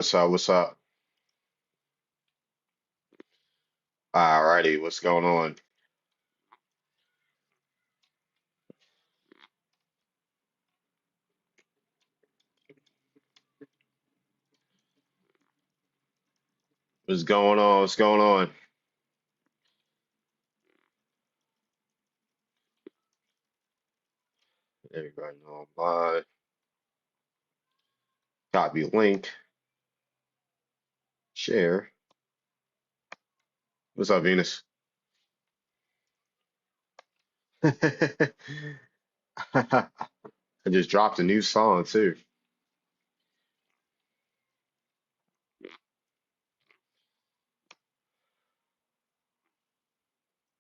What's up? What's up? Alrighty, what's going on? What's going on? What's going on? Everybody know I'm live. Copy link. Share. What's up, Venus? I just dropped a new song too.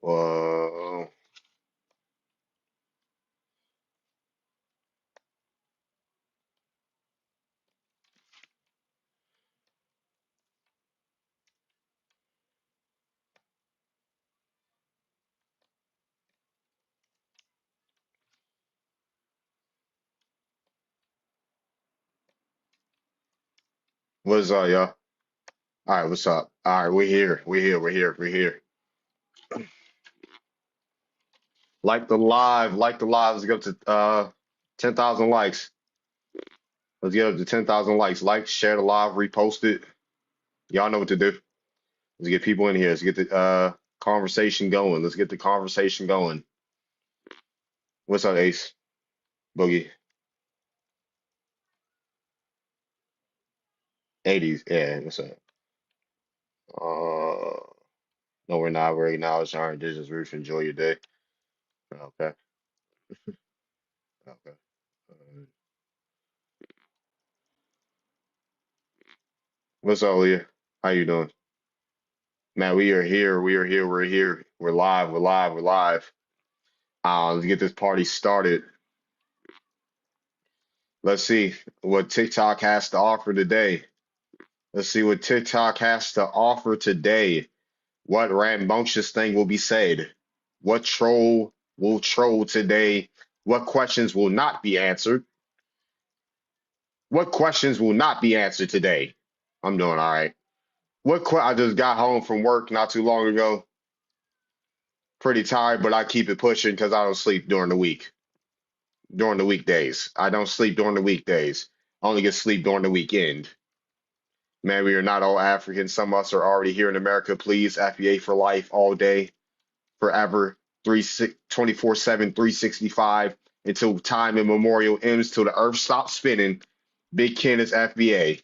Whoa. What's up, y'all? All right, what's up? All right, we're here. We're here. We're here. We're here. Like the live. Let's get up to 10,000 likes. Let's get up to 10,000 likes. Like, share the live, repost it. Y'all know what to do. Let's get people in here. Let's get the conversation going. Let's get the conversation going. What's up, Ace? Boogie? 80s. Yeah, what's up? Uh, no, we're not. We're acknowledging our indigenous roots. Enjoy your day. Okay. Okay. Uh, what's up, Leah? How you doing? Man, we are here. We are here. We're here. We're live. We're live. We're live. Let's get this party started. Let's see what TikTok has to offer today. Let's see what TikTok has to offer today. What rambunctious thing will be said? What troll will troll today? What questions will not be answered? What questions will not be answered today? I'm doing all right. I just got home from work not too long ago. Pretty tired, but I keep it pushing because I don't sleep during the week, during the weekdays. I don't sleep during the weekdays. I only get sleep during the weekend. Man, we are not all African. Some of us are already here in America. Please, FBA for life all day, forever, 24/7, 365, until time immemorial ends, till the earth stops spinning. Big Ken is FBA.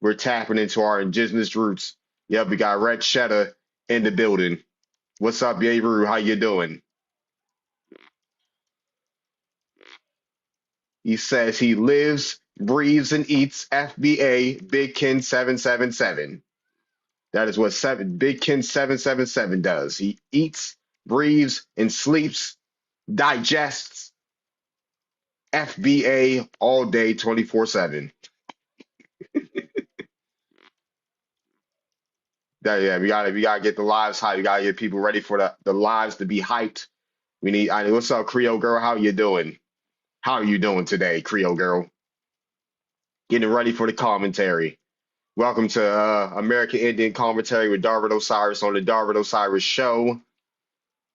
We're tapping into our indigenous roots. Yep, we got Red Cheddar in the building. What's up, Yaru? How you doing? He says he lives, breathes, and eats FBA Big Ken 777. That is what Big Ken 777 does. He eats, breathes, and sleeps, digests FBA all day, 24/7. Yeah, we gotta get the lives hyped. We gotta get people ready for the lives to be hyped. What's up, Creole girl? How you doing? How are you doing today, Creole girl? Getting ready for the commentary. Welcome to American Indian Commentary with Darvin Osiris on the Darvin Osiris Show.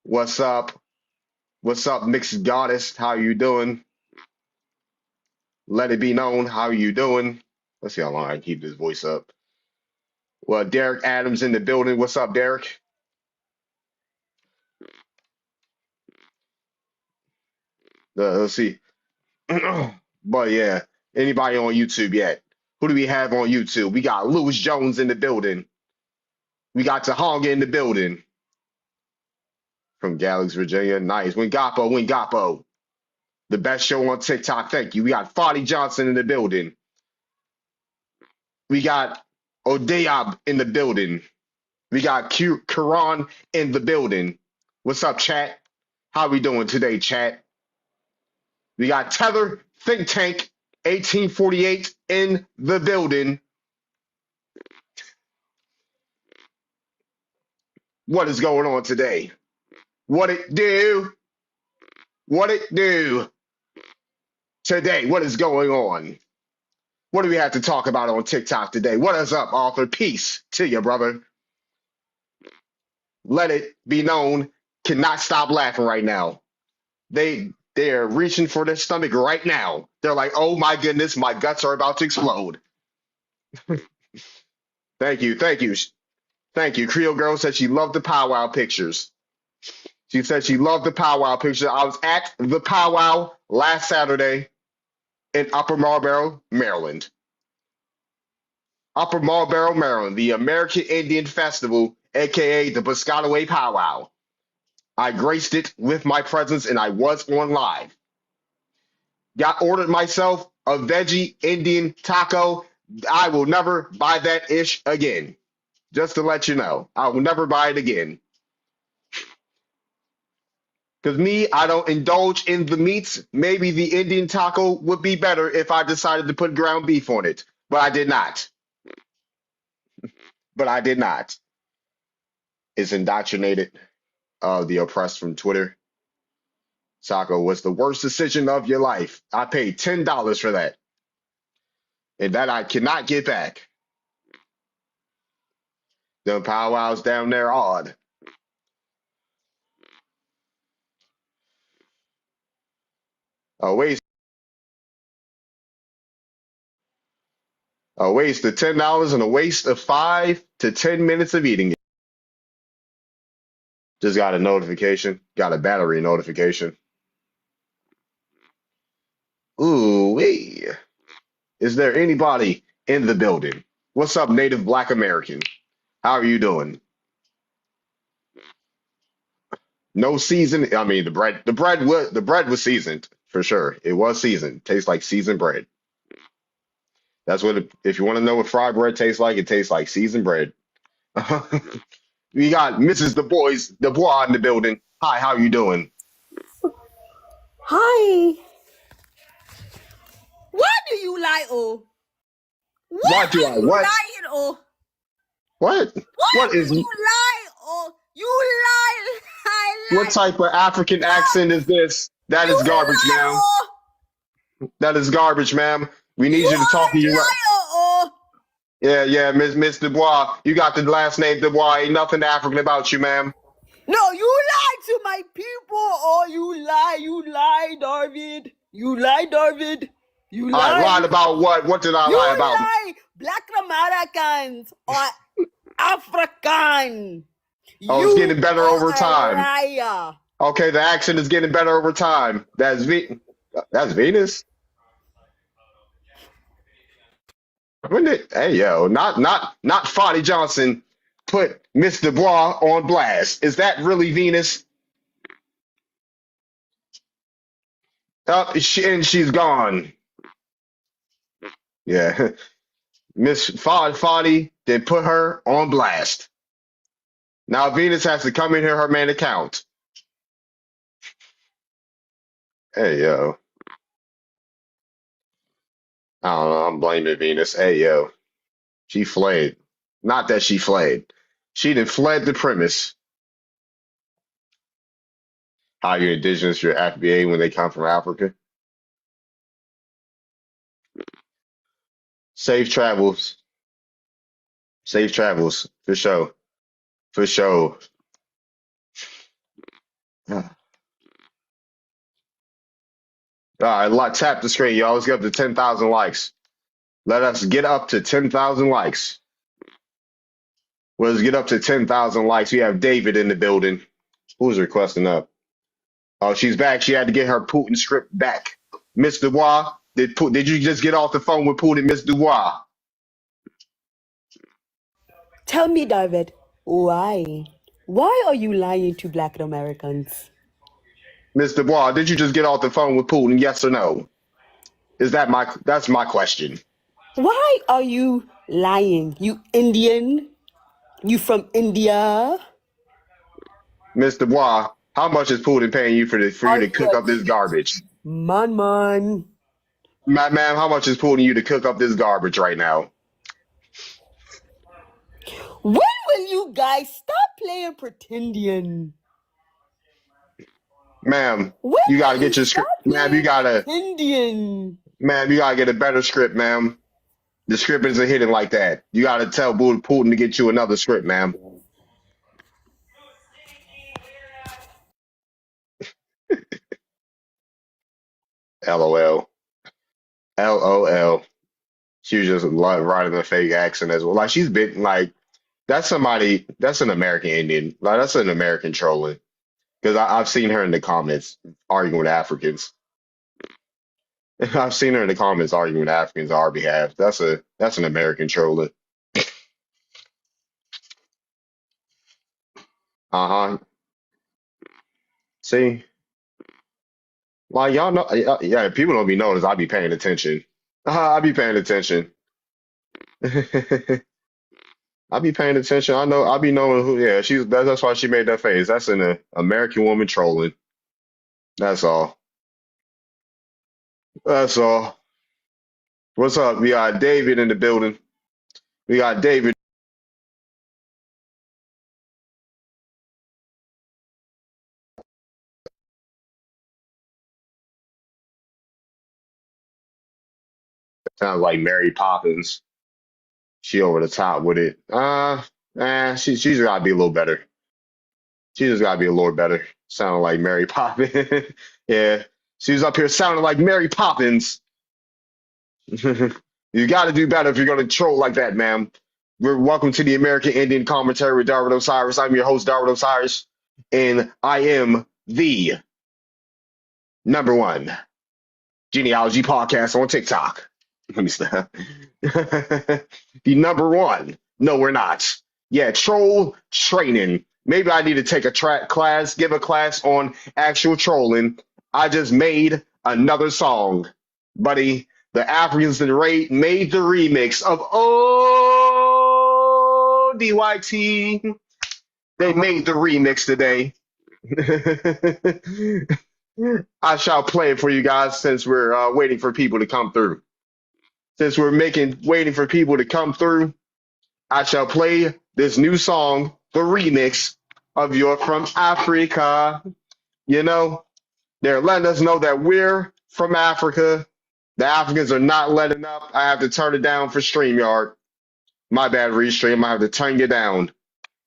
What's up? What's up, Mixed Goddess? How you doing? Let it be known. How you doing? Let's see how long I can keep this voice up. Well, Derek Adams in the building. What's up, Derek? Let's see. But yeah, anybody on YouTube yet? Who do we have on YouTube? We got Lewis Jones in the building. We got Tahonga in the building from Galaxy, Virginia. Nice. Wingapo. The best show on TikTok. Thank you. We got Fadi Johnson in the building. We got Odeab in the building. We got Quran in the building. What's up, chat? How we doing today, chat? We got Tether Think Tank 1848 in the building. What is going on today? What it do? What it do today? What is going on? What do we have to talk about on TikTok today? What is up, Arthur? Peace to you, brother. Let it be known, cannot stop laughing right now. They're reaching for their stomach right now. They're like, oh my goodness, my guts are about to explode. Thank you, thank you, thank you. Creole girl said she loved the powwow pictures. She said she loved the powwow picture. I was at the powwow last Saturday in Upper Marlboro, Maryland. Upper Marlboro, Maryland, the American Indian Festival, aka the Piscataway Powwow. I graced it with my presence and I was on live. Got ordered myself a veggie Indian taco. I will never buy that ish again. Just to let you know, I will never buy it again. Because me, I don't indulge in the meats. Maybe the Indian taco would be better if I decided to put ground beef on it. But I did not. But I did not. It's indoctrinated. The oppressed from Twitter. Taco was the worst decision of your life. I paid $10 for that. And that I cannot get back. The powwows down there odd. A waste of $10 and a waste of 5 to 10 minutes of eating it. Just got a notification. Got a battery notification. Ooh wee. Is there anybody in the building? What's up, Native Black American? How are you doing? No season. I mean, the bread was seasoned for sure. It was seasoned. Tastes like seasoned bread. That's what. If you want to know what fried bread tastes like, it tastes like seasoned bread. We got Mrs. Dubois in the building. Hi, how you doing? Hi. What do you lie, oh? Why do I what? Lying, oh? What? What is? You lie, oh? You lie. What type of African accent is this? That is garbage, ma'am. Oh. That is garbage, ma'am. We need you to talk to you. Oh. Yeah, Miss Dubois. You got the last name Dubois. Ain't nothing African about you, ma'am. No, you lied to my people. Oh, you lie, David. You lie, David. You lie. I lied about what? What did I lie about? You lie. Black Americans are African. Oh, it's getting better over time. Liar. Okay, the accent is getting better over time. That's Venus. When did hey yo, not Foddy Johnson put Miss Dubois on blast. Is that really Venus? And she's gone. Yeah. Miss Foddy did put her on blast. Now Venus has to come in here her main account. Hey yo. I don't know, I'm blaming Venus. Hey yo. She flayed. Not that she flayed. She done fled the premise. How you're indigenous, you're FBA when they come from Africa. Safe travels. Safe travels, for sure. For sure. All right, tap the screen, y'all. Let's get up to 10,000 likes. Let us get up to 10,000 likes. Let's get up to 10,000 likes. We have David in the building. Who's requesting up? Oh, she's back. She had to get her Putin script back. Miss Dubois, did you just get off the phone with Putin, Miss Dubois? Tell me, David, why? Why are you lying to Black Americans? Miss Dubois, did you just get off the phone with Putin? Yes or no? That's my question. Why are you lying? You Indian? You from India? Miss Dubois, how much is Putin paying you for you to cook up this garbage? Man. Ma'am, how much is Putin you to cook up this garbage right now? When will you guys stop playing pretending? Ma'am, you gotta get your script. Ma'am, you gotta. Indian. Ma'am, you gotta get a better script, ma'am. The script isn't hitting like that. You got to tell Putin to get you another script, ma'am. LOL. LOL. She was just writing a fake accent as well. Like she's been like that's somebody that's an American Indian. Like that's an American trolling. Because I've seen her in the comments arguing with Africans. I've seen her in the comments arguing with Africans on our behalf. That's an American trolling. Uh-huh. See? Like y'all know yeah, people don't be noticed. I be paying attention. I be paying attention. I be paying attention. I be knowing who yeah, that's why she made that face. That's an American woman trolling. That's all. That's all. What's up? We got David in the building. We got David sounds like Mary Poppins. She over the top with it. She's gotta be a little better. She just gotta be a little better. Sounding like Mary Poppins. Yeah. She was up here sounding like Mary Poppins. You gotta do better if you're gonna troll like that, ma'am. We're welcome to the American Indian Commentary with Darwin Osiris. I'm your host, Darwin Osiris, and I am the number one genealogy podcast on TikTok. Let me stop. The number one. No, we're not. Yeah, troll training. Maybe I need to take a class, give a class on actual trolling. I just made another song, buddy. The Africans that made the remix of Oh DYT. They made the remix today. I shall play it for you guys since we're waiting for people to come through. Since we're waiting for people to come through, I shall play this new song, the remix of You're From Africa. You know, they're letting us know that we're from Africa. The Africans are not letting up. I have to turn it down for StreamYard. My bad, Restream. I have to turn you down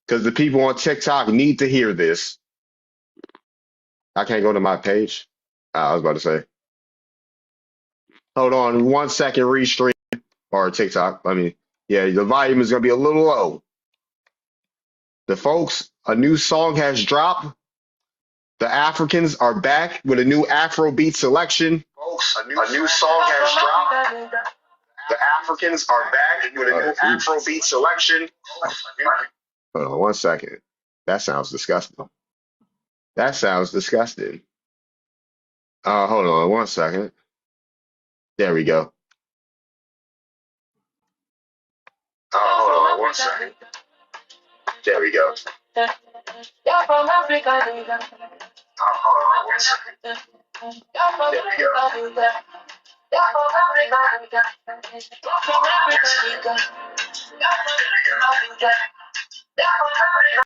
because the people on TikTok need to hear this. I can't go to my page. I was about to say. Hold on 1 second, Restream or TikTok. I mean, yeah, the volume is going to be a little low. The folks, a new song has dropped. The Africans are back with a new Afrobeat selection. Folks, a new song has dropped. The Africans are back with a new Afrobeat selection. Hold on 1 second. That sounds disgusting. That sounds disgusting. Hold on 1 second. There we go. Hold on 1 second. There we go. You're from Africa, nigga. Hold on 1 second. You're from Africa, nigga. You're from Africa, nigga. You're from Africa, nigga. You're from Africa, nigga. You're from Africa.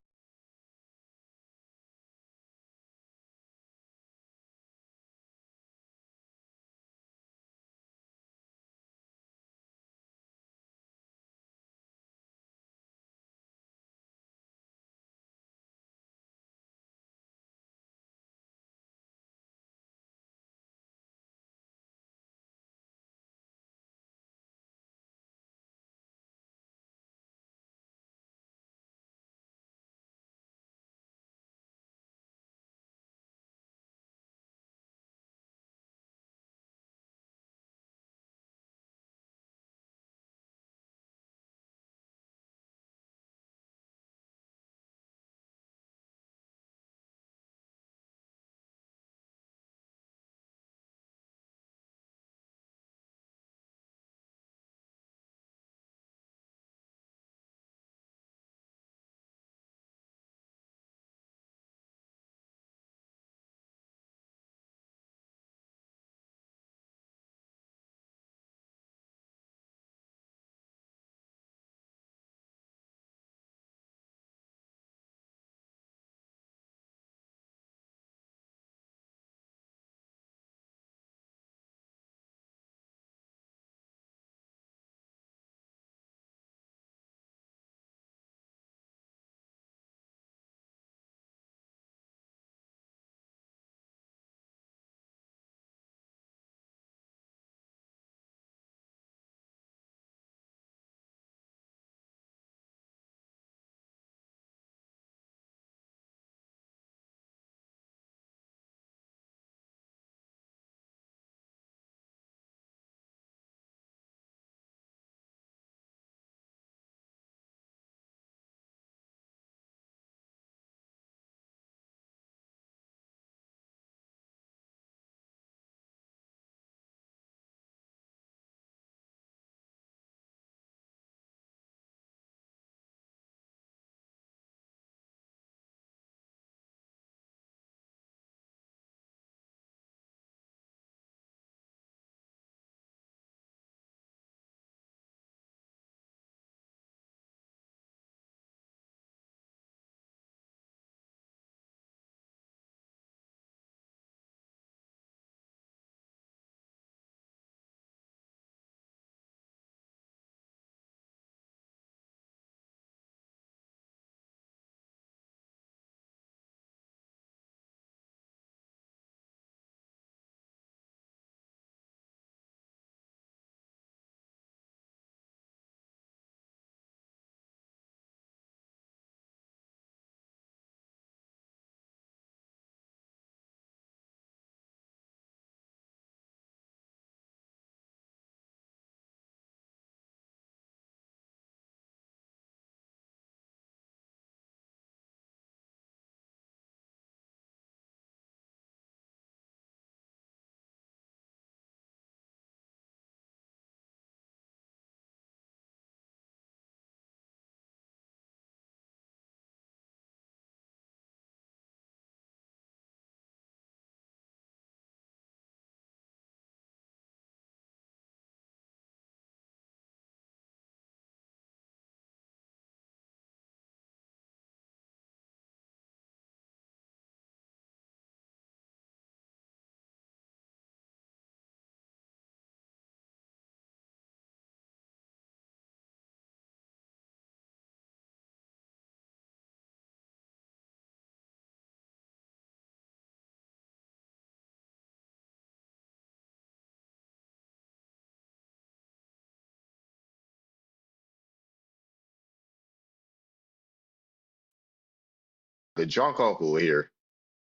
the drunk uncle here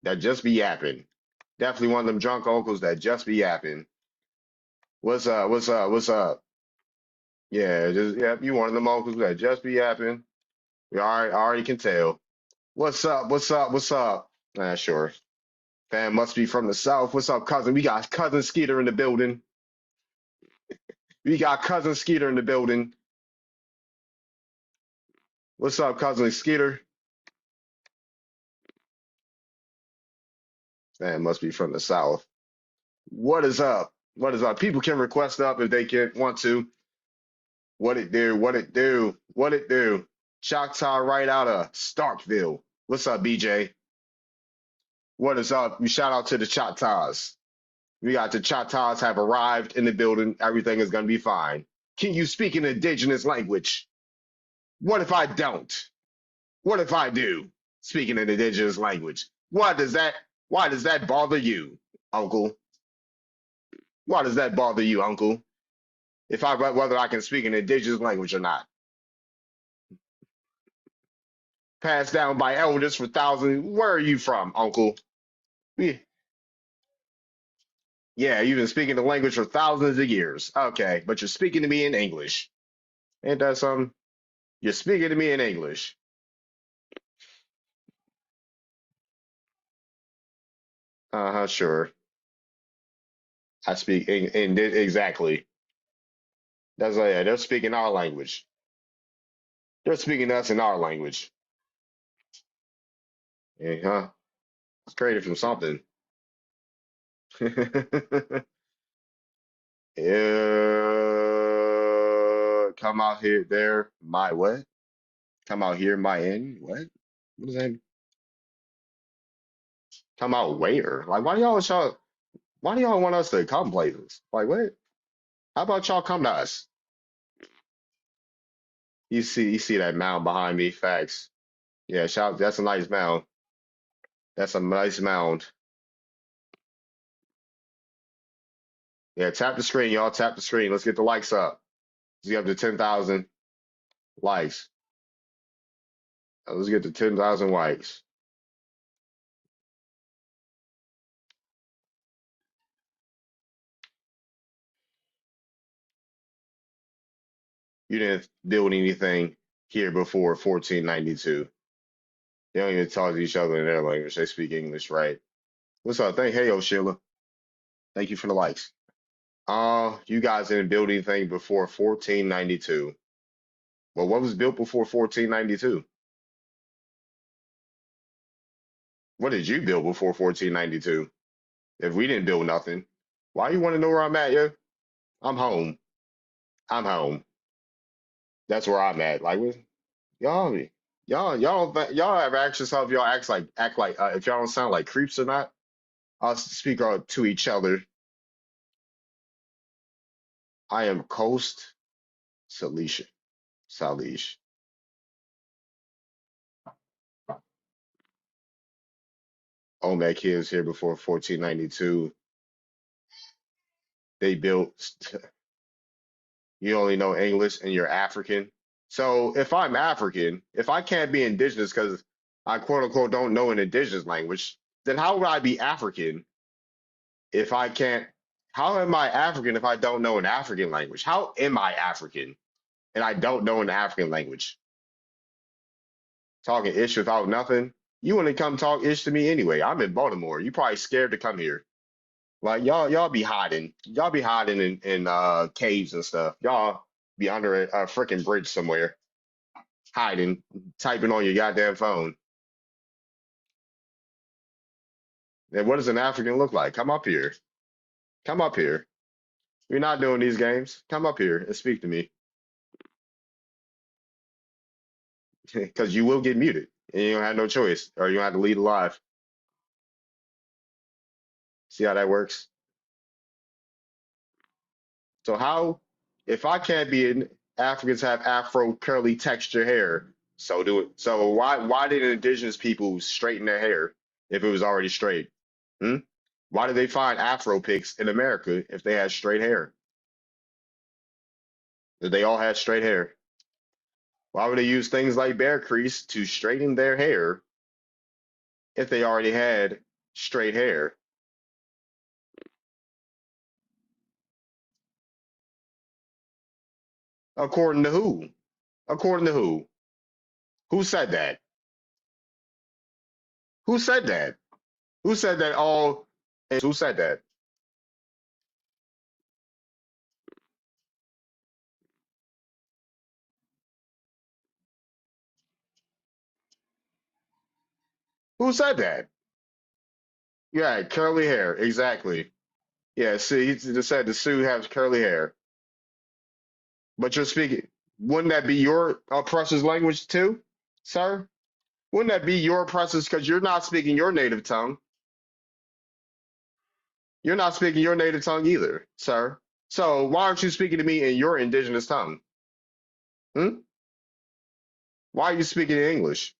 that just be yapping. Definitely one of them drunk uncles that just be yapping. What's up? What's up? What's up? Yeah, just yeah, you one of them uncles that just be yapping. We already can tell. What's up? What's up? What's up? Sure. Fam must be from the south. What's up, cousin? We got cousin Skeeter in the building. We got cousin Skeeter in the building. What's up, cousin Skeeter? Fam must be from the south. What is up? What is up? People can request up if they can want to. What it do? What it do? What it do? Choctaw right out of Starkville. What's up, BJ? What is up? We shout out to the Choctaws. We got the Choctaws have arrived in the building. Everything is gonna be fine. Can you speak an indigenous language? What if I don't? What if I do speak an indigenous language? Why does that bother you, Uncle? Why does that bother you, Uncle? If I whether I can speak an indigenous language or not. Passed down by elders for thousands. Where are you from, Uncle? Yeah, yeah, you've been speaking the language for thousands of years. Okay, but you're speaking to me in English. Ain't that something? You're speaking to me in English. Uh-huh, sure. I speak in exactly. That's yeah, they're speaking our language. They're speaking to us in our language. Yeah, huh? It's created from something. Come out here, there, my what? Come out here, my end. What? What does that? Come out where? Like, why do y'all want us to come places? Like, what? How about y'all come to us? You see that mound behind me? Facts. Yeah, shout. That's a nice mound. That's a nice mound. Yeah, tap the screen, y'all. Tap the screen. Let's get the likes up. Let's get up to 10,000 likes. Let's get to 10,000 likes. You didn't build anything here before 1492. They don't even talk to each other in their language. They speak English, right? What's up? Hey, yo, Sheila. Thank you for the likes. You guys didn't build anything before 1492. Well, what was built before 1492? What did you build before 1492? If we didn't build nothing, why you want to know where I'm at, yo? I'm home. I'm home. That's where I'm at. Like, y'all, y'all ever ask yourself if y'all act like if y'all don't sound like creeps or not? I'll speak to each other. I am Coast Salisha. Salish. Olmec is here before 1492. They built, you only know English and you're African. So if I'm African, if I can't be indigenous because I quote unquote don't know an indigenous language, then how would I be African if I can't? How am I African if I don't know an African language? How am I African and I don't know an African language? Talking ish without nothing. You want to come talk ish to me anyway. I'm in Baltimore. You probably scared to come here. Like y'all be hiding. Y'all be hiding in caves and stuff. Y'all be under a freaking bridge somewhere, hiding, typing on your goddamn phone. And what does an African look like? Come up here. Come up here. We're not doing these games. Come up here and speak to me. Because you will get muted. And you don't have no choice. Or you don't have to lead alive. See how that works? So how, if I can't be in, Africans have Afro curly texture hair, so do it. So why did indigenous people straighten their hair if it was already straight? Hmm? Why did they find Afro pics in America if they had straight hair? If they all had straight hair? Why would they use things like bear crease to straighten their hair if they already had straight hair. According to who? According to who? Who said that? Who said that? Who said that all who said that? Who said that? Yeah, curly hair. Exactly. Yeah, see, he just said the Sioux has curly hair. But you're speaking, wouldn't that be your oppressor's language too, sir? Wouldn't that be your oppressor's because you're not speaking your native tongue? You're not speaking your native tongue either, sir. So why aren't you speaking to me in your indigenous tongue? Hmm? Why are you speaking in English?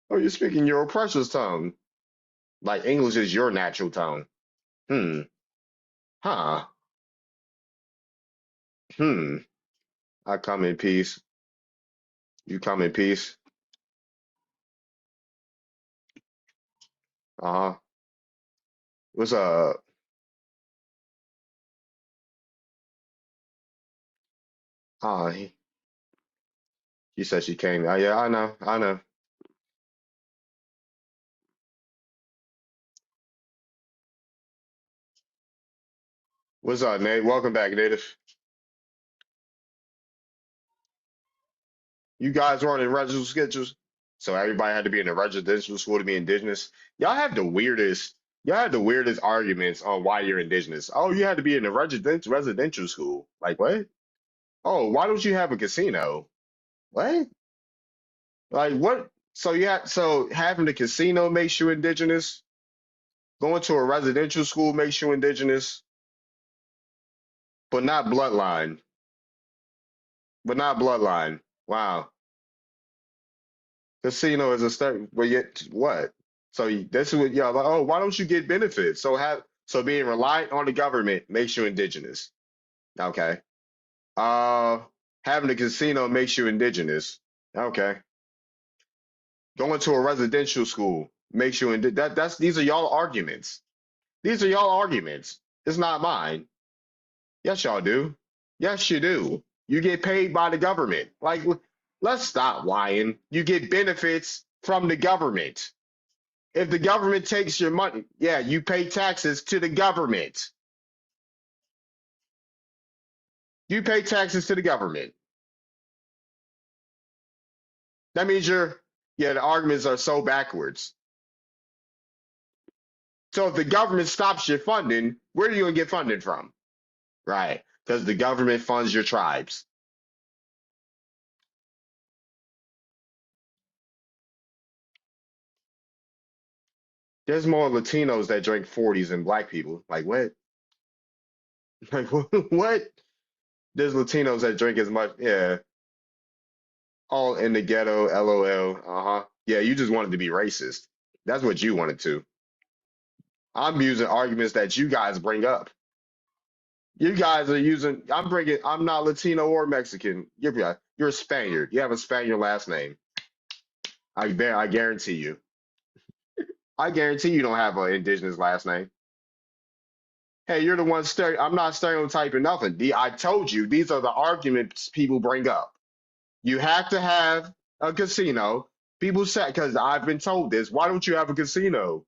Oh, you're speaking your oppressor's tongue. Like English is your natural tongue. Hmm. Huh. Hmm. I come in peace. You come in peace. Uh-huh. What's he, she said she came. Yeah, I know. I know. What's up, Nate? Welcome back, Native. You guys weren't in residential schedules, so everybody had to be in a residential school to be indigenous. Y'all have the weirdest. Y'all have the weirdest arguments on why you're indigenous. Oh, you had to be in a residential school. Like what? Oh, why don't you have a casino? What? Like what? So having a casino makes you indigenous. Going to a residential school makes you indigenous, but not bloodline. But not bloodline. Wow. Casino is a start. But yet what? So this is what y'all like. Oh, why don't you get benefits? So being reliant on the government makes you indigenous. Okay. Uh, Having a casino makes you indigenous. Okay. Going to a residential school makes you that's these are y'all arguments. These are y'all arguments. It's not mine. Yes, y'all do. Yes, you do. You get paid by the government. Like, let's stop lying. You get benefits from the government. If the government takes your money, yeah, you pay taxes to the government. You pay taxes to the government. That means yeah, the arguments are so backwards. So if the government stops your funding, where are you going to get funding from? Right. Because the government funds your tribes. There's more Latinos that drink 40s than black people. Like what? Like what? There's Latinos that drink as much. Yeah. All in the ghetto, LOL. Uh-huh. Yeah, you just wanted to be racist. That's what you wanted to. I'm using arguments that you guys bring up. You guys are using. I'm not Latino or Mexican. You're a Spaniard. You have a Spaniard last name. I guarantee you. I guarantee you don't have an indigenous last name. Hey, you're the one I'm not stereotyping nothing. I told you these are the arguments people bring up. You have to have a casino. People say because I've been told this. Why don't you have a casino?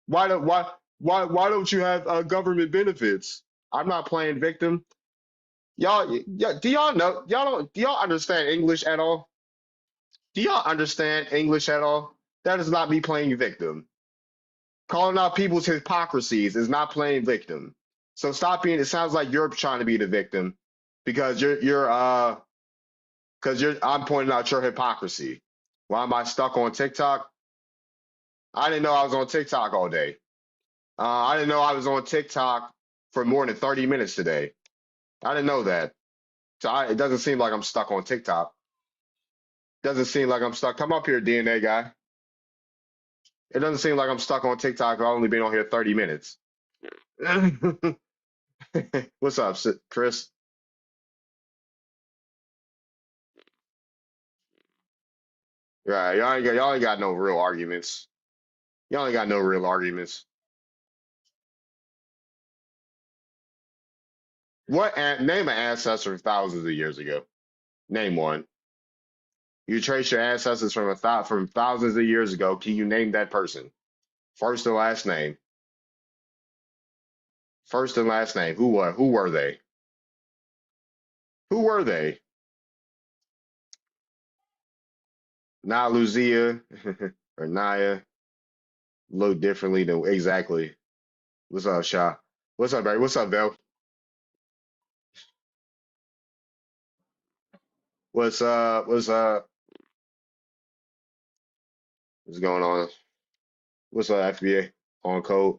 Why don't you have government benefits? I'm not playing victim. Do y'all know? Do y'all understand English at all? Do y'all understand English at all? That is not me playing victim. Calling out people's hypocrisies is not playing victim. So stop being. It sounds like you're trying to be the victim because I'm pointing out your hypocrisy. Why am I stuck on TikTok? I didn't know I was on TikTok all day. I didn't know I was on TikTok for more than 30 minutes today. I didn't know that. It doesn't seem like I'm stuck on TikTok. Doesn't seem like I'm stuck. Come up here, DNA guy. It doesn't seem like I'm stuck on TikTok. I've only been on here 30 minutes. What's up, Chris? Right. Y'all ain't got no real arguments. Y'all ain't got no real arguments. Name an ancestor thousands of years ago. Name one. You trace your ancestors from thousands of years ago. Can you name that person? First and last name. First and last name. Who were they? Who were they? Not Lucia or Naya. Look differently than exactly. What's up, Shaw? What's up, baby? What's up, Bill? What's up? What's up? What's going on? What's up, FBA? On code.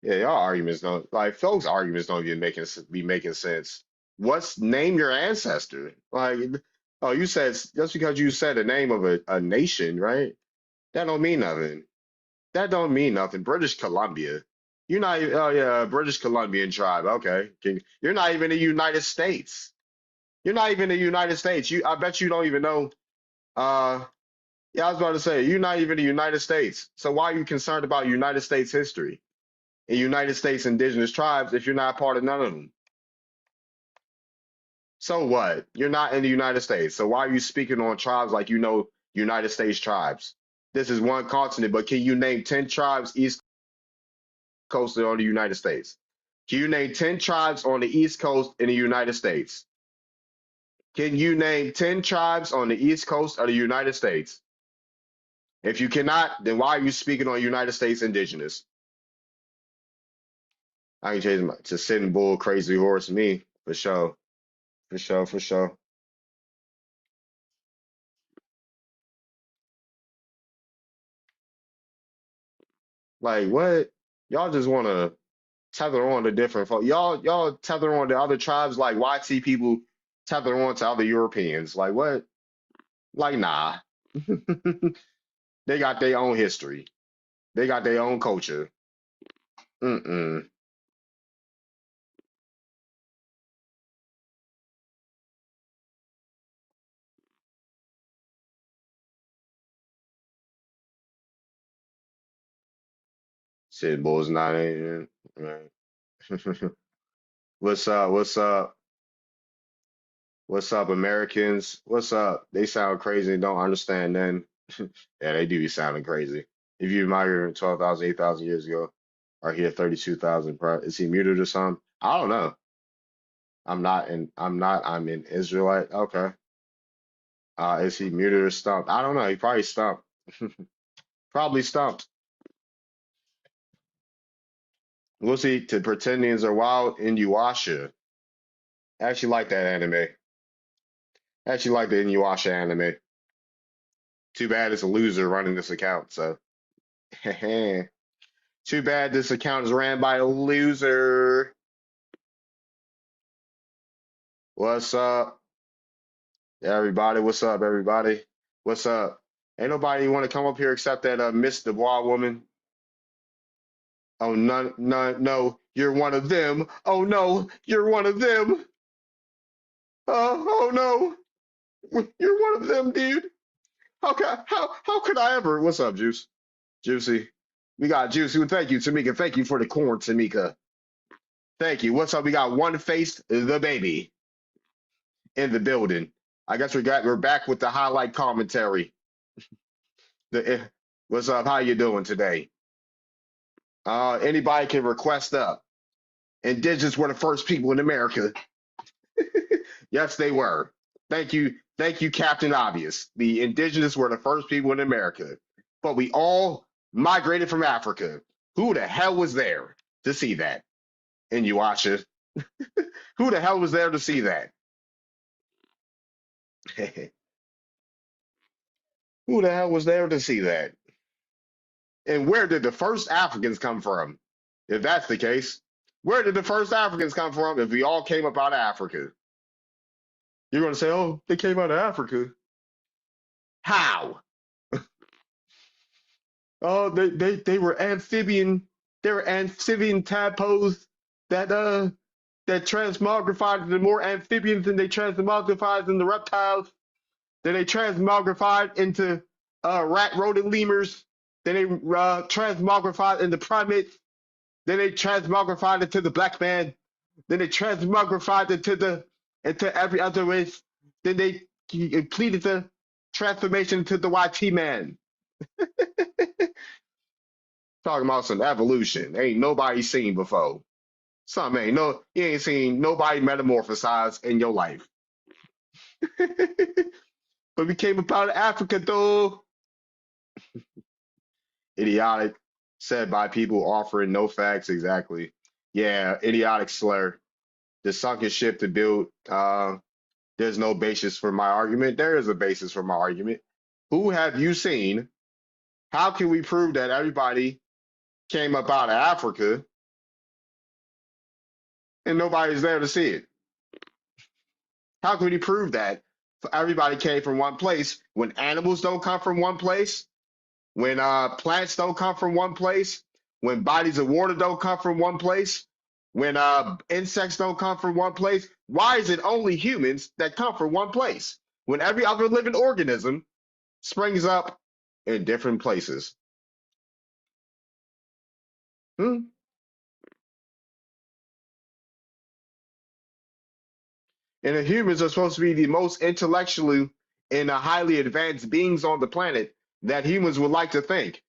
Yeah, y'all arguments don't like folks' arguments don't even be making sense. What's name your ancestor? Like, oh, you said just because you said the name of a nation, right? That don't mean nothing. That don't mean nothing. British Columbia. You're not even, oh yeah, British Columbian tribe. Okay. You're not even in the United States. You're not even in the United States. I bet you don't even know. Uh, yeah, I was about to say, you're not even in the United States. So why are you concerned about United States history and United States indigenous tribes if you're not part of none of them? So what? You're not in the United States. So why are you speaking on tribes like you know United States tribes? This is one continent, but can you name 10 tribes East Coast on the United States? Can you name 10 tribes on the East Coast in the United States? Can you name 10 tribes on the East Coast of the United States? If you cannot, then why are you speaking on United States indigenous? I can change my to sitting bull crazy horse me for sure. For sure, for sure. Like what? Y'all just want to tether on to different folk. Y'all tether on to other tribes like YT people tether on to other Europeans. Like what? Like nah. They got their own history. They got their own culture. Mm-mm. Shit, bulls not in. Right. What's up? What's up? What's up, Americans? What's up? They sound crazy and don't understand then. Yeah, they do be sounding crazy. If you migrated 12,000, 8,000 years ago, or here 32,000, is he muted or something? I don't know. I'm in Israelite. Okay. Is he muted or stumped? I don't know. He probably stumped. Probably stumped. We'll see. To Pretendians are wild in Inuyasha. I actually like that anime. I actually like the Inuyasha anime. Too bad it's a loser running this account, so too bad this account is ran by a loser. What's up, everybody? What's up, everybody? What's up? Ain't nobody want to come up here except that Miss Dubois woman. Oh, none, none, no, you're one of them. Oh no, you're one of them. Oh no, you're one of them, dude. How could I ever? What's up, Juice? Juicy. We got Juicy. Well, thank you, Tamika. Thank you for the corn, Tamika. Thank you. What's up? We got One Face the baby in the building. I guess we're back with the highlight commentary. The what's up? How you doing today? Anybody can request up. Indigenous were the first people in America. Yes, they were. Thank you, Captain Obvious. The indigenous were the first people in America, but we all migrated from Africa. Who the hell was there to see that? In Uasha, who the hell was there to see that? Who the hell was there to see that? And where did the first Africans come from? If that's the case, where did the first Africans come from if we all came up out of Africa? You're going to say, oh, they came out of Africa. How? Oh, they were amphibian. They were amphibian tadpoles that that transmogrified into more amphibians than they transmogrified into reptiles, then they transmogrified into rat rodent lemurs, then they transmogrified into primates, then they transmogrified into the black man, then they transmogrified into every other race, then they completed the transformation into the YT man. Talking about some evolution. Ain't nobody seen before. Something ain't no you ain't seen nobody metamorphosize in your life. But we came up out of Africa though. Idiotic, said by people offering no facts exactly. Yeah, idiotic slur. The sunken ship to build. There's no basis for my argument. There is a basis for my argument. Who have you seen? How can we prove that everybody came up out of Africa and nobody's there to see it? How can we prove that everybody came from one place when animals don't come from one place? When plants don't come from one place, when bodies of water don't come from one place, when insects don't come from one place, why is it only humans that come from one place? When every other living organism springs up in different places. Hmm? And the humans are supposed to be the most intellectually and highly advanced beings on the planet that humans would like to think.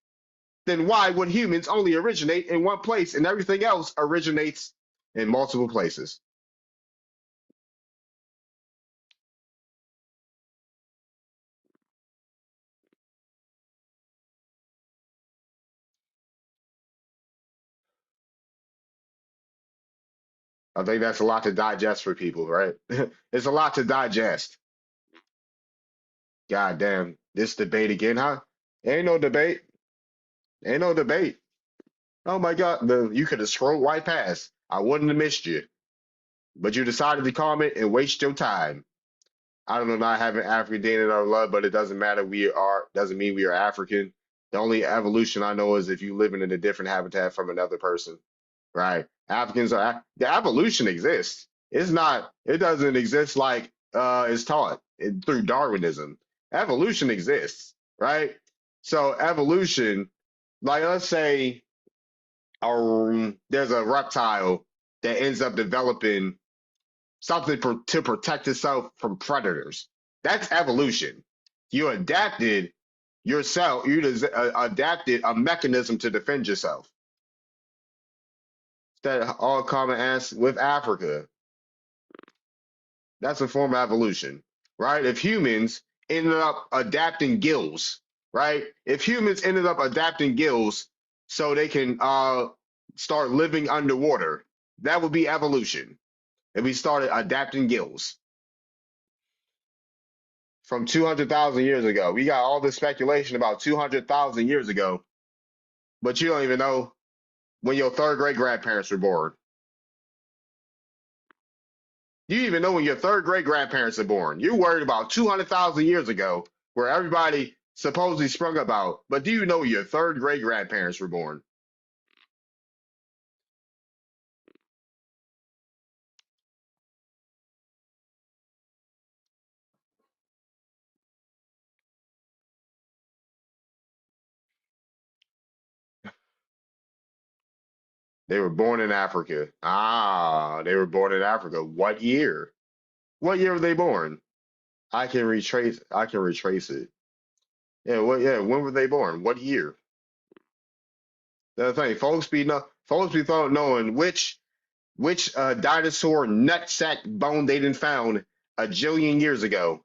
Then why would humans only originate in one place and everything else originates in multiple places? I think that's a lot to digest for people, right? It's a lot to digest. God damn, this debate again, huh? Ain't no debate. Ain't no debate. Oh my God, you could have scrolled right past. I wouldn't have missed you. But you decided to comment and waste your time. I don't know not having African DNA in our blood, but it doesn't matter. Doesn't mean we are African. The only evolution I know is if you living in a different habitat from another person, right? Africans are the evolution exists. It's not. It doesn't exist like it's taught through Darwinism. Evolution exists, right? So evolution, like let's say, there's a reptile that ends up developing something to protect itself from predators. That's evolution. You adapted yourself. Adapted a mechanism to defend yourself. That all common as with Africa. That's a form of evolution, right? If humans ended up adapting gills, right? If humans ended up adapting gills so they can start living underwater, that would be evolution. If we started adapting gills from 200,000 years ago, we got all this speculation about 200,000 years ago, but you don't even know when your third great grandparents were born. You even know when your third great grandparents are born. You're worried about 200,000 years ago, where everybody supposedly sprung up out. But do you know your third great grandparents were born? They were born in Africa. Ah, they were born in Africa. What year? What year were they born? I can retrace. I can retrace it. Yeah. What? Yeah. When were they born? What year? The thing, folks be thought knowing which dinosaur nutsack bone they didn't found a jillion years ago.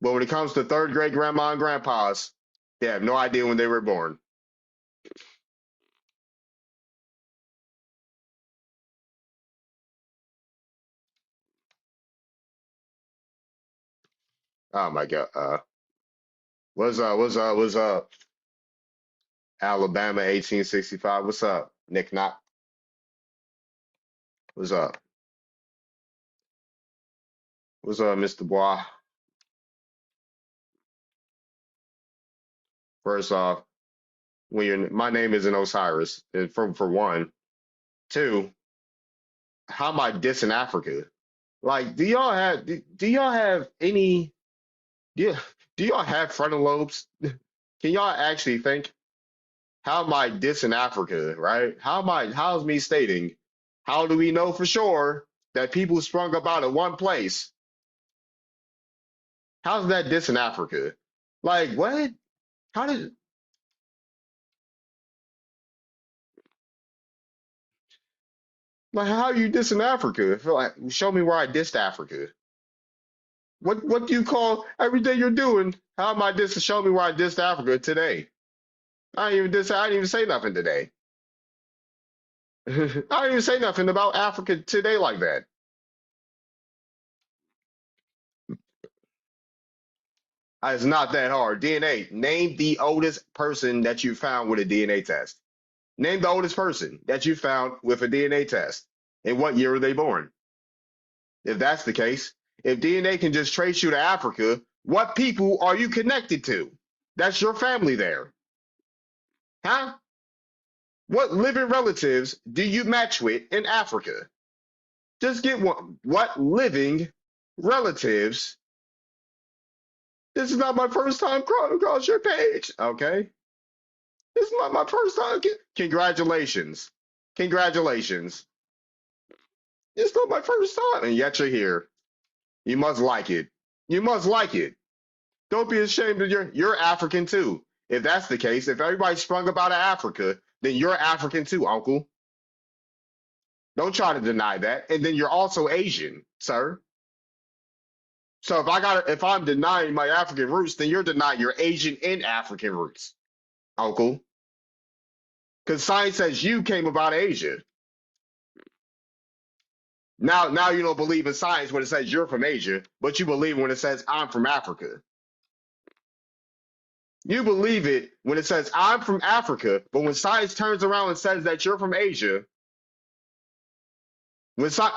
But when it comes to third grade grandma and grandpas, they have no idea when they were born. Oh my God. What's up? Alabama 1865. What's up? Nick Knock. What's up? What's up, Mr. Bois? First off, my name isn't Osiris, for one. Two, How am I dissing Africa? Like, do y'all have any do, y- do y'all have frontal lobes? Can y'all actually think? How am I dissing Africa, right? How's me stating? How do we know for sure that people sprung up out of one place? How's that dissing Africa? Like, what? How did how are you dissing Africa? I feel like, show me where I dissed Africa. What do you call everything you're doing? How am I dissing? Show me where I dissed Africa today. I didn't even say nothing today. I didn't even say nothing about Africa today like that. It's not that hard. DNA. Name the oldest person that you found with a DNA test. Name the oldest person that you found with a DNA test. And what year were they born? If that's the case, if DNA can just trace you to Africa, what people are you connected to? That's your family there. Huh? What living relatives do you match with in Africa? Just get one. What living relatives? This is not my first time across your page. Okay. This is not my first time. Congratulations. Congratulations. It's not my first time. And yet you're here. You must like it. You must like it. Don't be ashamed that you're African too. If that's the case, if everybody sprung up out of Africa, then you're African too, uncle. Don't try to deny that. And then you're also Asian, sir. So if I'm denying my African roots, then you're denying your Asian and African roots, uncle. Because science says you came about Asia. Now you don't believe in science when it says you're from Asia, but you believe when it says I'm from Africa. You believe it when it says I'm from Africa, but when science turns around and says that you're from Asia,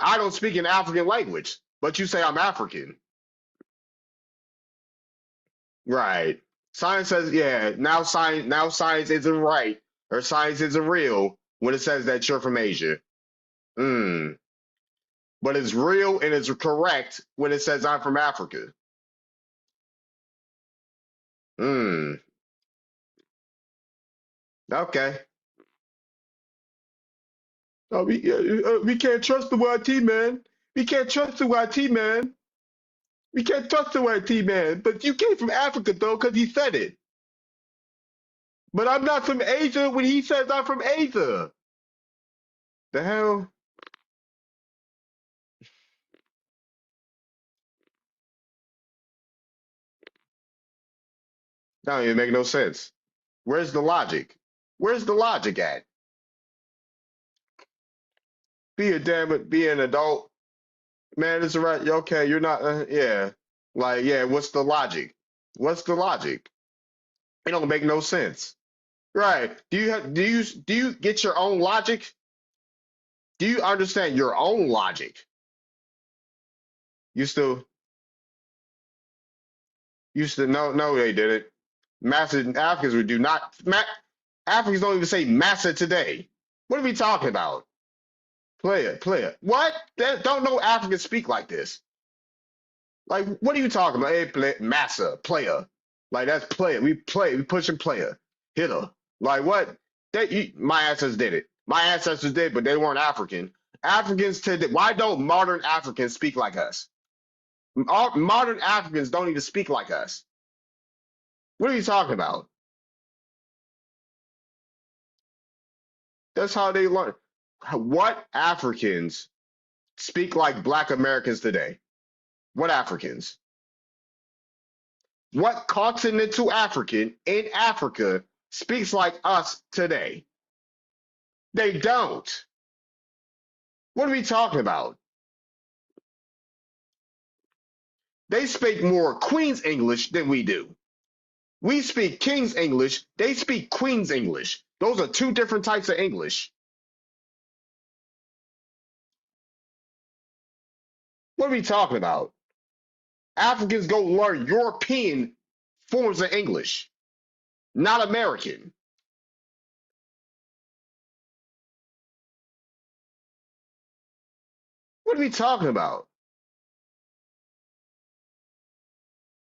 I don't speak an African language, but you say I'm African. Right. Science says, yeah, now science isn't right or science isn't real when it says that you're from Asia. Mm. But it's real and it's correct when it says I'm from Africa. Mm. Okay. Oh, we can't trust the YT man. We can't trust the YT man. We can't trust the YT man. But you came from Africa though, because he said it. But I'm not from Asia when he says I'm from Asia. The hell? That don't even make no sense. Where's the logic? Where's the logic at? Be an adult. Man, it's right. Okay, you're not. Yeah, like yeah. What's the logic? What's the logic? It don't make no sense. Right? Do you get your own logic? Do you understand your own logic? You still no they didn't. Massa Africans would do not. Africans don't even say massa today. What are we talking about? Player. What? Don't know Africans speak like this. Like, what are you talking about? Hey, massa, player. Like, that's player. We pushing player. Hitter. Like, what? My ancestors did it. My ancestors did, but they weren't African. Africans today, why don't modern Africans speak like us? Modern Africans don't even speak like us. What are you talking about? That's how they learn. What Africans speak like Black Americans today? What Africans? What continental African in Africa speaks like us today? They don't. What are we talking about? They speak more Queen's English than we do. We speak King's English. They speak Queen's English. Those are two different types of English. What are we talking about? Africans go learn European forms of English, not American. What are we talking about?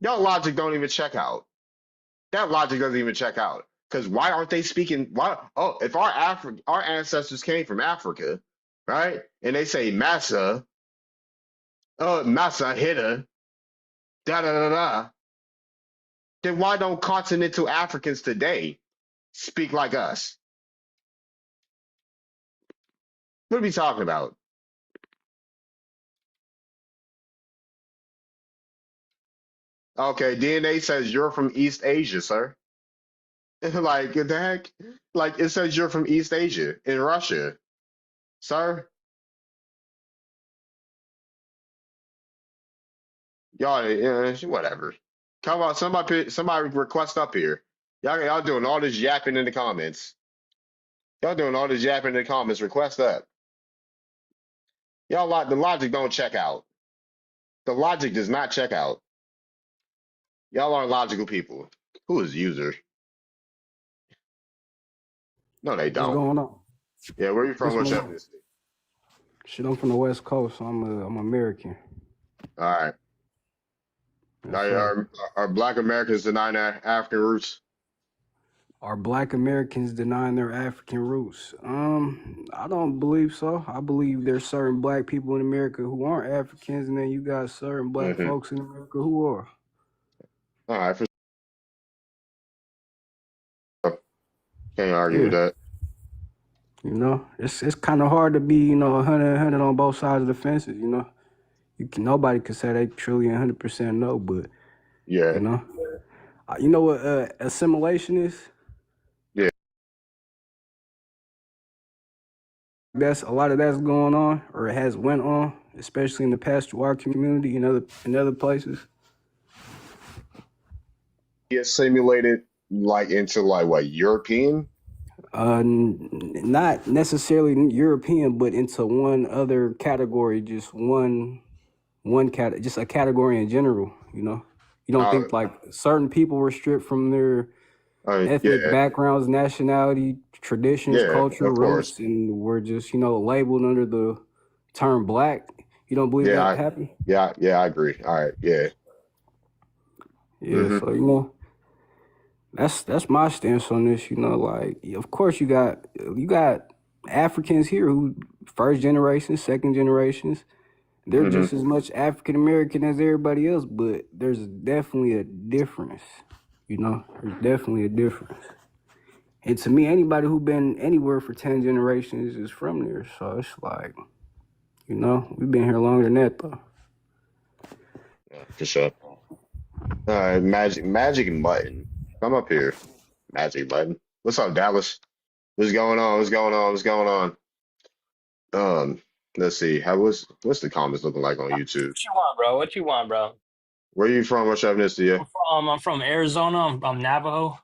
Y'all logic don't even check out. That logic doesn't even check out. Because why aren't they speaking? Why? Oh, if our ancestors came from Africa, right? And they say massa, massa hitter, da da da da. Then why don't continental Africans today speak like us? What are we talking about? Okay, DNA says you're from East Asia, sir. Like the heck? Like it says you're from East Asia in Russia, sir. Y'all, whatever. Come on, somebody request up here. Y'all doing all this yapping in the comments. Y'all doing all this yapping in the comments. Request up. Y'all the logic don't check out. The logic does not check out. Y'all are logical people. Who is user? No, they What's don't. going on? Yeah, where you from? What's What's up? Shit, I'm from the West Coast. So I'm American. All right. Yes, Are Black Americans denying their African roots? Are Black Americans denying their African roots? I don't believe so. I believe there's certain Black people in America who aren't Africans, and then you got certain Black Mm-hmm. folks in America who are. All right. Can't argue with that. You know, it's kind of hard to be 100 on both sides of the fences. You know, nobody can say they truly 100% know, but Yeah. you know what assimilation is? Yeah. That's a lot of that's going on, or it has went on, especially in the Pasteur community and other places. Get simulated like into like what, European? Not necessarily European, but into one other category, just just a category in general. You know, you don't think like certain people were stripped from their ethnic backgrounds, nationality, traditions, culture, roots, and were just labeled under the term Black. You don't believe that happened? Yeah, I agree. All right, yeah. Yeah, so that's my stance on this. Like, of course you got Africans here who first generation, second generations. They're just as much African American as everybody else, but there's definitely a difference. There's definitely a difference. And to me, anybody who been anywhere for 10 generations is from there. So it's like, we've been here longer than that though. Yeah, for sure. All right, Magic and Button. Come up here. Magic Button. What's up, Dallas? What's going on? What's going on? What's going on? Let's see. What's the comments looking like on YouTube? What you want, bro? What you want, bro? Where you from? What's your ethnicity? I'm from Arizona. I'm Navajo.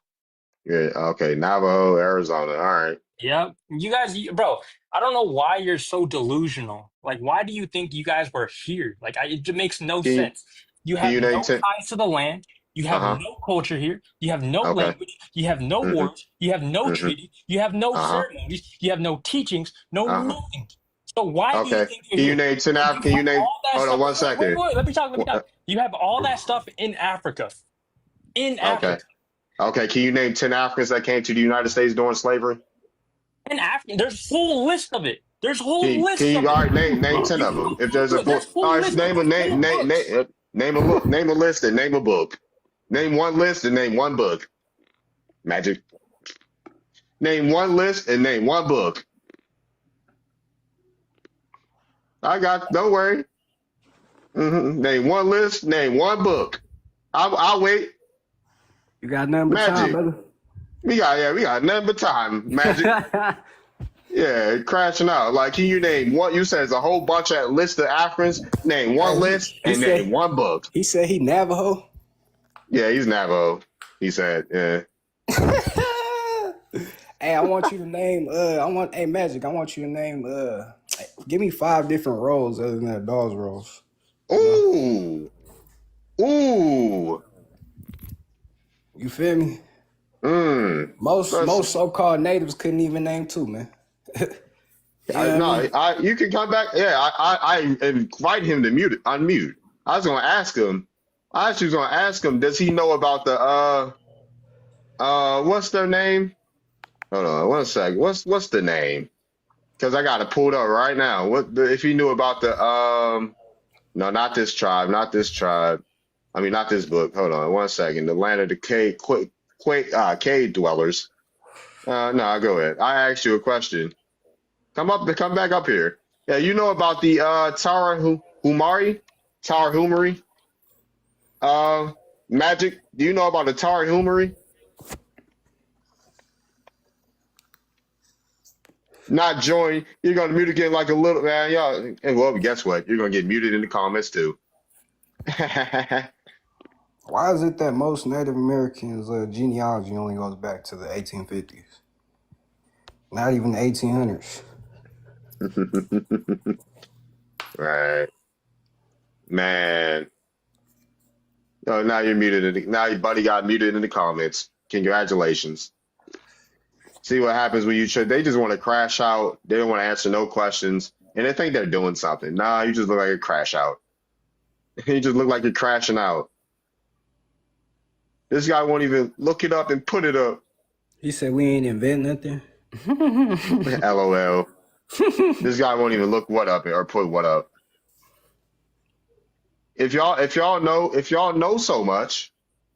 Yeah, okay. Navajo, Arizona. All right. Yep. You guys, bro, I don't know why you're so delusional. Like, why do you think you guys were here? Like, it just makes no sense. You Can have you name no 10? ties to the land. You have no culture here. You have no language. You have no words. You have no treaty. You have no ceremonies. You have no teachings. No nothing. So why do you think you're Can you here? name 10 Can you name? Hold on 1 second. Wait, let me talk. You have all that stuff in Africa. Africa. Okay, can you name 10 Africans that came to the United States during slavery? In Africa, there's a whole list of it. There's a whole list of it. All right, name 10 of them. If there's a full, all right, name a list and name a book. Name one list and name one book. Magic. Name one list and name one book. Don't worry. Name one list, name one book. I'll wait. You got nothing but time, brother. We got nothing but time. Magic. Yeah, crashing out. Like, can you name one? You said it's a whole bunch of list of Africans. Name one list and name one book. He said he Navajo. Yeah, he's Navajo. He said, yeah. Hey, I want you to name. Hey, Magic. I want you to name. Give me 5 different roles other than that dog's roles. Ooh. You feel me? Most so-called natives couldn't even name 2, man. You know what I No, mean? you can come back. Yeah, I invite him to unmute. I was gonna ask him. I actually was gonna ask him, does he know about the what's their name? Hold on, one sec. What's the name? Because I got it pulled up right now. If he knew about the no, not this tribe, not this tribe. I mean, not this book. Hold on, one second. The land of the cave dwellers. No, go ahead. I asked you a question. Come back up here. Yeah, you know about the Humari? Tara Humari? Magic? Do you know about the Tara Humari? Not join. You're gonna mute again like a little man. Y'all, and well, guess what? You're gonna get muted in the comments too. Why is it that most Native Americans' genealogy only goes back to the 1850s? Not even the 1800s. Right, man. Oh, now you're muted. Now your buddy got muted in the comments. Congratulations. See what happens when you they just want to crash out. They don't want to answer no questions, and they think they're doing something. Nah, you just look like a crash out. You just look like you're crashing out. This guy won't even look it up and put it up. He said we ain't invent nothing. LOL. This guy won't even look what up or put what up. If y'all know so much,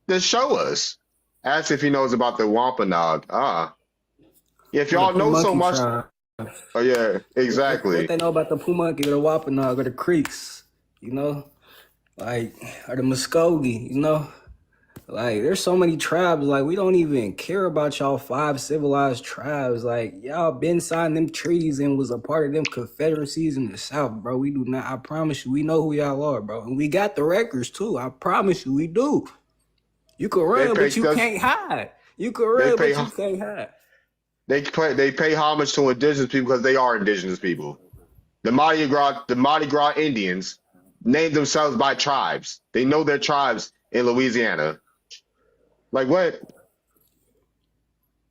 then show us. Ask if he knows about the Wampanoag. If y'all know so much. Oh yeah, exactly. What they know about the Pamunkey or the Wampanoag or the Creeks, you know, like, or the Muskogee, you know, like there's so many tribes. Like we don't even care about y'all 5 civilized tribes. Like y'all been signing them treaties and was a part of them confederacies in the South, bro. We do not. I promise you, we know who y'all are, bro, and we got the records too. I promise you, we do. You can run, but you can't hide. You can run, but you can't hide. They pay homage to indigenous people because they are indigenous people. The Mardi Gras Indians named themselves by tribes. They know their tribes in Louisiana. Like what?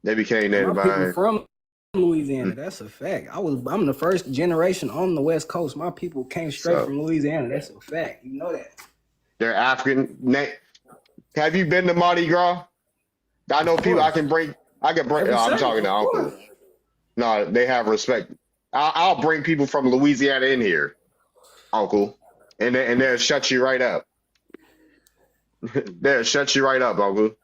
They became native by from Louisiana. That's a fact. I'm the first generation on the West Coast. My people came straight from Louisiana. That's a fact. You know that. They're African. Have you been to Mardi Gras? I know people. I can bring. I'm talking to Uncle. No, they have respect. I'll bring people from Louisiana in here, Uncle, and they'll shut you right up. They'll shut you right up, Uncle.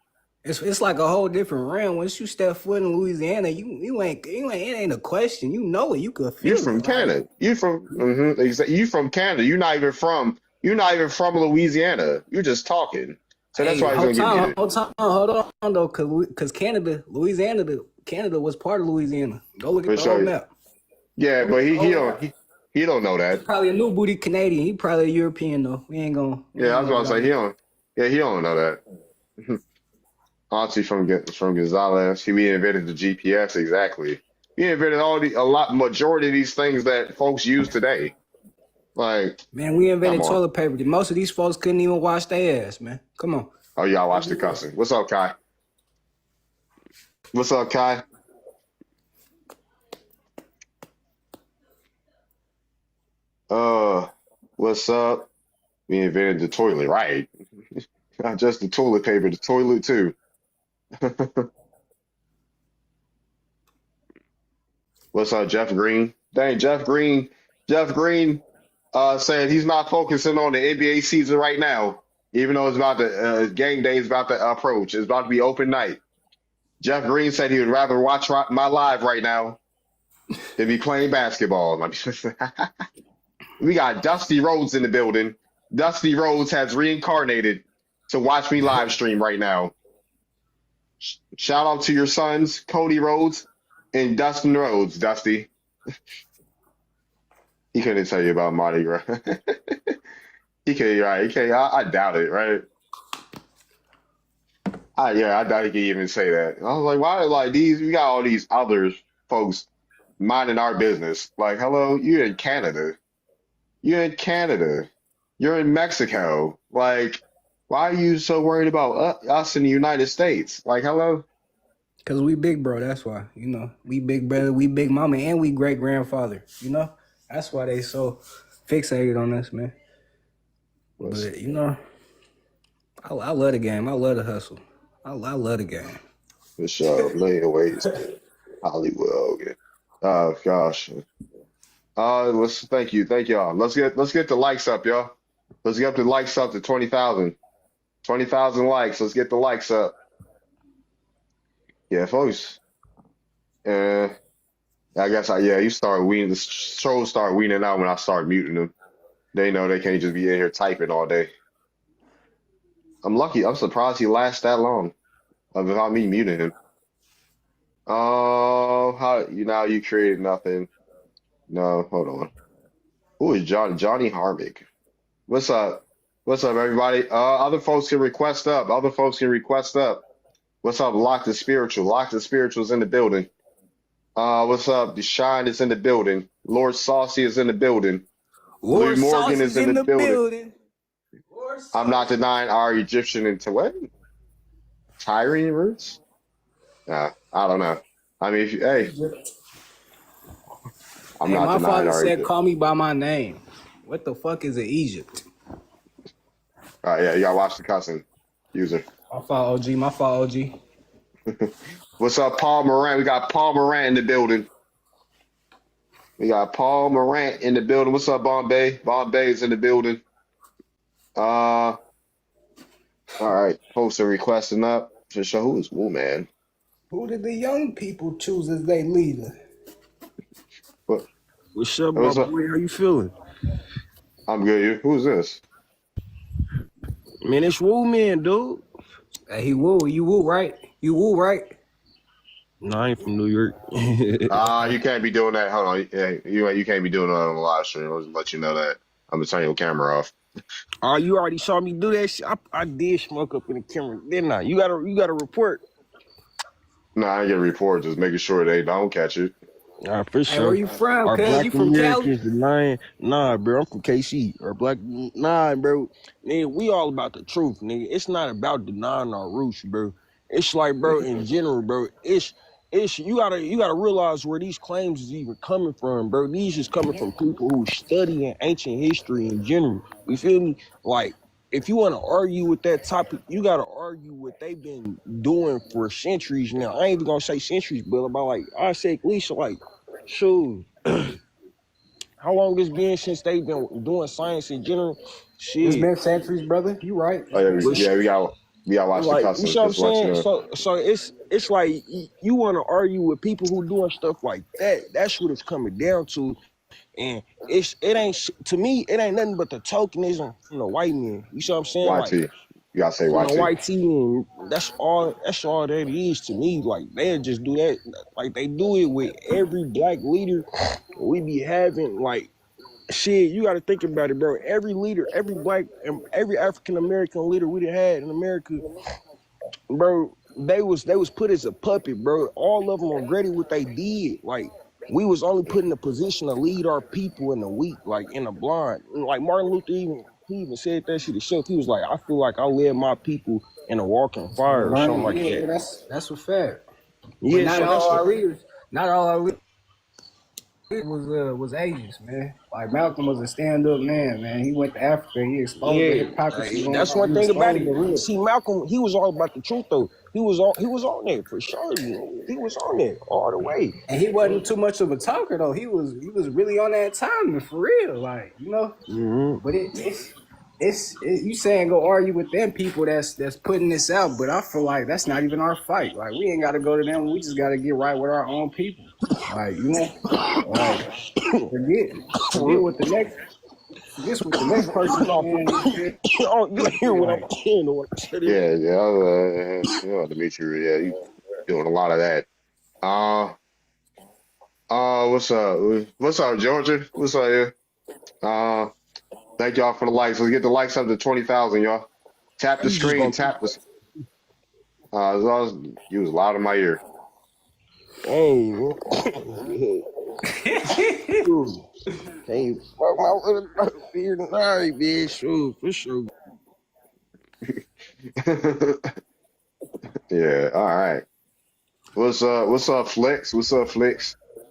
It's like a whole different realm. Once you step foot in Louisiana, it ain't a question. You know it. You could feel it. You from Canada. You from Canada. You're not even from Louisiana. You're just talking. So that's why he's gonna get muted. Hold on though, because Canada was part of Louisiana. Go look at the whole map. Yeah, but he don't know that. He's probably a new booty Canadian. He probably a European though. We ain't gonna. Yeah, I was gonna say he don't know that. Auntie from Gonzales. We invented the GPS exactly. We invented majority of these things that folks use today. Like, man, we invented toilet paper. Most of these folks couldn't even wash their ass, man. Come on. Oh, y'all watch the cussing. What's up, Kai? What's up, Kai? What's up? We invented the toilet, right? Not just the toilet paper, the toilet too. What's up, Jeff Green? Dang, Jeff Green saying he's not focusing on the NBA season right now, even though it's about to game day is about to approach. It's about to be open night. Jeff Green said he would rather watch my live right now than be playing basketball. We got Dusty Rhodes in the building. Dusty Rhodes has reincarnated to watch me live stream right now. Shout out to your sons, Cody Rhodes and Dustin Rhodes, Dusty. He couldn't tell you about Mardi Gras. He can't, right? He can't. I doubt it, right? I doubt he can even say that. I was like, why? Like we got all these other folks minding our business. Like, hello, you're in Canada. You're in Canada. You're in Mexico. Like, why are you so worried about us in the United States? Like, hello. Cause we big bro, that's why. You know, we big brother, we big mama, and we great grandfather. You know, that's why they so fixated on us, man. But you know, I love the game. I love the hustle. I love the game. For sure, a million ways to Hollywood Hogan. Oh gosh. Thank y'all. Let's get the likes up, y'all. Let's get the likes up to 20,000. 20,000 likes. Let's get the likes up. Yeah, folks. I guess you start weaning the trolls start weaning out when I start muting them. They know they can't just be in here typing all day. I'm lucky. I'm surprised he lasts that long without me muting him. Oh, you created nothing. No, hold on. Who is Johnny Harvick? What's up? What's up, everybody? Other folks can request up. What's up, Lock the Spiritual? Lock the Spiritual's in the building. What's up? The Shine is in the building. Lord Saucy is in the building. Lord Morgan is in the building. I'm not denying our Egyptian into what? Tyrian roots? I don't know. I mean, I'm not my denying father our said, Egypt. call me by my name. What the fuck is an Egypt? You gotta watch the cussing user. My fault, OG. What's up, Paul Morant? We got Paul Morant in the building. What's up, Bombay? Bombay is in the building. All right. Folks are requesting up to show who is Woo Man. Who did the young people choose as their leader? What's up, my boy? How you feeling? I'm good. Who's this? Man, it's Woo Man, dude. Hey, you woo, right? No, I ain't from New York. You can't be doing that. Hold on. Yeah, you can't be doing that on the live stream. I'll just let you know that. I'm gonna turn your camera off. Oh, you already saw me do that shit? I did smoke up in the camera, didn't I? You got a report. No, I ain't get a report. Just making sure they don't catch it. For sure. Hey, where you from? Our Cuz Black you from Americans, Cali? the lion. Nah, bro, I'm from KC. Or Black, nah, bro. Nigga, we all about the truth, nigga. It's not about denying our roots, bro. It's like, bro, in general, bro. It's you gotta realize where these claims is even coming from, bro. These is coming from people who study ancient history in general. You feel me? Like, if you want to argue with that topic, you got to argue what they've been doing for centuries now. I ain't even going to say centuries, but about I say at least shoot, how long it's been since they've been doing science in general? Shit. It's been centuries, brother. You right. We got watch the customs. You know what I'm saying? So it's like you want to argue with people who doing stuff like that. That's what it's coming down to. And it ain't to me, it ain't nothing but the tokenism from the white men. You see what I'm saying? YT. You gotta say YT. YT, and that's all that is to me. Like, they just do that. Like, they do it with every black leader we be having. Like, shit, you gotta think about it, bro. Every leader, every black and every African American leader we had in America, bro, they was put as a puppet, bro. All of them regretted what they did. Like, we was only put in a position to lead our people in the weak, like in the blind. Like Martin Luther he even said that shit himself. He was like, I feel like I led my people in a walking fire or something like that. That's a fact. Yeah, not all our leaders was Asians, man. Like Malcolm was a stand-up man. He went to Africa. He exposed the hypocrisy. That's one thing about it. See, Malcolm, he was all about the truth, though. He was on there for sure. He was on there all the way. And he wasn't too much of a talker, though. He was really on that timing for real, like, you know. Mm-hmm. But it's you saying go argue with them people that's putting this out, but I feel like that's not even our fight. Like, we ain't got to go to them. We just got to get right with our own people. Like, you know, like, forget what the next. This was the next person. You hear what I'm saying? Yeah, Dimitri. Yeah, you doing a lot of that. What's up? What's up, Georgia? What's up here? Thank y'all for the likes. Let's get the likes up to 20,000, y'all. Tap the screen. Tap the. You was loud in my ear. Hey, hey, fuck my little fear tonight, bitch. Sure, for sure. Yeah, all right. What's up, Flex? What's up, Flex? Y'all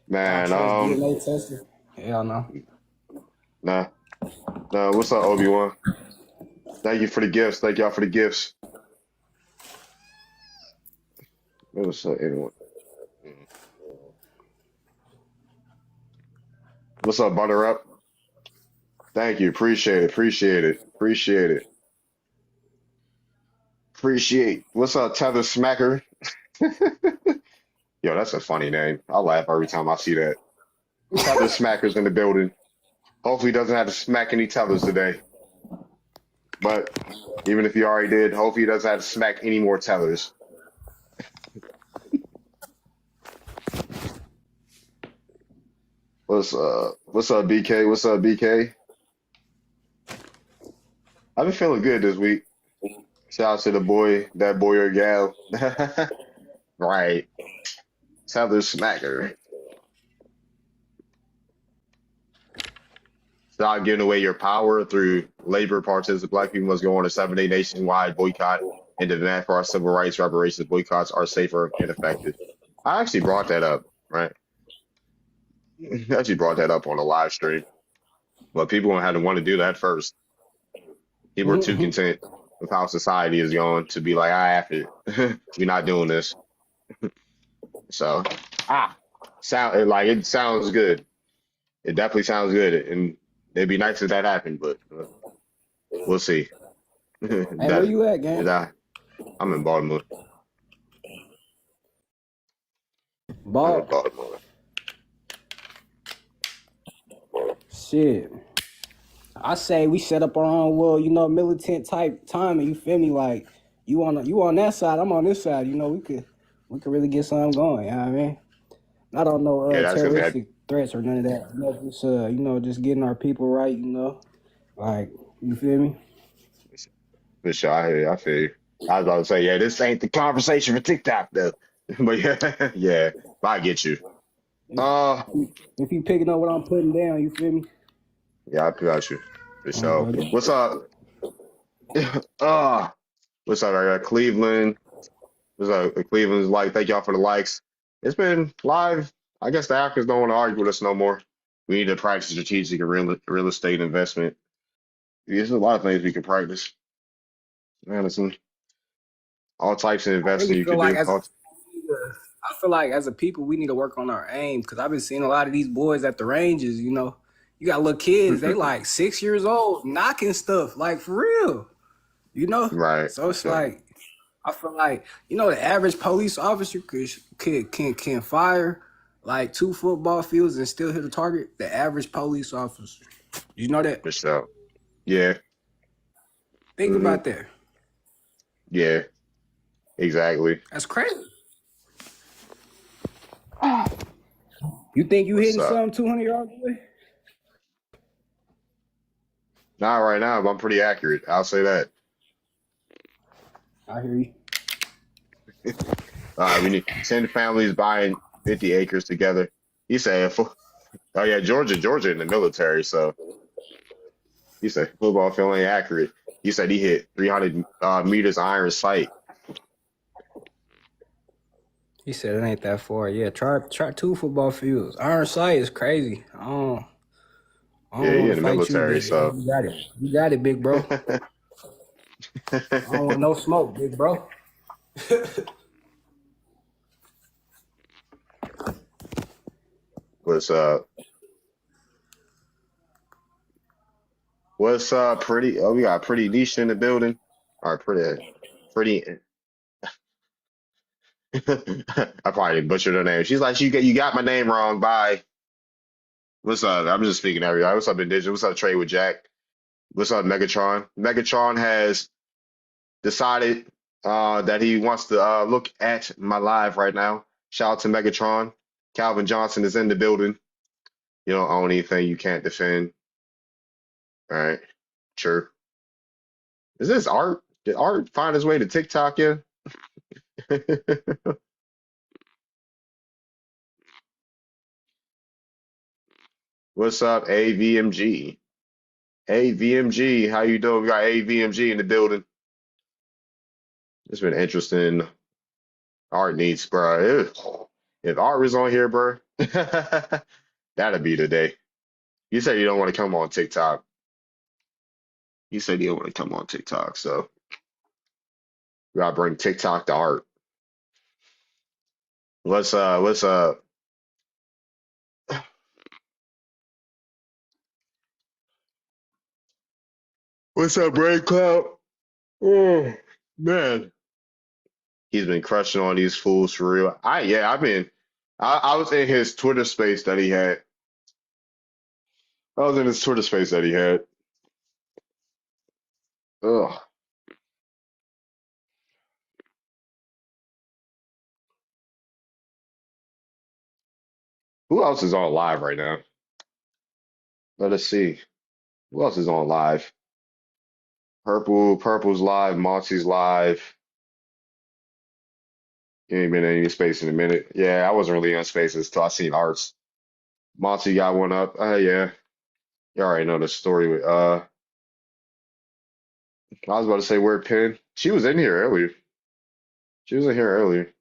Man, trust DNA testing? Hell no. nah, nah. What's up, Obi-Wan? Thank you for the gifts. Thank y'all for the gifts. What's up, anyone? What's up, Butter Up? Thank you. Appreciate it. Appreciate it. Appreciate it. Appreciate. What's up, Tether Smacker? Yo, that's a funny name. I laugh every time I see that. Tether Smacker's in the building. Hopefully, he doesn't have to smack any tethers today. But even if he already did, hopefully, he doesn't have to smack any more tethers. What's up, BK? What's up, BK? I've been feeling good this week. Shout out to the boy, that boy or gal. Right. Tether Smacker. Stop giving away your power through labor partisans. Black people must go on a 7-day nationwide boycott and demand for our civil rights reparations. Boycotts are safer and effective. I actually brought that up, right? I actually brought that up on a live stream, but people had to want to do that first. People are too content with how society is going to be like, I have to. We're not doing this. So, it sounds good. It definitely sounds good, and it'd be nice if that happened, but we'll see. Hey, where you at, gang? I'm in Baltimore. I'm in Baltimore. Shit. I say we set up our own little, militant type timing. You feel me? Like you on that side, I'm on this side. We could really get something going. You know what I mean? I don't know terroristic threats or none of that. Just just getting our people right. Like you feel me? For sure, I feel you. I was about to say, yeah, this ain't the conversation for TikTok though. But yeah, I get you. If you picking up what I'm putting down, you feel me? Yeah, I got you. For sure. What's up? What's up? I got Cleveland. What's up? Cleveland's like, thank y'all for the likes. It's been live. I guess the Africans don't want to argue with us no more. We need to practice strategic and real estate investment. There's a lot of things we can practice. Honestly, all types of investing you can do. I feel like as a people, we need to work on our aim because I've been seeing a lot of these boys at the ranges. You got little kids, they like 6 years old, knocking stuff, like for real. Right. So it's like I feel like the average police officer can fire like 2 football fields and still hit a target. The average police officer, you know that? For sure. Yeah. Think about that. Yeah. Exactly. That's crazy. You think you hitting something 200 yards away? Not right now, but I'm pretty accurate. I'll say that. I hear you. We need 10 families buying 50 acres together. He said, oh yeah, Georgia in the military, so he said football field ain't accurate. He said he hit 300 meters iron sight. He said it ain't that far. Yeah, try 2 football fields. Iron sight is crazy. I don't Yeah, he in the military, so you got it, big bro. I don't want no smoke, big bro. What's up? What's up, pretty? Oh, we got pretty niche in the building. All right, pretty. I probably butchered her name. She's like, you got my name wrong. Bye. What's up? I'm just speaking to everybody. What's up, Indigenous? What's up, Trade with Jack? What's up, Megatron? Megatron has decided that he wants to look at my live right now. Shout out to Megatron. Calvin Johnson is in the building. You don't own anything you can't defend. All right. Sure. Is this art? Did art find his way to TikTok yet? What's up, AVMG? AVMG, how you doing? We got AVMG in the building. It's been interesting. Art needs, bro. If Art was on here, bro, that'd be the day. You said you don't want to come on TikTok. You said you don't want to come on TikTok, so we gotta bring TikTok to Art. What's what's up, Brain Cloud? Oh man, he's been crushing on these fools for real. I was in his Twitter space that he had. I was in his Twitter space that he had. Ugh. Who else is on live right now? Let us see. Who else is on live? Purple's live, Monty's live. You ain't been in any space in a minute. Yeah, I wasn't really in spaces till I seen Arts. Monty got one up. Yeah. You already know the story with I was about to say where Penn. She was in here earlier. She was in here earlier.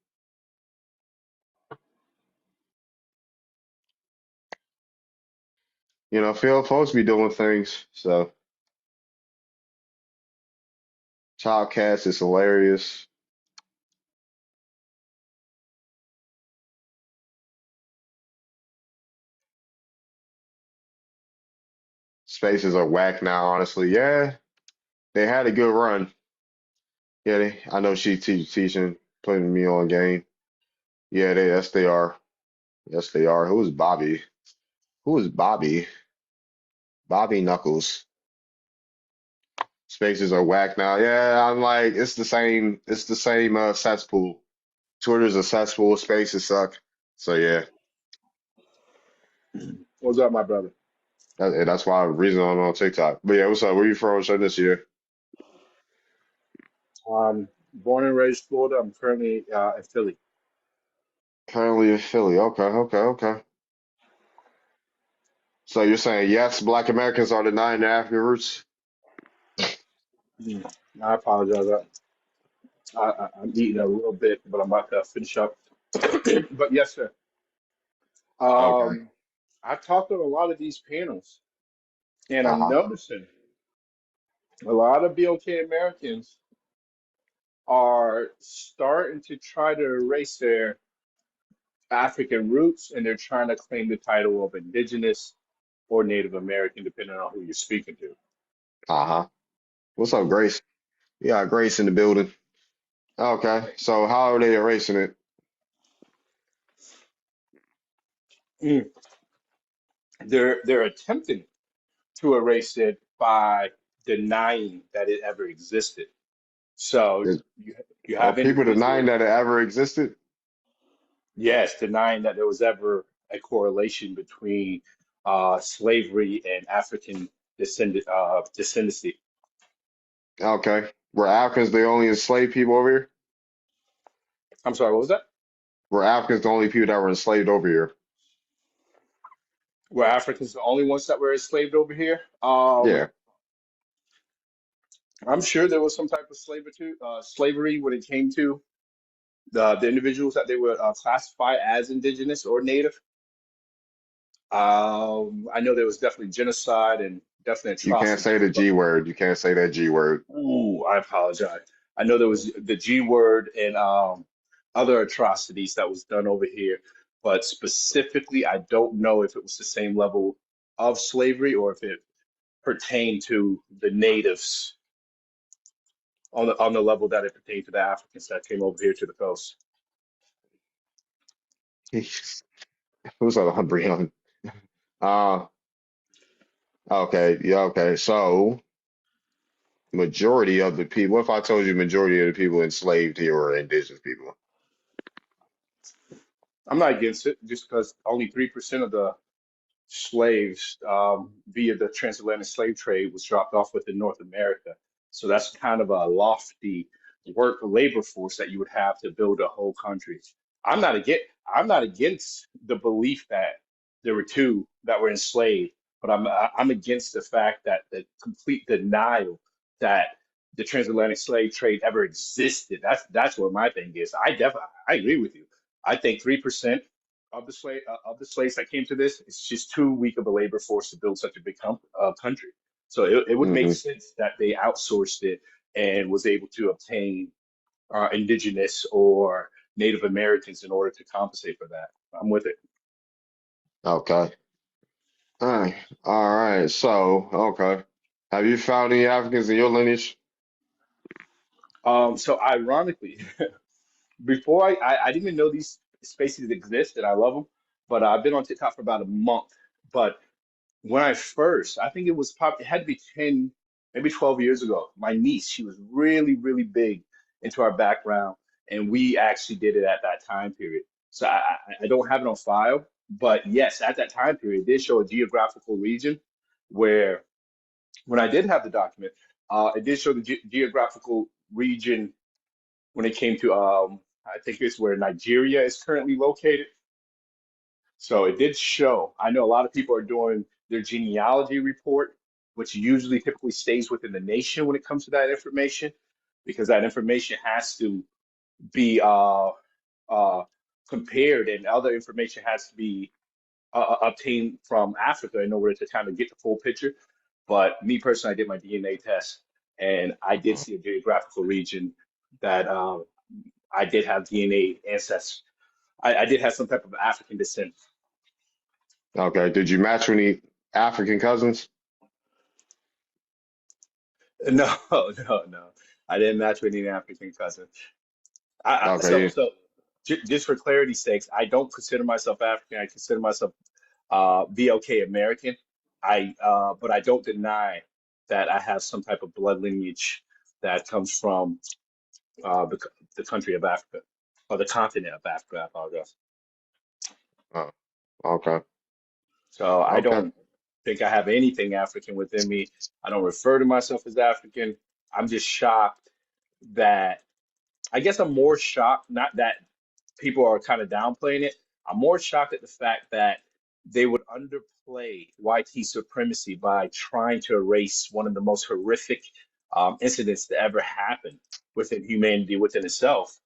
You know, Phil folks be doing things. So Childcast is hilarious. Spaces are whack now, honestly. Yeah, they had a good run. Yeah, I know she teaching, putting me on game. Yeah, yes they are. Yes they are. Who's Bobby? Who is Bobby? Bobby Knuckles. Spaces are whack now. Yeah, I'm like, it's the same. It's the same cesspool. Twitter's a cesspool. Spaces suck. So yeah, What's up, my brother? that's why the reason I'm on TikTok. But yeah, what's up? Where you from? Show this year. Born and raised Florida. I'm currently in Philly. Currently in Philly. Okay, okay, okay. So you're saying yes, Black Americans are denying their African roots? Mm. I apologize. I'm eating a little bit, but I'm about to finish up. But yes, sir. Okay. Um, I talked on a lot of these panels, and I'm Uh-huh. noticing a lot of BOK Americans are starting to try to erase their African roots, and they're trying to claim the title of indigenous or Native American, depending on who you're speaking to. Uh-huh. What's up, Grace? Yeah, Grace in the building. Okay. So how are they erasing it? Mm. They're attempting to erase it by denying that it ever existed. So Is, you are have people denying individuals, that it ever existed? yes, denying that there was ever a correlation between slavery and African descendancy. Okay. Were Africans the only enslaved people over here? I'm sorry, what was that? Were Africans the only people that were enslaved over here? Were Africans the only ones that were enslaved over here? Yeah. I'm sure there was some type of slavery when it came to the individuals that they would classify as indigenous or native. I know there was definitely genocide and definitely You can't say atrocities, the but G word. You can't say that G word. ooh, I apologize. I know there was the G word and other atrocities that was done over here, but specifically, I don't know if it was the same level of slavery or if it pertained to the natives on the level that it pertained to the Africans that came over here to the coast. Who's on Brian? Uh, okay. Yeah, okay. So majority of the people, what if I told you majority of the people enslaved here were indigenous people? I'm not against it, just because only 3% of the slaves via the transatlantic slave trade was dropped off within North America. So that's kind of a lofty work labor force that you would have to build a whole country. I'm not against the belief that there were two that were enslaved, but I'm against the fact that the complete denial that the transatlantic slave trade ever existed. That's what my thing is. I agree with you. I think 3% of the slaves that came to this is just too weak of a labor force to build such a big country. So it would make Hmm. sense that they outsourced it and was able to obtain indigenous or Native Americans in order to compensate for that. I'm with it. Okay. All right. So, okay. Have you found any Africans in your lineage? So ironically, before I didn't even know these spaces exist, and I love them. But I've been on TikTok for about a month. But when I think it was probably, it had to be 10, maybe 12 years ago. My niece, she was really, really big into our background, and we actually did it at that time period. So I don't have it on file, but yes, at that time period, it did show a geographical region where, when I did have the document, it did show the geographical region when it came to, I think it's where Nigeria is currently located. So it did show. I know a lot of people are doing their genealogy report, which usually typically stays within the nation when it comes to that information, because that information has to be uh, compared, and other information has to be obtained from Africa in order to kind of get the full picture. But me personally, I did my DNA test, and I did see a geographical region that I did have DNA ancestors. I did have some type of African descent. Okay. Did you match with any African cousins? No, no. I didn't match with any African cousin. I, so, Okay. so just for clarity's sakes, I don't consider myself African. I consider myself VLK American. But I don't deny that I have some type of blood lineage that comes from the country of Africa, or the continent of Africa. I apologize. Oh, okay. So I Okay. don't think I have anything African within me. I don't refer to myself as African. I'm just shocked that, I guess I'm more shocked, not that people are kind of downplaying it. I'm more shocked at the fact that they would underplay YT supremacy by trying to erase one of the most horrific incidents to ever happen within humanity within itself.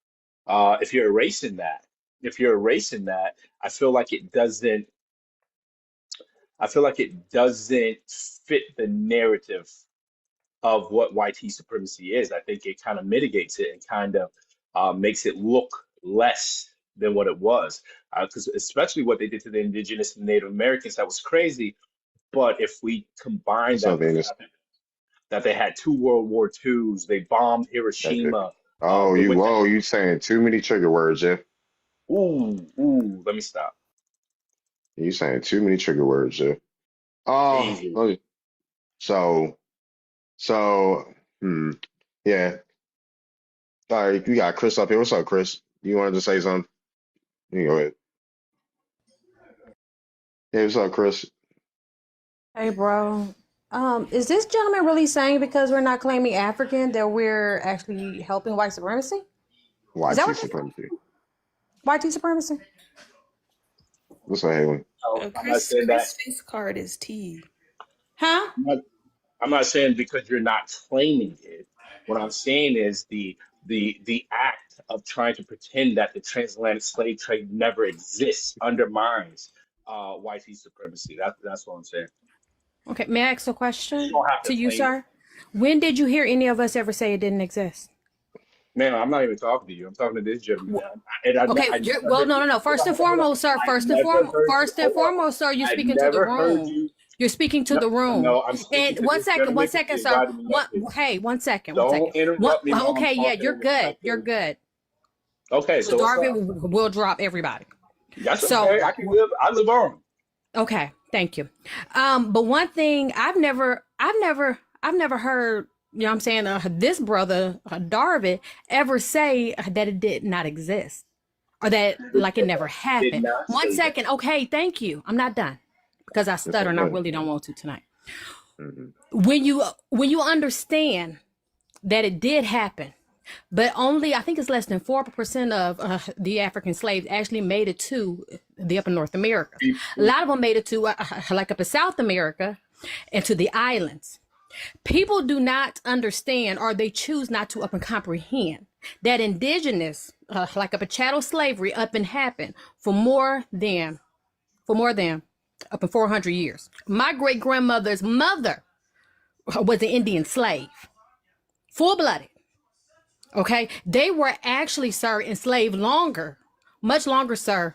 If you're erasing that, I feel like it doesn't. I feel like it doesn't fit the narrative of what YT supremacy is. I think it kind of mitigates it and kind of makes it look less than what it was. Because especially what they did to the indigenous and Native Americans, that was crazy. But if we combine What's up, that with the Venus? fact that they had two World War IIs, they bombed Okay. Hiroshima. Oh, But with that, you saying too many trigger words, Jeff. let me stop. You saying too many trigger words, Jeff. Oh, Easy. okay. So, so, yeah. All right, we got Chris up here. What's up, Chris? You wanted to say something? You can go ahead. Hey, what's up, Chris? Hey, bro. Is this gentleman really saying because we're not claiming African that we're actually helping white supremacy? Is that YT what this supremacy. white supremacy? What's up, Hayden? So I'm not Chris saying that. face card is T. Huh? I'm not saying because you're not claiming it. What I'm saying is the act of trying to pretend that the transatlantic slave trade never exists undermines white supremacy. That's what I'm saying. Okay, may I ask a You question don't have to to you, claim it. sir? When did you hear any of us ever say it didn't exist? Man, I'm not even talking to you. I'm talking to this gentleman. And Okay, I never well, heard no, you. no, no. Hold First on, and hold on, hold on. foremost, sir. I never heard you. First and Hold on. foremost, sir. You're I speaking to the never heard room. you. You're speaking to No, the room. no, I'm speaking And to this gentleman one because second, you sir. invited me up here. Hey, one second, one Don't second. interrupt me while I'm Okay, yeah, talking you're over good. You're something. good. Okay, so what's up? Darvin will drop everybody. That's So, okay. I live on. okay, thank you. But one thing I've never heard, you know what I'm saying, this brother, Darvin, ever say that it did not exist or that like it never Did happened. not One say that. second. Okay, thank you. I'm not done because I Okay, stutter and go I ahead. really don't want to tonight. Mm-hmm. When you understand that it did happen, but only I think it's less than 4% of the African slaves actually made it to the upper North America. A lot of them made it to like up in South America and to the islands. People do not understand, or they choose not to up and comprehend that indigenous, like a chattel slavery, up and happened for more than up in 400 years. My great grandmother's mother was an Indian slave, full blooded. Okay, they were actually, sir, enslaved longer, much longer, sir,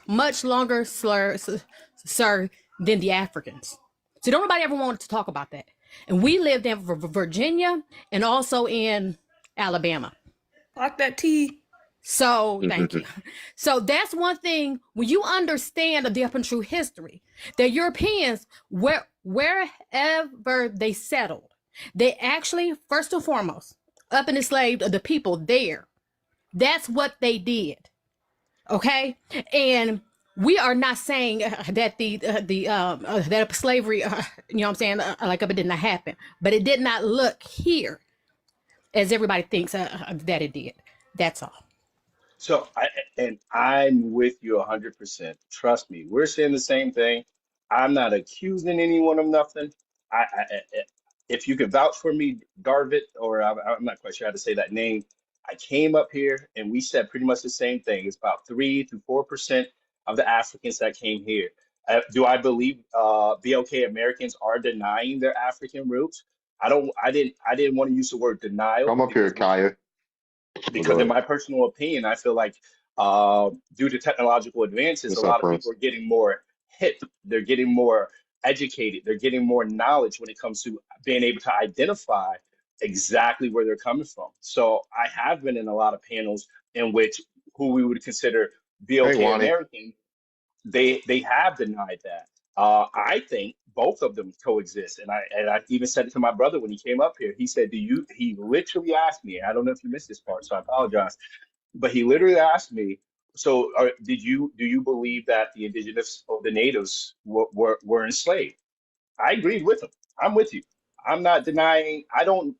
sir, than the Africans. So don't nobody ever wanted to talk about that. And we lived in Virginia and also in Alabama. Lock that T. So thank you. So that's one thing when you understand the up and true history, the Europeans, wherever they settled, they actually, first and foremost, up and enslaved the people there. That's what they did. Okay, and we are not saying that that slavery, you know what I'm saying, like it did not happen, but it did not look here as everybody thinks that it did. That's all. So I'm with you 100%. Trust me, we're saying the same thing. I'm not accusing anyone of nothing. If you could vouch for me, Darvit, or I'm not quite sure how to say that name. I came up here and we said pretty much the same thing. It's about 3 to 4% of the Africans that came here. Do I believe BLK Americans are denying their African roots? I didn't want to use the word denial Come up here, Kaya. because in my personal opinion, I feel like due to technological advances, What's a up, lot of Prince? people are getting more hip, they're getting more educated, they're getting more knowledge when it comes to being able to identify exactly where they're coming from. So I have been in a lot of panels in which who we would consider Hey, BLK Wani. American, they have denied that. I think both of them coexist, and I even said it to my brother when he came up here. He said, "Do you?" He literally asked me. I don't know if you missed this part, so I apologize. But he literally asked me, "So, do you believe that the indigenous or the natives were enslaved?" I agreed with him. I'm with you. I'm not denying. I don't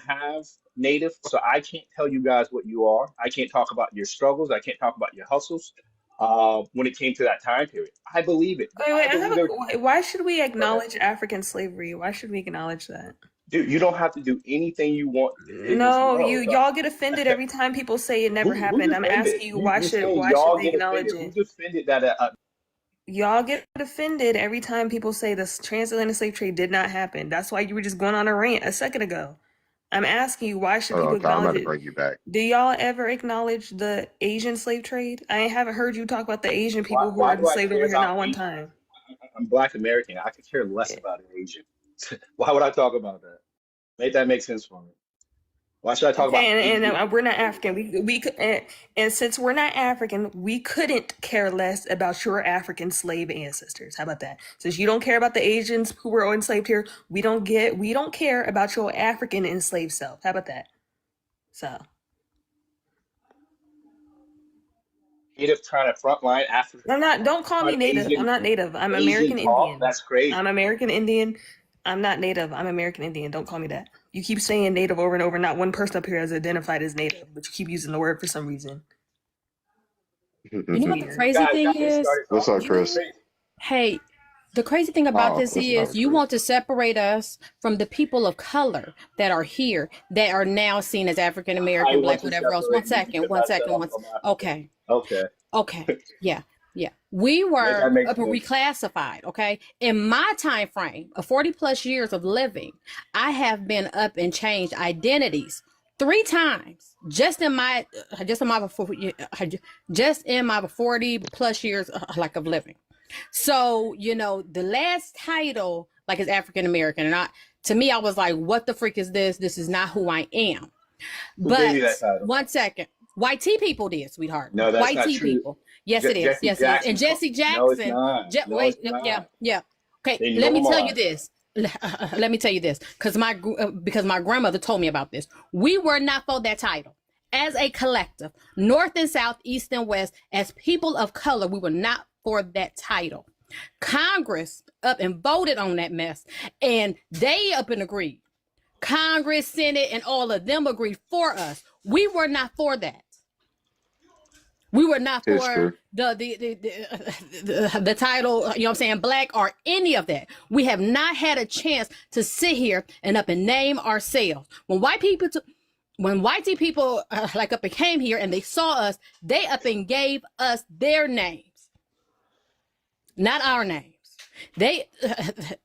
have native, so I can't tell you guys what you are. I can't talk about your struggles. I can't talk about your hustles. When it came to that time period, I believe it. Wait, I I have believe there. why should we Go ahead. acknowledge African slavery? Why should we acknowledge that? Dude, you don't have to do anything you want. Just No, know. y'all get offended every time people say it never Who's happened. I'm offended? asking you You're saying why should y'all we get acknowledge offended. it? Who's offended that Y'all get offended every time people say this transatlantic slave trade did not happen. That's why you were just going on a rant a second ago. I'm asking you, why should Hold people on, Kyle. I'm about acknowledge to it? bring you back. Do y'all ever acknowledge the Asian slave trade? I haven't heard you talk about the Asian people who were why do I enslaved care over here about not one Asian? time. I'm Black American. I could care less about an Asian. Why would I talk about that? Make that make sense for me. Why should I talk about Okay, and Asian? we're not African. We could, and since we're not African, we couldn't care less about your African slave ancestors. How about that? Since you don't care about the Asians who were enslaved here, we don't care about your African enslaved self. How about that? So Native trying to frontline Africa, I'm not. Don't call me native. I'm not native. I'm Asian American talk? Indian. That's crazy. I'm American Indian. I'm not native. I'm American Indian. Don't call me that. You keep saying native over and over. Not one person up here has identified as native, but you keep using the word for some reason. You know what the Weird. crazy thing Guys, is? started What's talking. up, Chris? Hey, the crazy thing about Oh, this that's is not you Chris. want to separate us from the people of color that are here that are now seen as African I American, want Black, to whatever else. One separate me second, because one I said second, I'm one. from Africa. Okay, Okay, okay, yeah, yeah. We make that were make sense. reclassified. Okay, in my time frame of 40 plus years of living, I have been up and changed identities 3 times just in my 40 plus years like of living. So, the last title, like, is African American. And to me, I was like, what the freak is this? This is not who I am. Who gave you But that title? one second. White tea people did, sweetheart. No, that's White not tea true. people. Yes, it is. Jesse Yes, it is. And Jackson. Jesse No, it's Jackson. not. No, Wait, it's yeah, not. yeah. Okay, They let me tell you normalized. this. Let me tell you this, because my grandmother told me about this. We were not for that title. As a collective, North and South, East and West, as people of color, we were not for that title. Congress up and voted on that mess, and they up and agreed. Congress, Senate, and all of them agreed for us. We were not for that. We were not for History. the title, you know what I'm saying, black or any of that. We have not had a chance to sit here and up and name ourselves. When white people like up and came here and they saw us, they up and gave us their names, not our names. They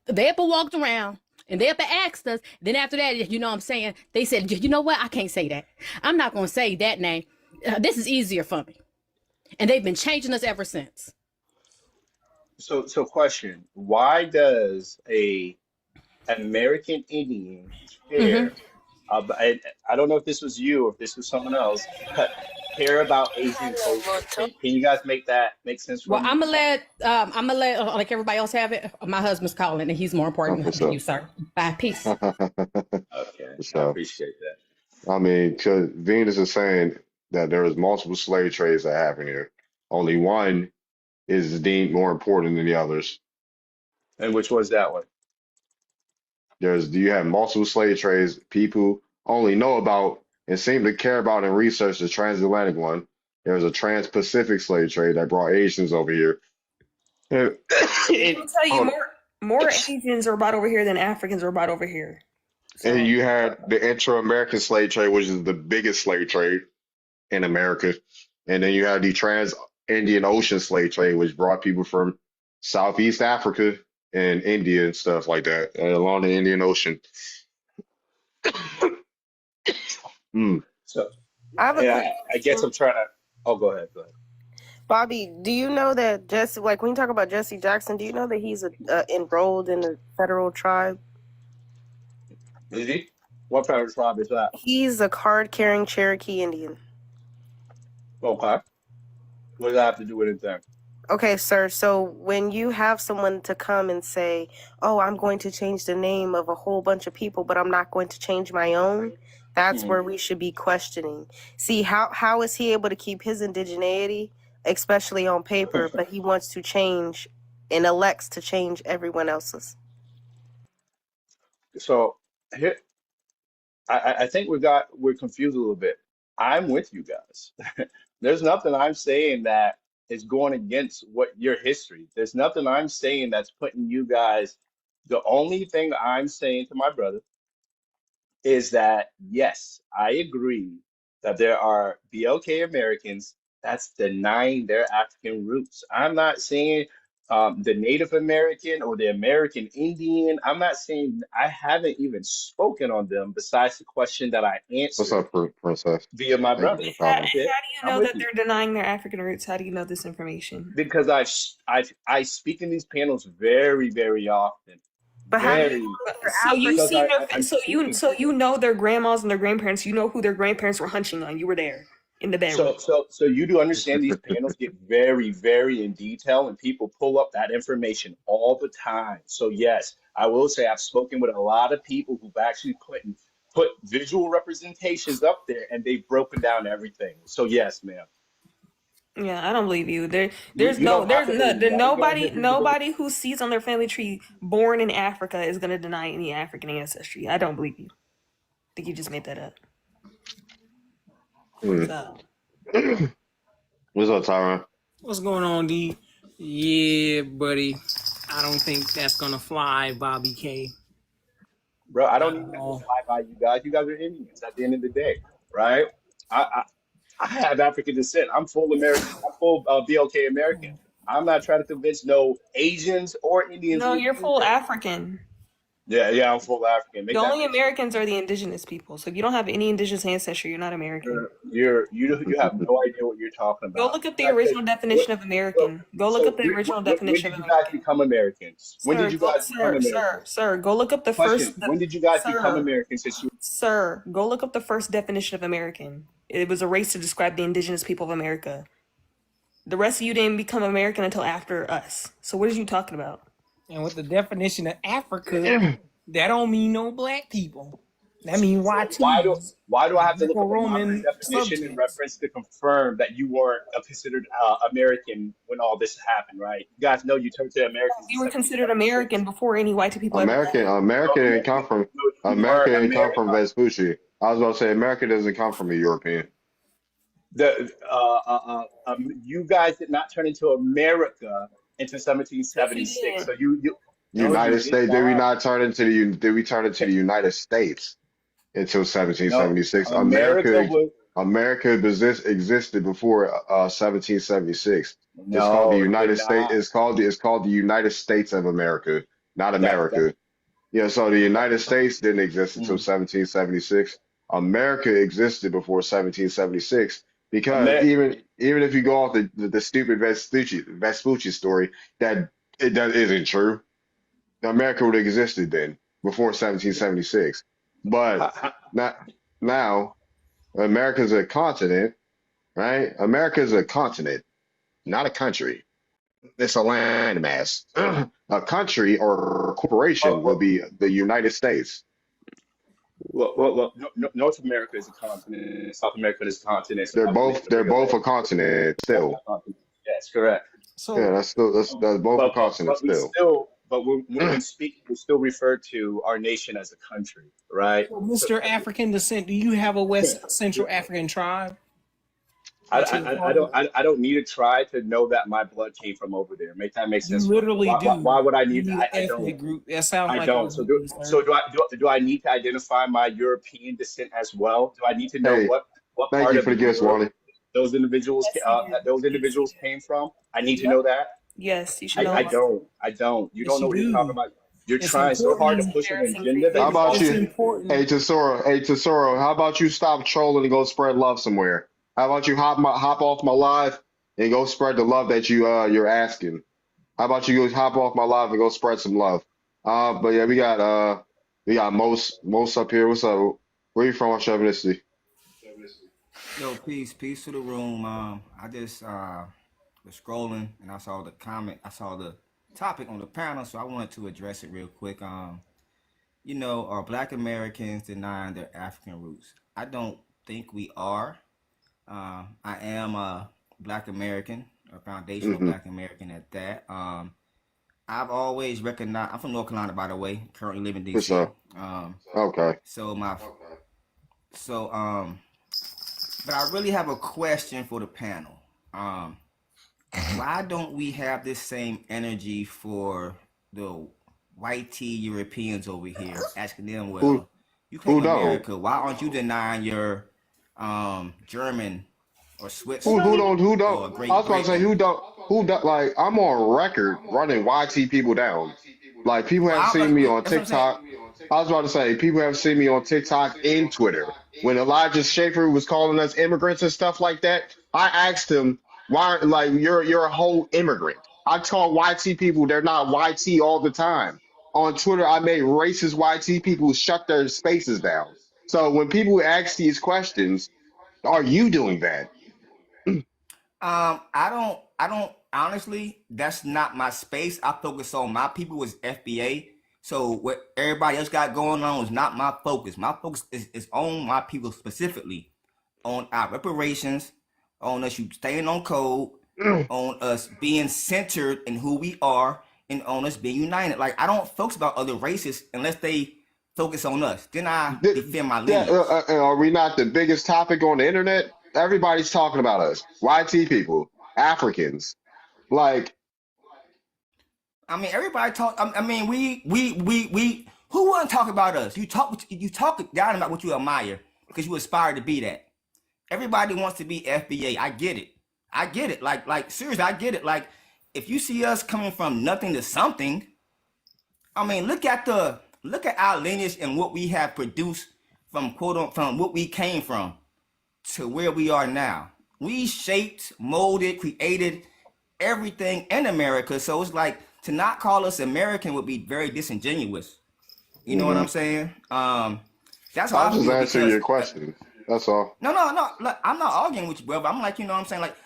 up and walked around and they up and asked us. Then after that, you know what I'm saying, they said, you know what, I can't say that. I'm not going to say that name. This is easier for me. And they've been changing us ever since. So question: why does a American Indian Mm-hmm. care? I don't know if this was you or if this was someone else, but care about Asian culture. Can you guys make sense for Well, me? I'm gonna let like everybody else have it. My husband's calling, and he's more important What's than up? you, sir. Bye, peace. Okay, I So, appreciate that. I mean, because Venus is saying that there is multiple slave trades that happen here. Only one is deemed more important than the others. And which was that one? You have multiple slave trades. People only know about and seem to care about and research the transatlantic one. There's a trans-Pacific slave trade that brought Asians over here. And, I will tell you, hold on. more Asians are brought over here than Africans are brought over here. So And you had the intra-American slave trade, which is the biggest slave trade in America. And then you have the trans-Indian Ocean slave trade, which brought people from Southeast Africa and India and stuff like that, along the Indian Ocean. Mm. So, I have a and quick I guess question. I'm trying to. Oh, go ahead. Bobby, do you know that Jesse, like when you talk about Jesse Jackson, do you know that he's enrolled in the federal tribe? Is he? What kind of tribe is that? He's a card-carrying Cherokee Indian. Okay. What does that have to do with anything? Okay, sir. So when you have someone to come and say, "Oh, I'm going to change the name of a whole bunch of people, but I'm not going to change my own," that's where we should be questioning. See, how is he able to keep his indigeneity, especially on paper, but he wants to change and elects to change everyone else's? So here, I think we're confused a little bit. I'm with you guys. There's nothing I'm saying that is going against what your history. There's nothing I'm saying that's putting you guys. The only thing I'm saying to my brother is that yes, I agree that there are BLK Americans that's denying their African roots. I'm not saying the Native American or the American Indian. I'm not saying, I haven't even spoken on them besides the question that I What's answered up, Princess? via my Thank you brother. for how calling. do you I'm know with that you they're denying their African roots? How do you know this information? because I speak in these panels very, very often. But how do you Very, know that they're So you because seen African? their I'm so speaking. you know their grandmas and their grandparents. You know who their grandparents were hunching on. You were there in the bedroom. So you do understand these panels get very, very in detail, and people pull up that information all the time. So yes, I will say I've spoken with a lot of people who've actually put visual representations up there, and they've broken down everything. So yes, ma'am. Yeah, I don't believe you. You don't have to believe that. You gotta just Nobody who sees on their family tree born in Africa is gonna deny any African ancestry. I don't believe you. I think you just made that up. So What's up, Tyron? What's going on, D? Yeah, buddy. I don't think that's gonna fly, Bobby K. Bro, I don't even have to fly by you guys. You guys are Indians at the end of the day, right? I have African descent. I'm full American. I'm full BLK American. I'm not trying to convince no Asians or Indians. no, you're full African. Yeah, I'm full African. The only Americans are the indigenous people. So if you don't have any indigenous ancestry, you're not American. You have no idea what you're talking about. Go look up the original definition of American. Go look up the original definition of When did you guys become Americans? When did you guys become Americans? Sir, go look up the Question, first. when did you guys become Americans? Sir, go look up the first definition of American. It was a race to describe the indigenous people of America. The rest of you didn't become American until after us. So what are you talking about? And with the definition of Africa, that don't mean no black people. That means white. Why do I have to look up a Roman definition subjects in reference to confirm that you weren't considered American when all this happened, right? You guys know you turned to Americans. You were considered American before any white people. American didn't come from Vespucci. I was about to say America doesn't come from a European. You guys did not turn into America into Yes, we 1776. did. So you no, you United did States, did we not. not turn into did we turn into the United States until No, 1776? America was America existed before 1776. It's called the no, it did United States. not. It's called the United States of America, not That America. Yeah, so the United States didn't exist until mm, 1776. America existed before 1776 because Amer even if you go off the stupid Vespucci story, that isn't true. America would have existed then before 1776. But ha, ha, not now, America's a continent, right? America's a continent, not a country. It's a landmass. A country or corporation would well, be the United States. North America is a continent. South America is a continent. So They're I believe both in a they're bigger both land. a continent Both still. are continents. Yes, correct. Yeah, So that's both a continent But we still. still, but when we speak, we still refer to our nation as a country, right? So, So Mr. African descent, do you have a West Central African tribe I, that you're I, I part don't of? I don't need to try to know that my blood came from over there. Make that make You sense for you? literally Why do. would I You need? need an I don't. ethnic group. That sounds I like don't. what So you do, sir. do I need to identify my European descent as well? Do I need to know Hey, what thank part you of for the gifts, Europe Wally. Yes, you do. those Yes, you individuals do. came from? I need to Yep. know that. Yes, you should know I all that. don't. I don't. You Yes, don't know you what you're talking do. about. You're It's trying so hard to That's important. push an embarrassing for agenda you. that How is about It's you? ultimately Hey, important. Tesoro, how about you stop trolling and go spread love somewhere? How about you hop off my live and go spread the love that you're asking? How about you go hop off my live and go spread some love? But yeah, we got most up here. What's up? Where you from? What's your ethnicity? Yo, peace to the room. I just was scrolling and I saw the comment. I saw the topic on the panel, so I wanted to address it real quick. Are Black Americans denying their African roots? I don't think we are. I am a Black American, a foundational Mm-hmm. Black American at that. I've always recognized. I'm from North Carolina, by the way. Currently live in What's D.C. up? Okay. So but I really have a question for the panel. Why don't we have this same energy for the white tea Europeans over here? Asking them, Who well, you claim don't? America. Why aren't you denying your German or Who Switzerland don't? or I was Great about to say Britain? who don't like I'm on record running YT people down. Like people have seen me on That's what I'm saying. TikTok. I was about to say people have seen me on TikTok and Twitter. When Elijah Schaefer was calling us immigrants and stuff like that, I asked him, why like you're a whole immigrant. I call YT people, they're not YT all the time. On Twitter, I made racist YT people shut their spaces down. So when people ask these questions, are you doing that? I don't honestly, that's not my space. I focus on my people was FBA. So what everybody else got going on is not my focus. My focus is on my people specifically, on our reparations, on us you staying on code, on us being centered in who we are, and on us being united. Like I don't focus about other races unless they focus on us. Then I defend my Yeah, lineage. are we not the biggest topic on the internet? Everybody's talking about us. YT people, Africans. Like, I mean, everybody talk. I mean, we. Who wouldn't talk about us? You talk down about what you admire because you aspire to be that. Everybody wants to be FBA. I get it. Like seriously, I get it. Like, if you see us coming from nothing to something, I mean, look at our lineage and what we have produced from from what we came from to where we are now. We shaped, molded, created everything in America. So it's like to not call us American would be very disingenuous. You know what I'm saying? That's how I I was just feel answering because your question. That's all. no. Look, I'm not arguing with you, brother. I'm like, you know what I'm saying? Like,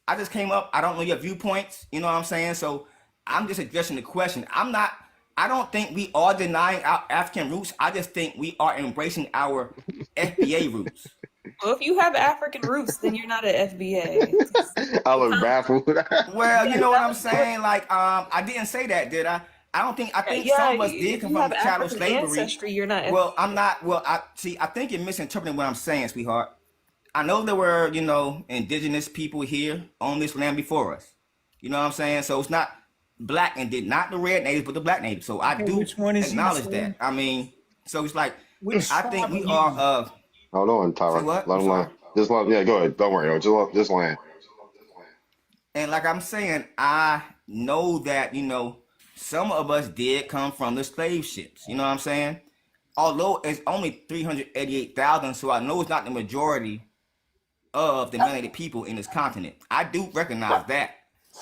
I just came up. I don't know your viewpoints. You know what I'm saying? So I'm just addressing the question. I don't think we are denying our African roots. I just think we are embracing our FBA roots. Well, if you have African roots, then you're not an FBA. I look baffled. Well, you know what I'm saying? Like, I didn't say that, did I? I think Yeah, some of us did if come you from have chattel African slavery. ancestry, you're not. Well, I'm not. Well, I think you're misinterpreting what I'm saying, sweetheart. I know there were, you know, indigenous people here on this land before us. You know what I'm saying? So it's not black and did not the red natives, but the black natives. So I do which one is he acknowledge saying? that. I mean, so it's like Which I think tribe we are are you? of. Hold on, Tyra. Say what? Let I'm him land. sorry. Just let, yeah, go ahead. Don't worry. Just land. And like I'm saying, I know that, you know, some of us did come from the slave ships. You know what I'm saying? Although it's only 388,000, so I know it's not the majority of the melanated people in this continent. I do recognize that.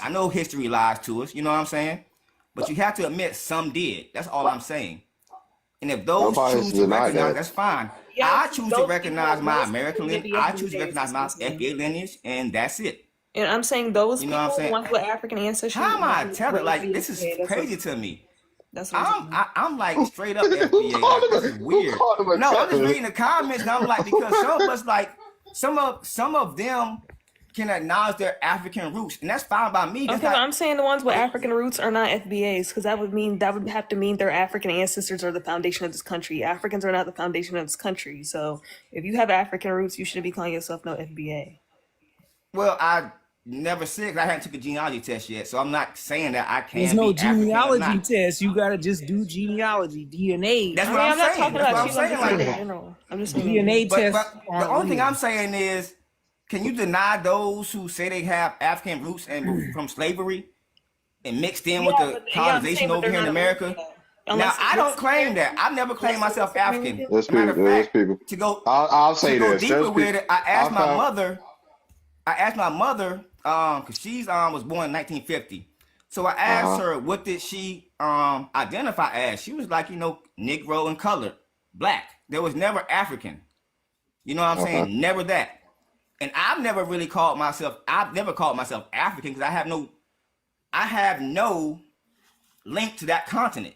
I know history lies to us, you know what I'm saying? But you have to admit some did. That's all I'm saying. And if those Nobody's choose to denied recognize, that. that's fine. Yeah, I choose to those recognize people, my those American people lineage. may be I choose to FBAs, recognize my FBA lineage, and that's it. And I'm saying those You know what I'm people, saying? ones with African ancestry, How am I those telling? were Like, FBA. this is That's what, crazy to me. that's what I'm saying. I'm like straight up Who FBA. called Like, this him? is Who weird. called him a No, I'm just terrorist? reading the comments, and I'm like, because some of us, like, some of them can acknowledge their African roots, and that's fine by me. That's Okay, but not. I'm saying the ones with It, African roots are not FBAs because that would have to mean their African ancestors are the foundation of this country. Africans are not the foundation of this country. So if you have African roots, you shouldn't be calling yourself no FBA. well, I never said 'cause I haven't took a genealogy test yet, so I'm not saying that I There's can no be African or genealogy not. test. You gotta just do genealogy, DNA. That's I what mean, I'm I'm not saying. talking That's what about I'm you. I'm saying. just saying Like, in general. I'm just saying in general. DNA tests but the aren't only thing real. I'm saying is, can you deny those who say they have African roots and from slavery and mixed in with Yeah, the but yeah, I'm saying, colonization but over they're here in not America? American. Now, Unless I don't claim that. I've never claimed myself African. There's As a matter people. of There's fact, people. to go I'll say this. deeper There's with people. it, I I asked my found. mother. Cause she's was born in 1950. So I asked Uh her what did she identify as. She was like, you know, Negro and colored, black. There was never African. You know what I'm huh. Okay. saying? Never that. And I've never called myself African because I have no link to that continent.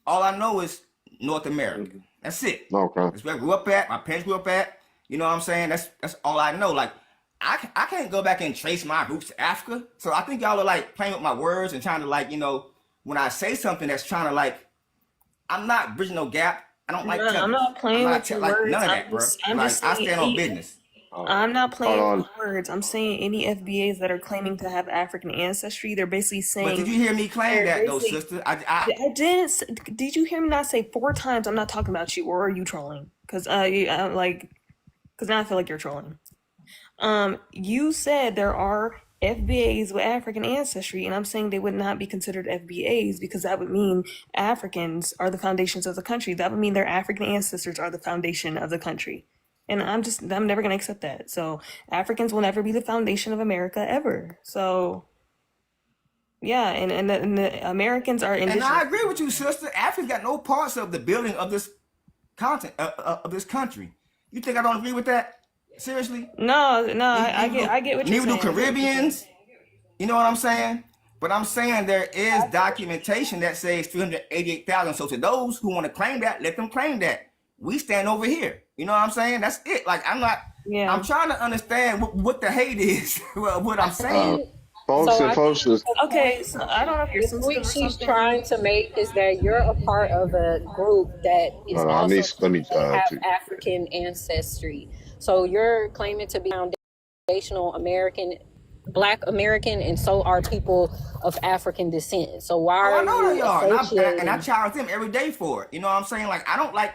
All I know is North America. That's it. Okay. That's where I grew up at. My parents grew up at. You know what I'm saying? That's all I know. Like, I can't go back and trace my roots to Africa. So I think y'all are like playing with my words and trying to, like, you know, when I say something that's trying to, like, I'm not bridging no gap. I don't like No, I'm tethers. not I'm playing not with your like words. none of that, bro. I'm Like, just I saying. stand on business. I'm not Hold playing on. with words. I'm saying any FBAs that are claiming to have African ancestry, they're basically But did saying you hear me claim they're that though, basically. sister? I didn't. Did you hear me not say 4 times? I'm not talking about you, or are you trolling? Because because now I feel like you're trolling. You said there are FBAs with African ancestry, and I'm saying they would not be considered FBAs because that would mean Africans are the foundations of the country. That would mean their African ancestors are the foundation of the country. And I'm never going to accept that. So Africans will never be the foundation of America ever. So yeah, and the Americans are And indigenous. I agree with you, sister. Africa's got no parts of the building of this content of this country. You think I don't agree with that? Seriously? No, I get what you're Neither do saying. Caribbeans. You know what I'm saying? But I'm saying there is documentation that says 388,000. So to those who want to claim that, let them claim that. We stand over here. You know what I'm saying? That's it. Like, I'm Yeah. trying to understand what the hate is. What I'm saying. Folks So and I folks think is Okay, so I don't know if you're the sensitive point or she's something. trying to make is that you're a part of a group that is hold on. also Let me claiming to have African ancestry. So you're claiming to be foundational American, Black American, and so are people of African descent. So why Oh, I are know they you are. And I associating? challenge them every day for it. You know what I'm saying? Like, I don't like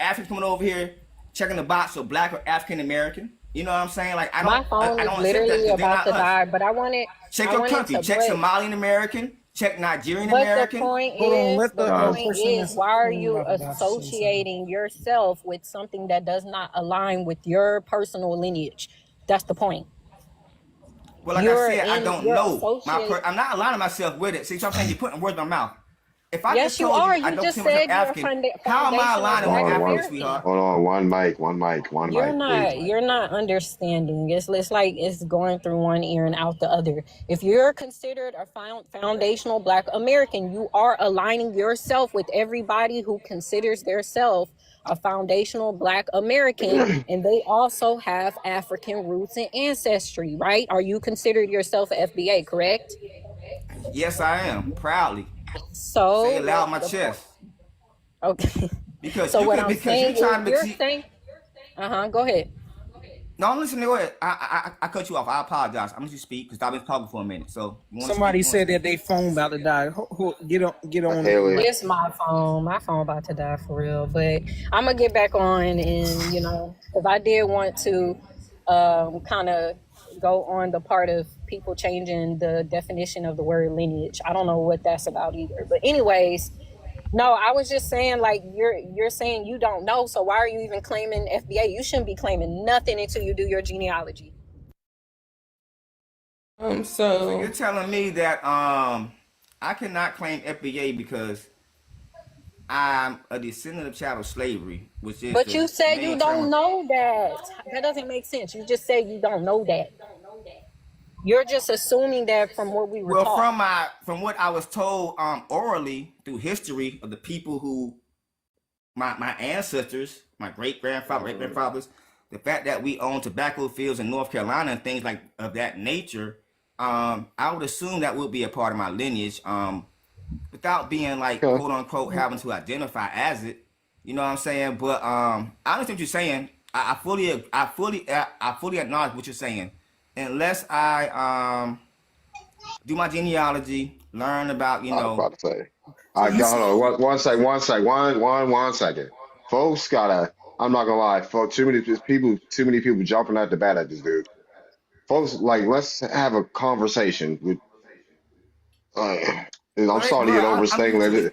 Africans coming over here checking the box of Black or African American. You know what I'm saying? Like, My phone I is don't accept that literally because they're about not to us. die, but I wanted Check your country. to Check break. Somalian American. Check Nigerian But the American. point Hold on, is, let the person that's why are you about to say something. associating yourself with something that does not align with your personal lineage? That's the point. Well, like You're I said, I don't you're know. associating. I'm not aligning myself with it. See, so I'm saying you're putting words in my mouth. If I Yes, just you told are. you I You don't just consider myself said you're a African, how am I foundational aligning with Black Africa, American. sweetheart? hold on. One mic, please. You're not understanding. It's like it's going through one ear and out the other. If you're considered a foundational Black American, you are aligning yourself with everybody who considers themselves a foundational Black American, and they also have African roots and ancestry, right? Are you considered yourself a FBA, correct? Yes, I am. Proudly. So Say it loud in my chest. okay. Because So you what can, I'm because you saying is trying to you're see. saying, go ahead. No, listen. Go ahead. I cut you off. I apologize. I'm gonna let you speak because I've been talking for a minute. So Somebody said that they phone about to die. Get on. Haley. It's my phone. My phone about to die for real. But I'm gonna get back on, and because I did want to kind of go on the part of people changing the definition of the word lineage. I don't know what that's about either. But anyways, no, I was just saying, like, you're saying you don't know, so why are you even claiming FBA? You shouldn't be claiming nothing until you do your genealogy. So you're telling me that I cannot claim FBA because I'm a descendant of chattel slavery, which is. But you said you don't know that. That doesn't make sense. You just said you don't know that. You're just assuming that from what we were taught. From what I was told orally through history of the people who my ancestors, my great-grandfathers, the fact that we own tobacco fields in North Carolina and things like of that nature, I would assume that would be a part of my lineage, without being like quote unquote having to identify as it. You know what I'm saying? But I understand what you're saying. I fully acknowledge what you're saying. Unless I do my genealogy, learn about I was about to say. Hold on. One second. Folks gotta. I'm not gonna lie. Folks, too many people jumping at the bat at this dude. Folks, like, let's have a conversation. With. I'm starting to get overstimulated.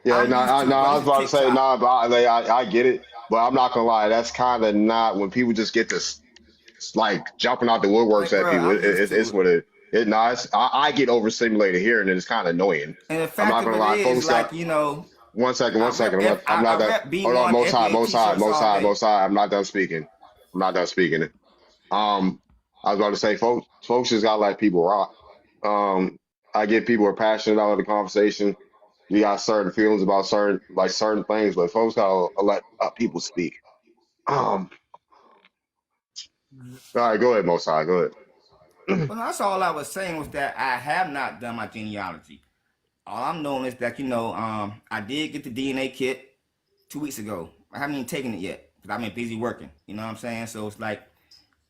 Yeah, I was about to say but I get it, but I'm not gonna lie. That's kind of not when people just get this. Like jumping out the woodworks at people. It's what it. I get overstimulated here, and it's kind of annoying. And the fact I'm not gonna lie, folks. Like, one second. I'm not done. Hold on, most high. I'm not done speaking. I was about to say, folks just gotta let people rock. I get people are passionate about the conversation. You got certain feelings about certain things, but folks gotta let people speak. All right, go ahead, Mosai. Go ahead. Well, that's all I was saying was that I have not done my genealogy. All I'm knowing is that I did get the DNA kit 2 weeks ago. I haven't even taken it yet because I've been busy working. You know what I'm saying? So it's like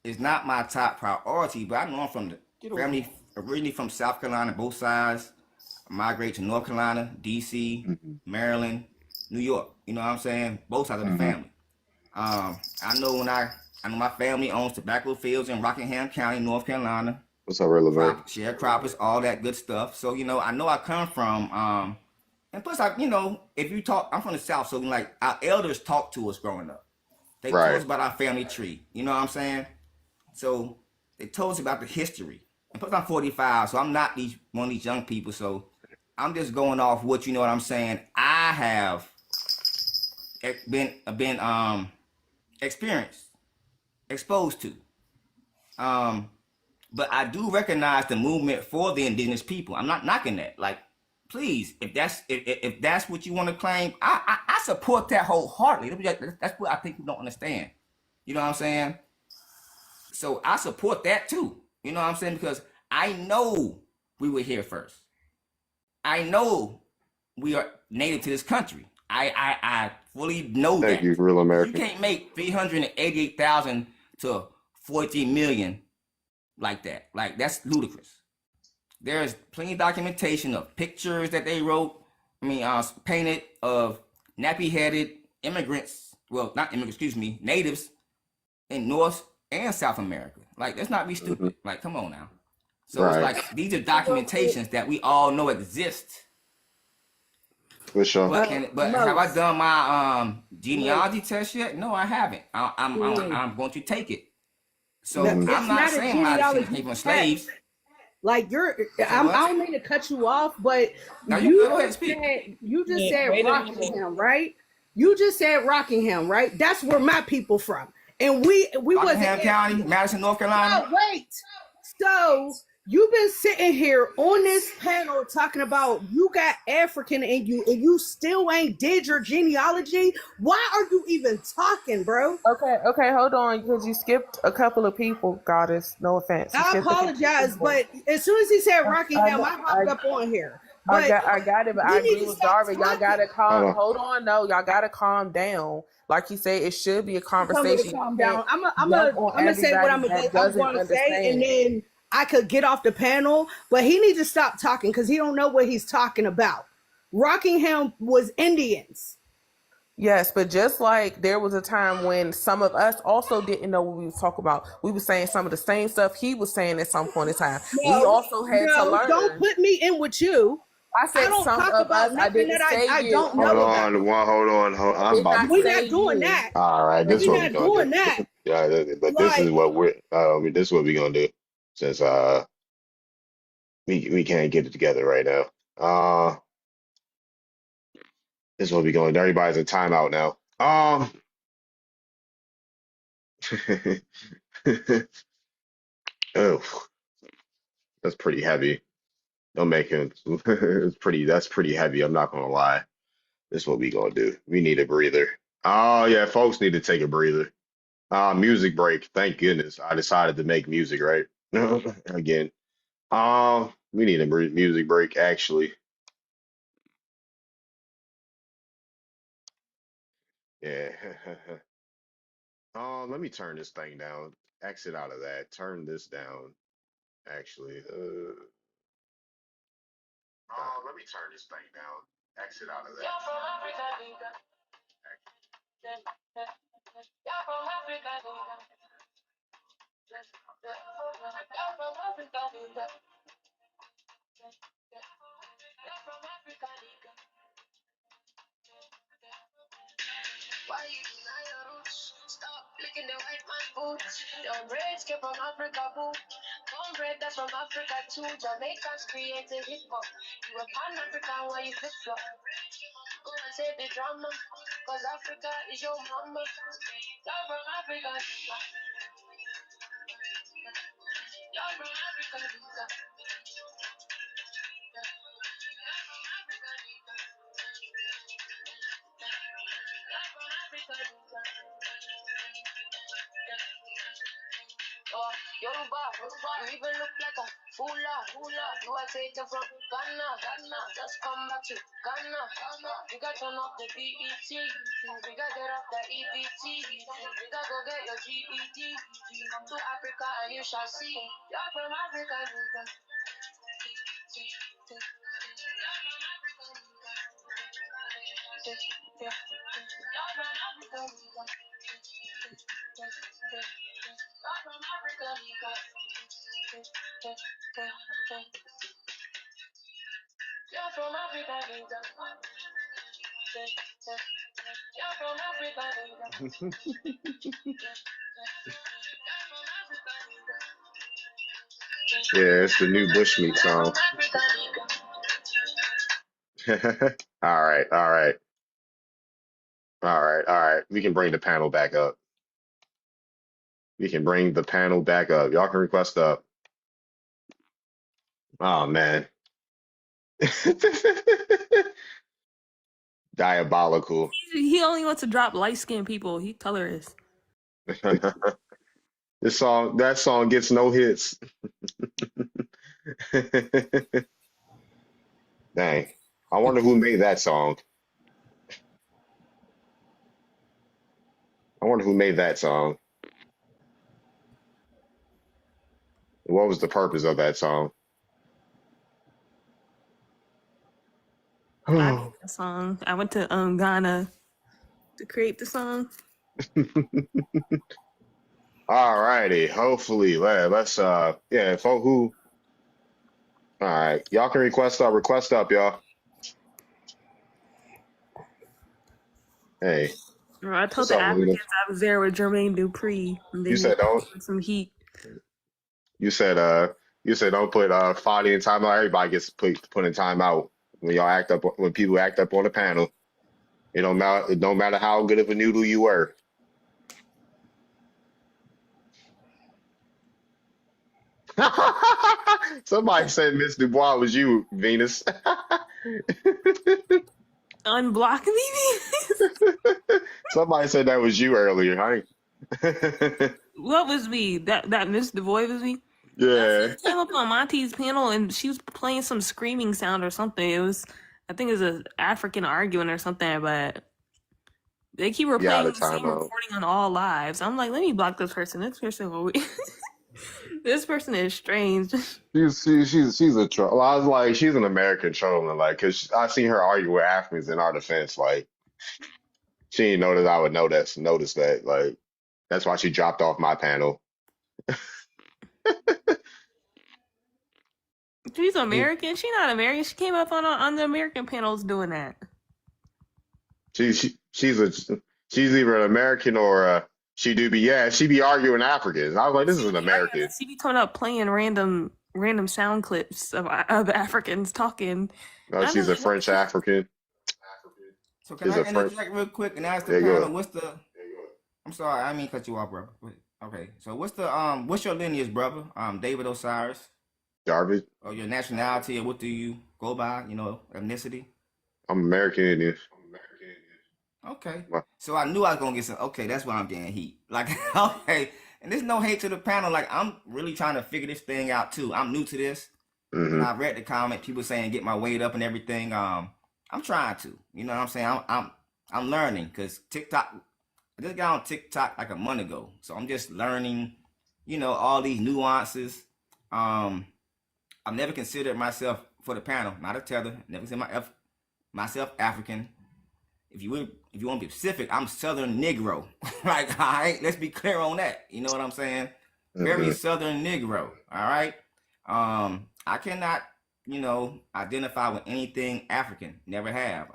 it's not my top priority. But I know I'm from the family originally from South Carolina, both sides. I migrated to North Carolina, D.C., Maryland, New York. You know what I'm saying? Both sides of the family. I know my family owns tobacco fields in Rockingham County, North Carolina. What's up, relevant? Sharecroppers, all that good stuff. So, I know I come from, and plus, if you talk, I'm from the South, so like our elders talked to us growing up. They told us about our family tree. You know what I'm saying? So they told us about the history. And plus, I'm 45, so I'm not one of these young people. So I'm just going off what you know what I'm saying. I have been exposed to. But I do recognize the movement for the indigenous people. I'm not knocking that. Like, please, if that's what you want to claim, I support that wholeheartedly. That's what I think you don't understand. You know what I'm saying? So I support that too. You know what I'm saying? Because I know we were here first. I know we are native to this country. I fully know that. Thank you, real American. You can't make 388,000 to 14 million like that. Like, that's ludicrous. There's plenty of documentation of pictures that they wrote, painted of nappy-headed immigrants, well, not immigrants, excuse me, natives in North and South America. Like, let's not be stupid. Like, come on now. So it's like, these are documentations that we all know exist. For sure. But have I done my genealogy test yet? No, I haven't. I'm going to take it. So I'm not saying my descent came from slaves. Like I don't mean to cut you off, but you just said Rockingham, right? You just said Rockingham, right? That's where my people from, and we Rockingham County, Madison, North Carolina. Oh, wait, so you've been sitting here on this panel talking about you got African in you and you still ain't did your genealogy. Why are you even talking, bro? Okay, hold on, because you skipped a couple of people, Goddess. No offense. I apologize, but as soon as he said Rockingham, I hopped up on here. But I got it, but we I need agree to with stop Darvin. Y'all gotta talking. calm. Hold on. Hold on, no, y'all gotta calm down. Like you said, it should be a Tell me to conversation. You calm can't down. I'm jump on gonna say what everybody that I'm doesn't going to say, and understand. then I could get off the panel. But he needs to stop talking because he don't know what he's talking about. Rockingham was Indians. Yes, but just like there was a time when some of us also didn't know what we was talking about. We were saying some of the same stuff he was saying at some point in time. We also had to learn. Don't put me in with you. I said don't some talk of about us. I nothing didn't that say I you. don't know about. Hold on. I'm about to. We're not doing that. All right, this is We're what we're not gonna doing do. that. Yeah, but this is Like, what this is what we're gonna do since we can't get it together right now. This is what we're gonna do. Everybody's in timeout now. Oh, that's pretty heavy. Don't make it. That's pretty heavy. I'm not gonna lie. This is what we gonna do. We need a breather. Oh yeah, folks need to take a breather. Music break. Thank goodness I decided to make music right again. We need a music break actually. Yeah. Let me turn this thing down. Exit out of that. Turn this down. Actually. Let me turn this thing down. Exit out of that. Why you deny your roots? Stop licking the white man boots. Your braids came from Africa, boo. Cornbread that's from Africa too. Jamaicans created hip hop. You a pan African, why you flip flop? Go and say the drama, cause Africa is your mama. You're from Africa. You're from Africa. Oh, Yoruba, you even look like a hula. You are taken from Ghana. Just come back to Ghana. You got turn off the BET. You got get off the EBT. You got go get your GED. Come to Africa and you shall see. You're from Africa, nigga. You're from Africa, nigga. You're from Africa, nigga. Yeah, it's the new Bushmeat song. All right. We can bring the panel back up. We can bring the panel back up. Y'all can request up. Oh man. Diabolical. He only wants to drop light skinned people. He colorist. That song gets no hits. Dang. I wonder who made that song. What was the purpose of that song? I made the song. I went to Ghana to create the song. All righty. Hopefully, let's yeah, folk who. All right, y'all can request up, y'all. Hey, I told what's the up, Lena? Africans I was there with Jermaine Dupri. And You said don't. some heat. You said don't put Fadi in timeout. Everybody gets put in timeout when people act up on the panel. It don't matter how good of a noodle you were. Somebody said Miss Dubois was you, Venus. Unblock me. Somebody said that was you earlier, huh? What was me? That Miss DuBois was me? Yeah. She came up on Monty's panel and she was playing some screaming sound or something. It was, I think it was an African arguing or something, but they keep Yeah, replaying the the same timeout. recording on all lives. I'm like, let me block this person. This person, this person is strange. She's a troll. I was like, she's an American trolling, like, cause I seen her argue with Africans in our defense. Like, she didn't know that I would notice that. Like, that's why she dropped off my panel. She's American. She not American. She came up on the American panels doing that. She's either an American or she be arguing Africans. I was like, this is an American. She be coming up playing random sound clips of Africans talking. No, she's a French African. So can I interject real quick and ask the panel, what's the? I'm sorry, I mean cut you off, brother. Okay, so what's your lineage, brother? David Osiris. David. Or your nationality, or what do you go by? You know, ethnicity. I'm American Indian. Okay. So I knew I was gonna get some. Okay, that's why I'm getting heat. Like, okay, and there's no hate to the panel. Like, I'm really trying to figure this thing out too. I'm new to this. Mm-hmm. And I read the comment, people saying get my weight up and everything. I'm trying to. You know what I'm saying? I'm learning because TikTok. I just got on TikTok like a month ago, so I'm just learning. You know, all these nuances. I've never considered myself for the panel, not a tether. Never considered myself African. If you want to be specific, I'm Southern Negro. Like, all right, let's be clear on that. You know what I'm saying? Very Southern Negro. All right. I cannot, identify with anything African. Never have.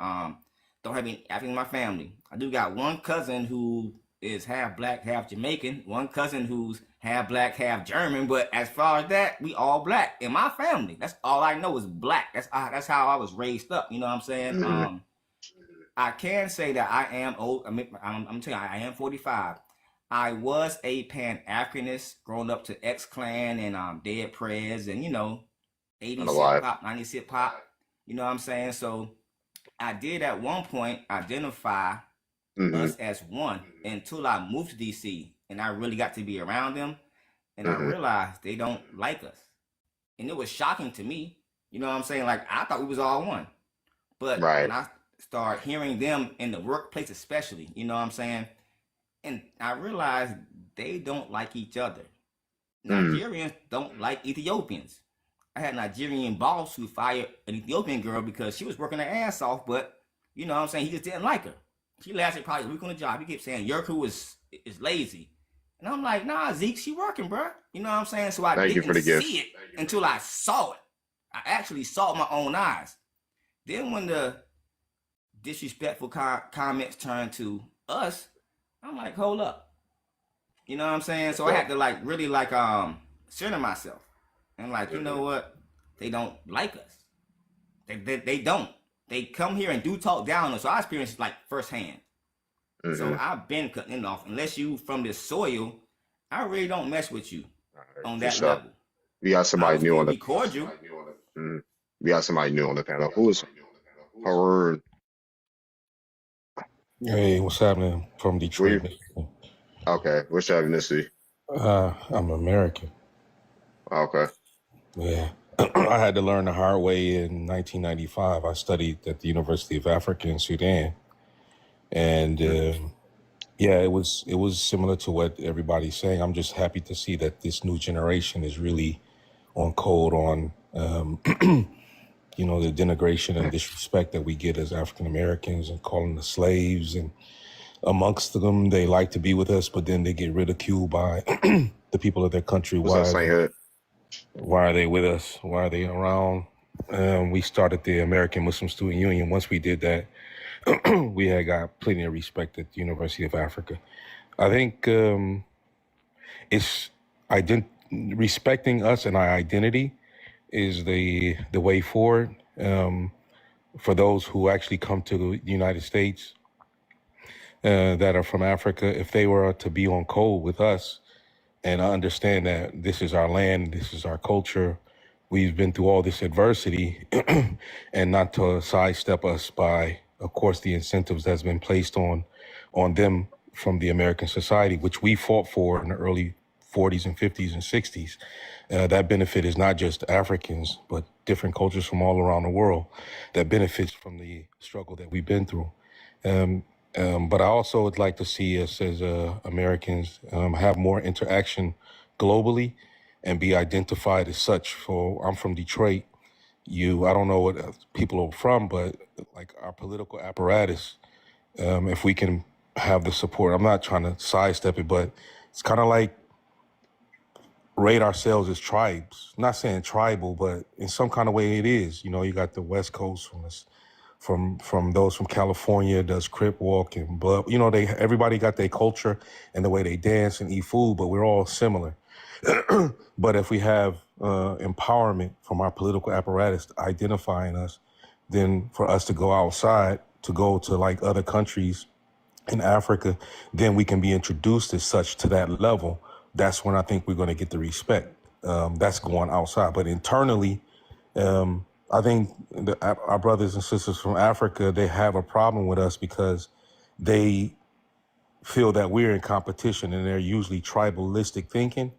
Don't have any African in my family. I do got one cousin who is half black, half Jamaican. One cousin who's half black, half German. But as far as that, we all black in my family. That's all I know is black. That's how I was raised up. You know what I'm saying? I can say that I am old. I'm telling you, I am 45. I was a Pan-Africanist growing up to X-Clan and Dead Prez and 80s hip hop, 90s hip hop. You know what I'm saying? So I did at one point identify us as one until I moved to DC and I really got to be around them and I realized they don't like us. And it was shocking to me. You know what I'm saying? Like, I thought we was all one. But when I start hearing them in the workplace especially, you know what I'm saying? And I realized they don't like each other. Nigerians don't like Ethiopians. I had a Nigerian boss who fired an Ethiopian girl because she was working her ass off, but you know what I'm saying, he just didn't like her. She lasted probably a week on the job. He kept saying your crew is lazy. And I'm like, nah, Zeke, she working, bro. You know what I'm saying? So I didn't see it until I saw it. I actually saw it with my own eyes. Then when the disrespectful comments turned to us, I'm like, hold up. You know what I'm saying? So I had to really center myself. And you know what? They don't like us. They don't. They come here and do talk down on us. So I experienced firsthand. So I've been cutting it off. Unless you from this soil, I really don't mess with you on that level. We got somebody new on the cordial. We got somebody new on the panel. Who is Harun? Hey, what's happening? From Detroit. Okay, what's your ethnicity? I'm American. Okay. Yeah. I had to learn the hard way in 1995. I studied at the University of Africa in Sudan. And it was similar to what everybody's saying. I'm just happy to see that this new generation is really on code on, the denigration and disrespect that we get as African Americans and calling us slaves. And amongst them, they like to be with us, but then they get ridiculed by the people of their country. Why are they with us? Why are they around? We started the American Muslim Student Union. Once we did that, we had got plenty of respect at the University of Africa. I think it's respecting us and our identity is the way forward. For those who actually come to the United States that are from Africa, if they were to be on code with us and understand that this is our land, this is our culture, we've been through all this adversity, and not to sidestep us by, of course, the incentives that's been placed on them from the American society, which we fought for in the early 40s and 50s and 60s. That benefit is not just Africans, but different cultures from all around the world that benefits from the struggle that we've been through. But I also would like to see us as Americans have more interaction globally and be identified as such. I'm from Detroit. I don't know what people are from, but like our political apparatus, if we can have the support, I'm not trying to sidestep it, but it's kind of like rate ourselves as tribes. Not saying tribal, but in some kind of way it is. You know, you got the West Coast from those from California does Crip Walk and Blood. You know, everybody got their culture and the way they dance and eat food, but we're all similar. But if we have empowerment from our political apparatus identifying us, then for us to go outside, to go to like other countries in Africa, then we can be introduced as such to that level. That's when I think we're going to get the respect. That's going outside. But internally, I think our brothers and sisters from Africa, they have a problem with us because they feel that we're in competition and they're usually tribalistic thinking.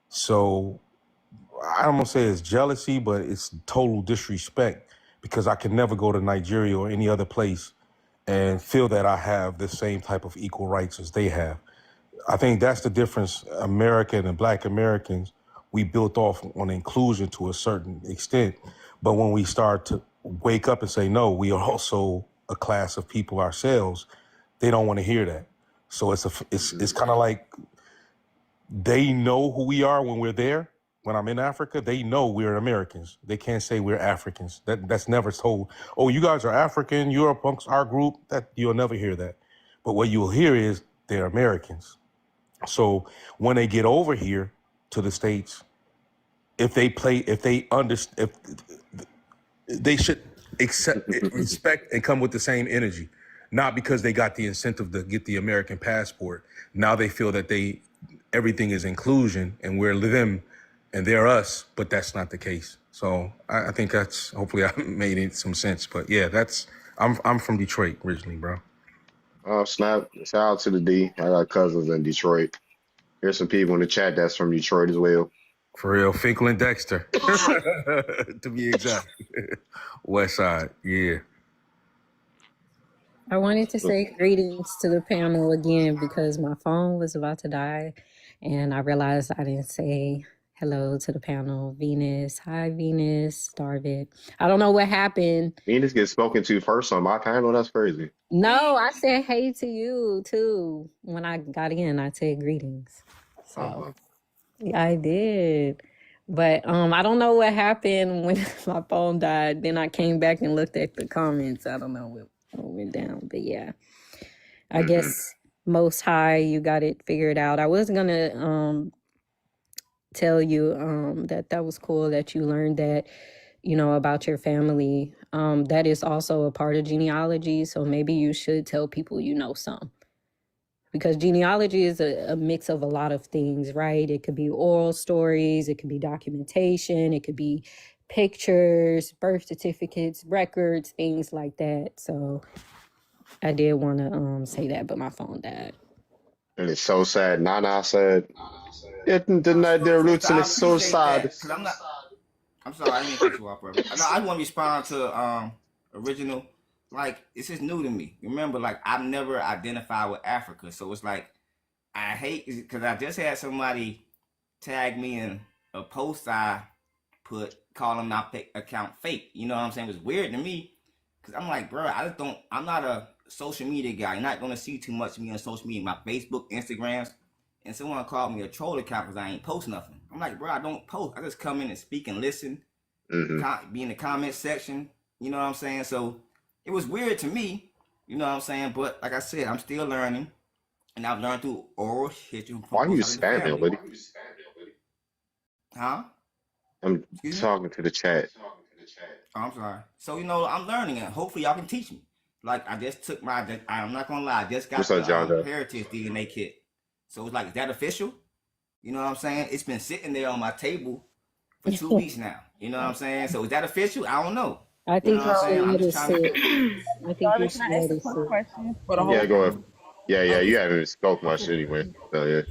So I don't want to say it's jealousy, but it's total disrespect because I can never go to Nigeria or any other place and feel that I have the same type of equal rights as they have. I think that's the difference. American and Black Americans, we built off on inclusion to a certain extent. But when we start to wake up and say, no, we are also a class of people ourselves, they don't want to hear that. So it's kind of like they know who we are when we're there. When I'm in Africa, they know we're Americans. They can't say we're Africans. That's never told. Oh, you guys are African, you're amongst our group. That you'll never hear that. But what you'll hear is they're Americans. So when they get over here to the States, if they should accept, respect, and come with the same energy, not because they got the incentive to get the American passport. Now they feel that everything is inclusion and we're them and they're us, but that's not the case. So I think hopefully I made some sense. But yeah, I'm from Detroit originally, bro. Oh, snap. Shout out to the D. I got cousins in Detroit. There's some people in the chat that's from Detroit as well. For real, Finkel and Dexter, to be exact. West Side, yeah. I wanted to say greetings to the panel again because my phone was about to die and I realized I didn't say hello to the panel. Venus, hi Venus, Darvid. I don't know what happened. Venus gets spoken to first on my panel. That's crazy. No, I said hey to you too. When I got in, I said greetings. So yeah, I did. But I don't know what happened when my phone died. Then I came back and looked at the comments. I don't know what went down. But yeah, I guess Most High, you got it figured out. I was gonna tell you that was cool that you learned that, about your family. That is also a part of genealogy. So maybe you should tell people some. Because genealogy is a mix of a lot of things, right? It could be oral stories, it could be documentation, it could be pictures, birth certificates, records, things like that. So I did want to say that, but my phone died. And it's so sad. Nana said, the roots and it's so sad. I'm sorry, I didn't cut you off, brother. I want to respond to original. Like, this is new to me. Remember, like, I've never identified with Africa. So it's like, I hate, because I just had somebody tag me in a post I put, calling my account fake. You know what I'm saying? It was weird to me. Because I'm like, bro, I'm not a social media guy. You're not going to see too much of me on social media, my Facebook, Instagrams. And someone called me a troll account because I ain't post nothing. I'm like, bro, I don't post. I just come in and speak and listen, be in the comment section. You know what I'm saying? So it was weird to me, you know what I'm saying? But like I said, I'm still learning, and I've learned through oral history. Why are you spamming, Liddy? Huh? I'm talking to the chat. Oh, I'm sorry. So, I'm learning, and hopefully y'all can teach me. Like, I just took I'm not going to lie, I just got the Heritage DNA kit. So it's like, is that official? You know what I'm saying? It's been sitting there on my table for 2 weeks now. You know what I'm saying? So is that official? I don't know. I think you should let us sit. I think you should let us sit. Yeah, go ahead. Yeah, you haven't spoke much anyway. So yeah.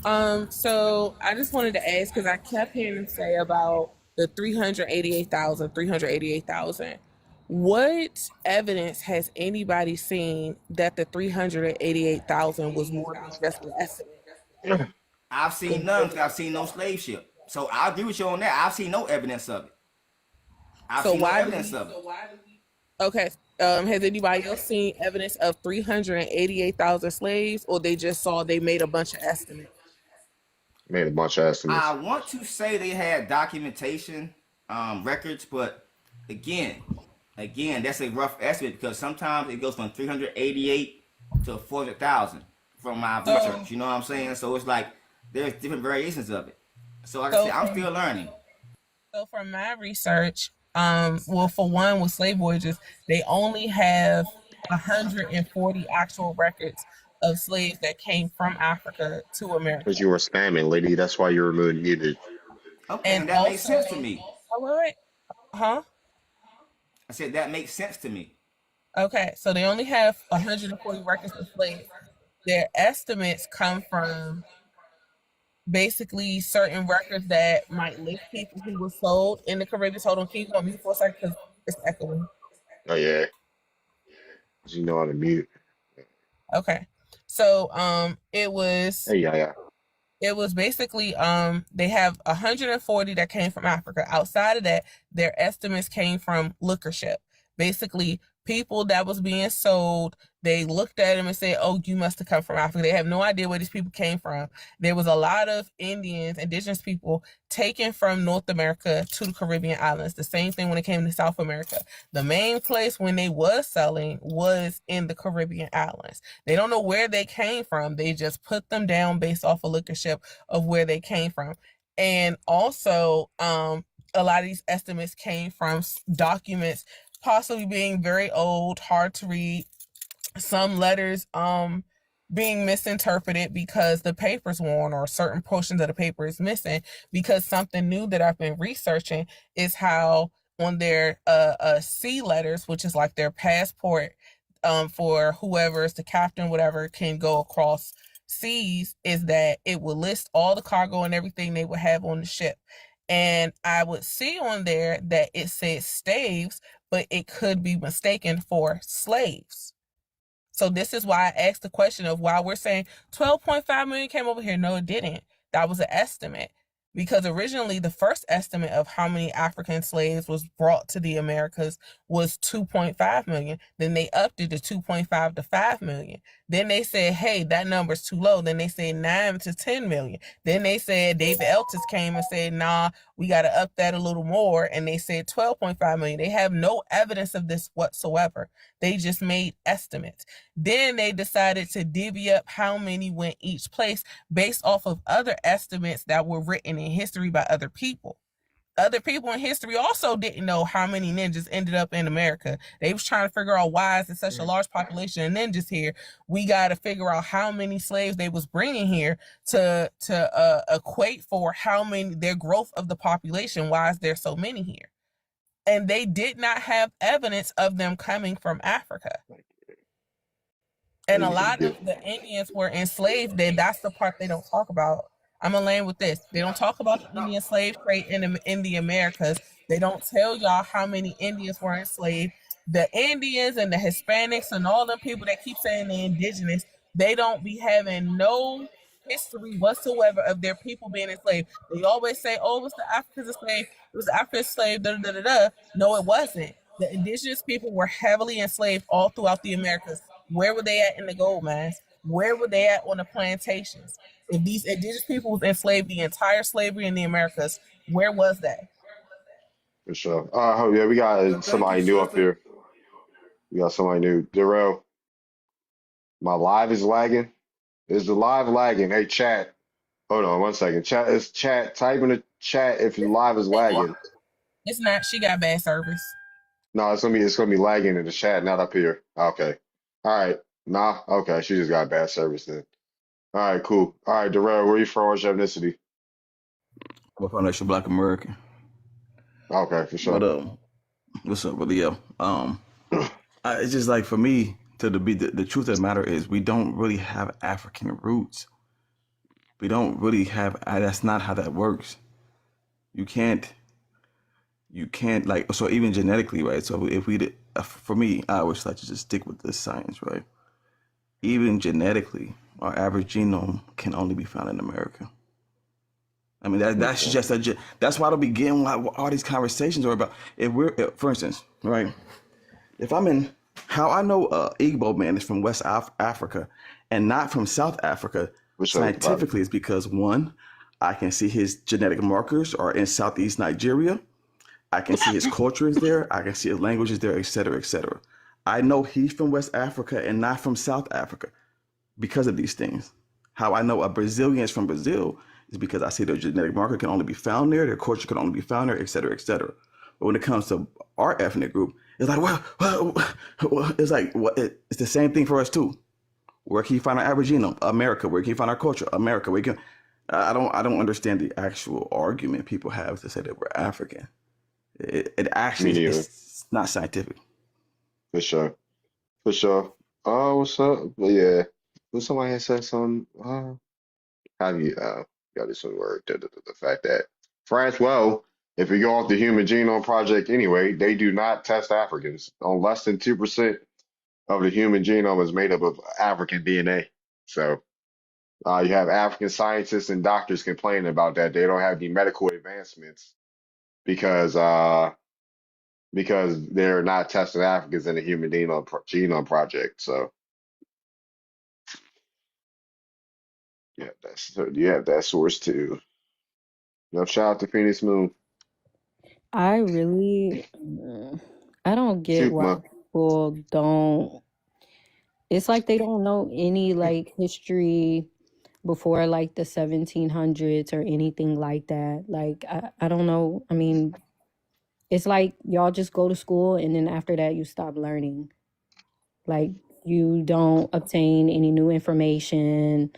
So I just wanted to ask because I kept hearing him say about the 388,000. What evidence has anybody seen that the 388,000 was more than just an estimate? I've seen none because I've seen no slave ship. So I agree with you on that. I've seen no evidence of it. I've So seen no why? evidence of it. Okay. Has anybody else seen evidence of 388,000 slaves, or they just saw they made a bunch of estimates? Made a bunch of estimates. I want to say they had documentation, records, but again, that's a rough estimate because sometimes it goes from 388 to 400,000 from my research. You know what I'm saying? So it's like there's different variations of it. So like I said, I'm still learning. So from my research, well, for one, with slave voyages, they only have 140 actual records of slaves that came from Africa to America. Because you were spamming, lady. That's why you were muted. Okay, and that makes sense to me. Huh? I said that makes sense to me. Okay, so they only have 140 records of slaves. Their estimates come from basically certain records that might list people who were sold in the Caribbean. Hold on, can you go on mute for a second because it's echoing? Oh yeah. You know how to mute. Okay. So it was it was basically they have 140 that came from Africa. Outside of that, their estimates came from lookership. Basically, people that was being sold, they looked at them and said, oh, you must have come from Africa. They have no idea where these people came from. There was a lot of Indians, indigenous people taken from North America to the Caribbean islands. The same thing when it came to South America. The main place when they was selling was in the Caribbean islands. They don't know where they came from. They just put them down based off of lookership of where they came from. And also, a lot of these estimates came from documents possibly being very old, hard to read, some letters being misinterpreted because the paper's worn or certain portions of the paper is missing. Because something new that I've been researching is how on their sea letters, which is like their passport for whoever is the captain, whatever, can go across seas, is that it will list all the cargo and everything they would have on the ship. And I would see on there that it says staves, but it could be mistaken for slaves. So this is why I asked the question of why we're saying 12.5 million came over here. No, it didn't. That was an estimate. Because originally the first estimate of how many African slaves was brought to the Americas was 2.5 million. Then they upped it to 2.5 to 5 million. Then they said, hey, that number's too low. Then they said 9 to 10 million. Then they said, David Eltis came and said, nah, we got to up that a little more. And they said 12.5 million. They have no evidence of this whatsoever. They just made estimates. Then they decided to divvy up how many went each place based off of other estimates that were written in history by other people. Other people in history also didn't know how many ninjas ended up in America. They was trying to figure out why is there such a large population of ninjas here. We got to figure out how many slaves they was bringing here to equate for how many their growth of the population. Why is there so many here? And they did not have evidence of them coming from Africa. And a lot of the Indians were enslaved. That's the part they don't talk about. I'm gonna land with this. They don't talk about the Indian slave trade in the Americas. They don't tell y'all how many Indians were enslaved. The Indians and the Hispanics and all the people that keep saying they're indigenous, they don't be having no history whatsoever of their people being enslaved. They always say, oh, it was the Africans enslaved, it was the African slave, da da da da. No, it wasn't. The indigenous people were heavily enslaved all throughout the Americas. Where were they at in the gold mines? Where were they at on the plantations? If these indigenous people was enslaved the entire slavery in the Americas, where was that? For sure. Yeah, we got somebody new up here. We got somebody new. Darrell, my live is lagging. Is the live lagging? Hey, chat. Hold on 1 second. Chat. Type in the chat if your live is lagging. It's not. She got bad service. No, it's gonna be lagging in the chat, not up here. Okay. All right. Nah. Okay. She just got bad service then. All right. Cool. All right, Darrell, where you from? What's your ethnicity? I'm a foundation Black American. Okay, for sure. But what's up, brother? Yeah. It's just like for me to be the truth of the matter is we don't really have African roots We don't really have. That's not how that works. You can't like, so even genetically, right? So if we did, for me, I always like to just stick with the science, right? Even genetically, our average genome can only be found in America. I mean, that's just that's why I don't be getting what all these conversations are about. For instance, right? If I'm in, how I know Igbo man is from West Africa and not from South Africa, scientifically, is because one, I can see his genetic markers are in Southeast Nigeria. I can see his culture is there. I can see his language is there, et cetera, et cetera. I know he's from West Africa and not from South Africa because of these things. How I know a Brazilian is from Brazil is because I see their genetic marker can only be found there, their culture can only be found there, et cetera, et cetera. But when it comes to our ethnic group, it's like, well it's like, it's the same thing for us too. Where can you find our average genome? America. Where can you find our culture? America. Where can I don't understand the actual argument people have to say that we're African. It actually is not scientific. For sure. Oh, what's up? But yeah, was somebody had said something? How do you got this one word? The fact that France, well, if you go off the Human Genome Project anyway, they do not test Africans. On less than 2% of the human genome is made up of African DNA. So you have African scientists and doctors complaining about that. They don't have the medical advancements because they're not testing Africans in the Human Genome Project. So that source too. No, shout out to Phoenix Moon. I really, I don't get why people don't. It's like they don't know any like history before like the 1700s or anything like that. Like I don't know. I mean, it's like y'all just go to school and then after that you stop learning. Like you don't obtain any new information.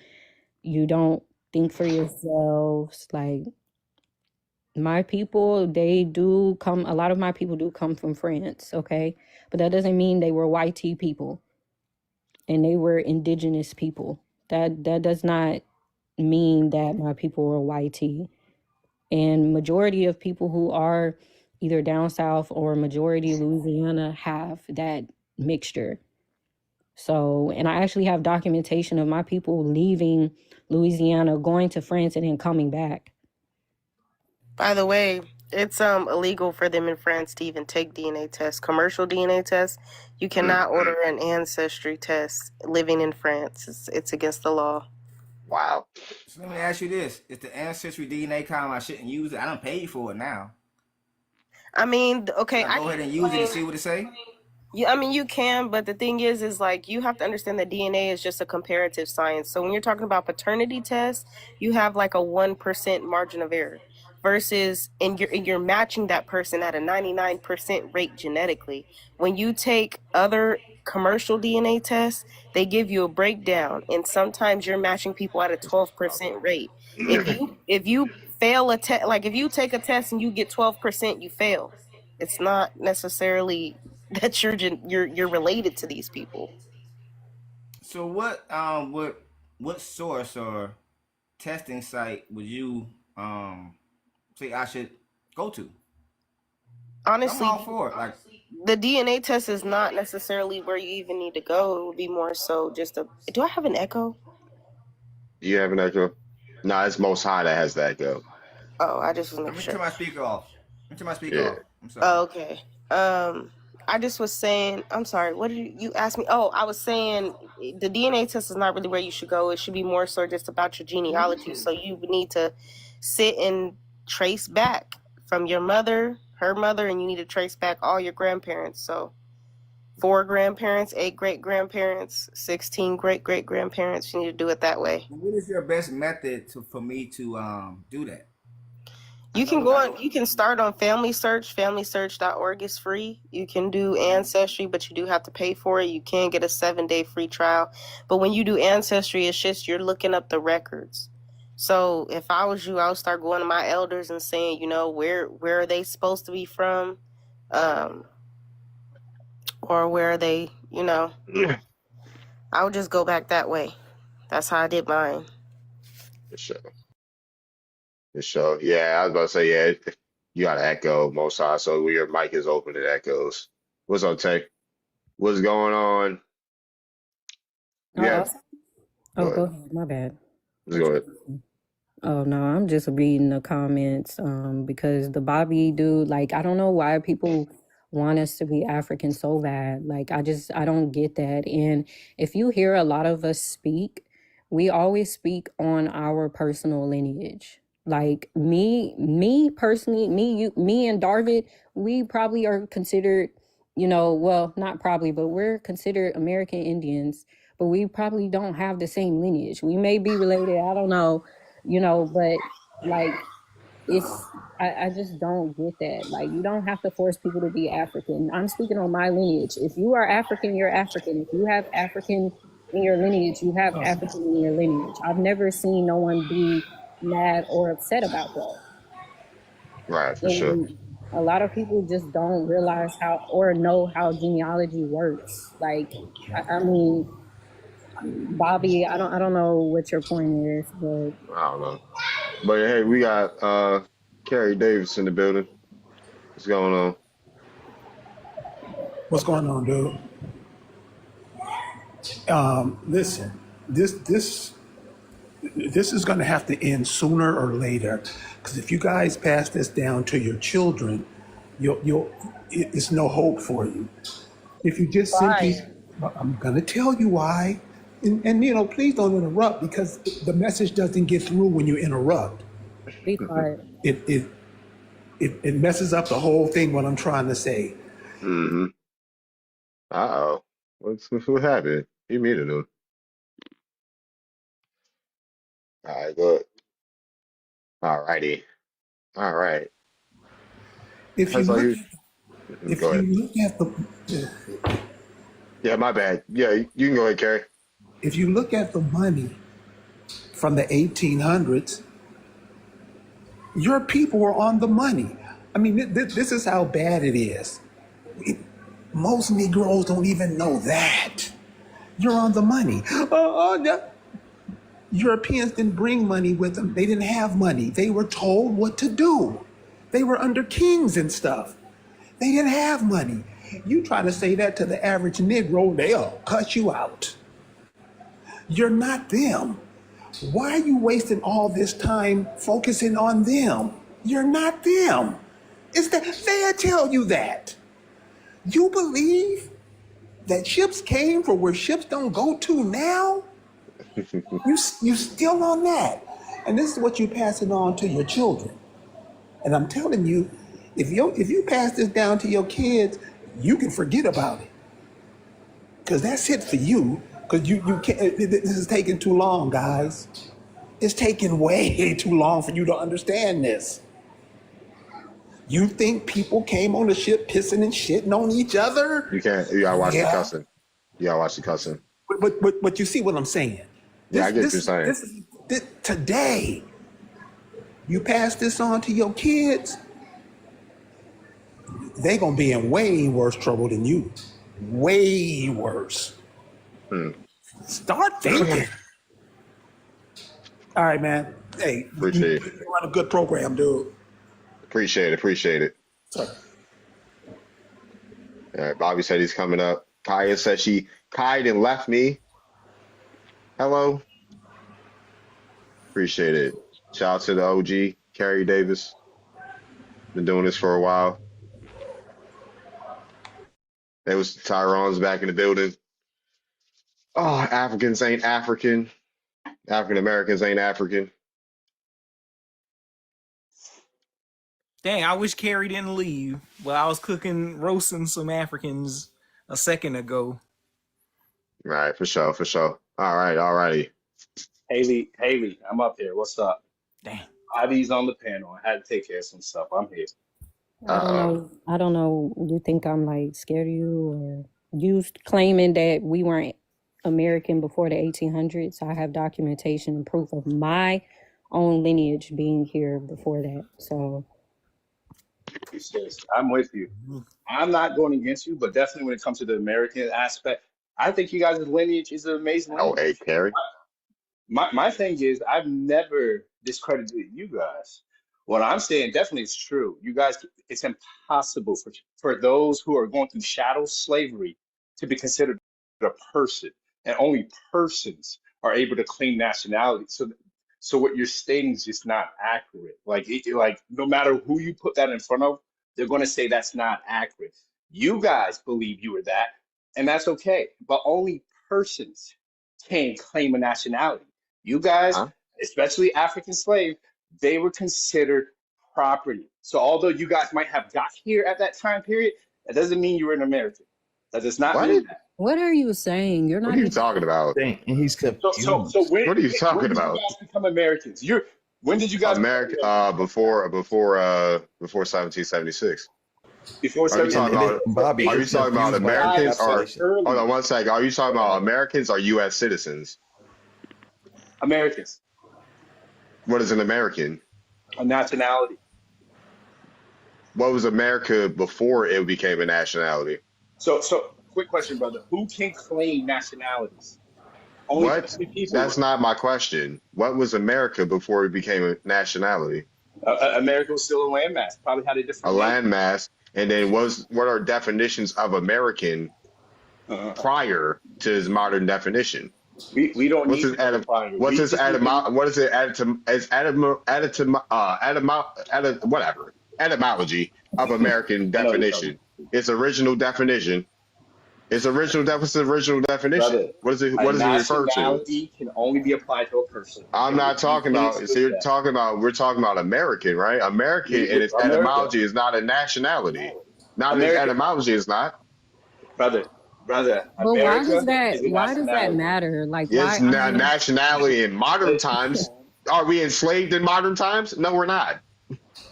You don't think for yourselves. Like my people, they do come, a lot of my people do come from France, okay? But that doesn't mean they were white people and they were indigenous people. That does not mean that my people were white. And majority of people who are either down south or majority Louisiana have that mixture. So, and I actually have documentation of my people leaving Louisiana, going to France and then coming back. By the way, it's illegal for them in France to even take DNA tests, commercial DNA tests. You cannot order an ancestry test living in France. It's against the law. Wow. So let me ask you this: is the ancestry DNA column I shouldn't use it? I don't pay you for it now. I mean, okay, I go ahead and use it and see what it say. Yeah, I mean, you can, but the thing is like you have to understand that DNA is just a comparative science. So when you're talking about paternity tests, you have like a 1% margin of error. Versus and you're matching that person at a 99% rate genetically. When you take other commercial DNA tests, they give you a breakdown, and sometimes you're matching people at a 12% rate. If you fail a test, like if you take a test and you get 12%, you fail. It's not necessarily that you're related to these people. So what source or testing site would you say I should go to? Honestly, I'm all for it. Like the DNA test is not necessarily where you even need to go. It would be more so just do I have an echo? Do you have an echo? No, it's Most High that has the echo. Oh, I just was making sure. Turn my speaker off. Turn my speaker off. I'm sorry. Oh, okay. I just was saying, I'm sorry, what did you ask me? Oh, I was saying the DNA test is not really where you should go. It should be more so just about your genealogy. So you would need to sit and trace back from your mother, her mother, and you need to trace back all your grandparents. So 4 grandparents, 8 great-grandparents, 16 great-great-grandparents. You need to do it that way. What is your best method for me to do that? You can go on. You can start on Family Search. FamilySearch.org is free. You can do Ancestry, but you do have to pay for it. You can get a 7-day free trial. But when you do Ancestry, it's just you're looking up the records. So if I was you, I would start going to my elders and saying, you know, where are they supposed to be from, or where are they? You know, I would just go back that way. That's how I did mine. For sure. For sure. Yeah, I was about to say, yeah, you got to echo most sides. So when your mic is open, it echoes. What's up, Tay? What's going on? Yeah, Oh, go go ahead. ahead. My bad. Let's go ahead. Oh no, I'm just reading the comments because the Bobby dude, like I don't know why people want us to be African so bad. Like I don't get that. And if you hear a lot of us speak, we always speak on our personal lineage. Like me personally, me and Darvid, we probably are considered, well, not probably, but we're considered American Indians, but we probably don't have the same lineage. We may be related, I don't know, but like I just don't get that. Like you don't have to force people to be African. I'm speaking on my lineage. If you are African, you're African. If you have African in your lineage, you have African in your lineage. I've never seen no one be mad or upset about that. Right, for sure. And a lot of people just don't realize how or know how genealogy works. Like I mean, Bobby, I don't know what your point is, but I don't know. But hey, we got Carrie Davis in the building. What's going on? What's going on, dude? Listen, this is going to have to end sooner or later, because if you guys pass this down to your children, it's no hope for you. If you just simply, I'm going to tell you why, and please don't interrupt, because the message doesn't get through when you interrupt. Be quiet. It messes up the whole thing. What I'm trying to say. Mm-hmm. Uh-oh. What happened? You muted him. All right, good. All righty. All right. If you look at Yeah, my bad. Yeah, you can go ahead, Carrie. If you look at the money from the 1800s, your people were on the money. I mean, this is how bad it is. Most Negroes don't even know that. You're on the money. Europeans didn't bring money with them. They didn't have money. They were told what to do. They were under kings and stuff. They didn't have money. You try to say that to the average Negro, they'll cut you out. You're not them. Why are you wasting all this time focusing on them? You're not them. They'll tell you that. You believe that ships came from where ships don't go to now? You still on that. And this is what you're passing on to your children. And I'm telling you, if you pass this down to your kids, you can forget about it. Because that's it for you. Because you can't, this is taking too long, guys. It's taking way too long for you to understand this. You think people came on the ship pissing and shitting on each other? You gotta watch the cussing. You gotta watch the cussing. But you see what I'm saying? I get what you're saying. Today, you pass this on to your kids, they're gonna be in way worse trouble than you. Way worse. Start thinking. All right, man. Hey, appreciate it. You run a good program, dude. Appreciate it. Sorry. All right, Bobby said he's coming up. Kaya said she kied and left me. Hello. Appreciate it. Shout out to the OG, Carrie Davis. Been doing this for a while. There was Tyron's back in the building. Oh, Africans ain't African. African Americans ain't African. Dang, I wish Carrie didn't leave. Well, I was roasting some Africans a second ago. Right, for sure. All righty. Haley, I'm up here. What's up? Damn. Ivy's on the panel. I had to take care of some stuff. I'm here. I don't know. You think I'm like scared of you, or you claiming that we weren't American before the 1800s? I have documentation and proof of my own lineage being here before that. So I'm with you. I'm not going against you, but definitely when it comes to the American aspect, I think you guys' lineage is an amazing lineage. Oh, hey, Carrie. my thing is, I've never discredited you guys. What I'm saying definitely is true. You guys, it's impossible for those who are going through chattel slavery to be considered a person, and only persons are able to claim nationality. So what you're stating is just not accurate. Like no matter who you put that in front of, they're going to say that's not accurate. You guys believe you were that, and that's okay. But only persons can claim a nationality. You guys, especially African slave, they were considered property. So although you guys might have got here at that time period, that doesn't mean you were an American. That does not mean that. What are you saying? You're not. What are you talking about? And he's confused. So when, what are you talking about? When did you guys become Americans? When did you guys American? Before 1776. Before are you talking about Bobby? Are you talking about Americans or? Hold on one second. Are you talking about Americans or U.S. citizens? Americans. What is an American? A nationality. What was America before it became a nationality? So quick question, brother. Who can claim nationalities? Only What? people. That's not my question. What was America before it became a nationality? America was still a landmass. Probably had a different landmass. And then what are definitions of American prior to his modern definition? We don't need to prior. What's his etymology of American definition? Its original definition. Its original definition. Brother, What is it refer to? Nationality can only be applied to a person. I'm not talking about. So we're talking about American, right? American and its etymology is not a nationality. Not its etymology is not. Brother. But why does that matter? Like, it's not nationality in modern times. Are we enslaved in modern times? No, we're not.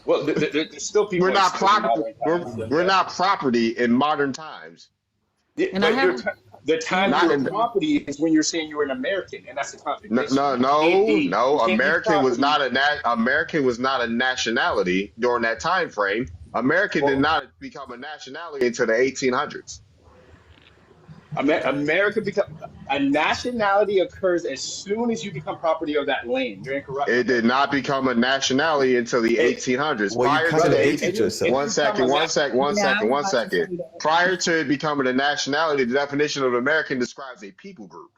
Well, there's still people. We're not property. We're not property in modern times. And the time you're property is when you're saying you're an American, and that's a contradiction. No. American was not a nationality during that time frame. American did not become a nationality until the 1800s. A nationality occurs as soon as you become property of that land. You're incorrect. It did not become a nationality until the 1800s. Prior to the one second. Prior to it becoming a nationality, the definition of American describes a people group,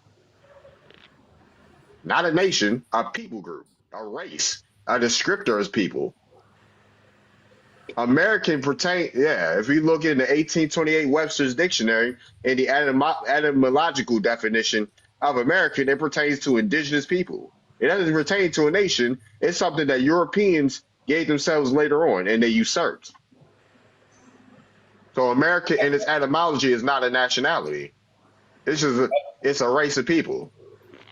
not a nation. A people group, a race, a descriptor as people. American if we look in the 1828 Webster's Dictionary and the etymological definition of American, it pertains to indigenous people. It doesn't pertain to a nation. It's something that Europeans gave themselves later on and they usurped. So American in its etymology is not a nationality. It's a race of people.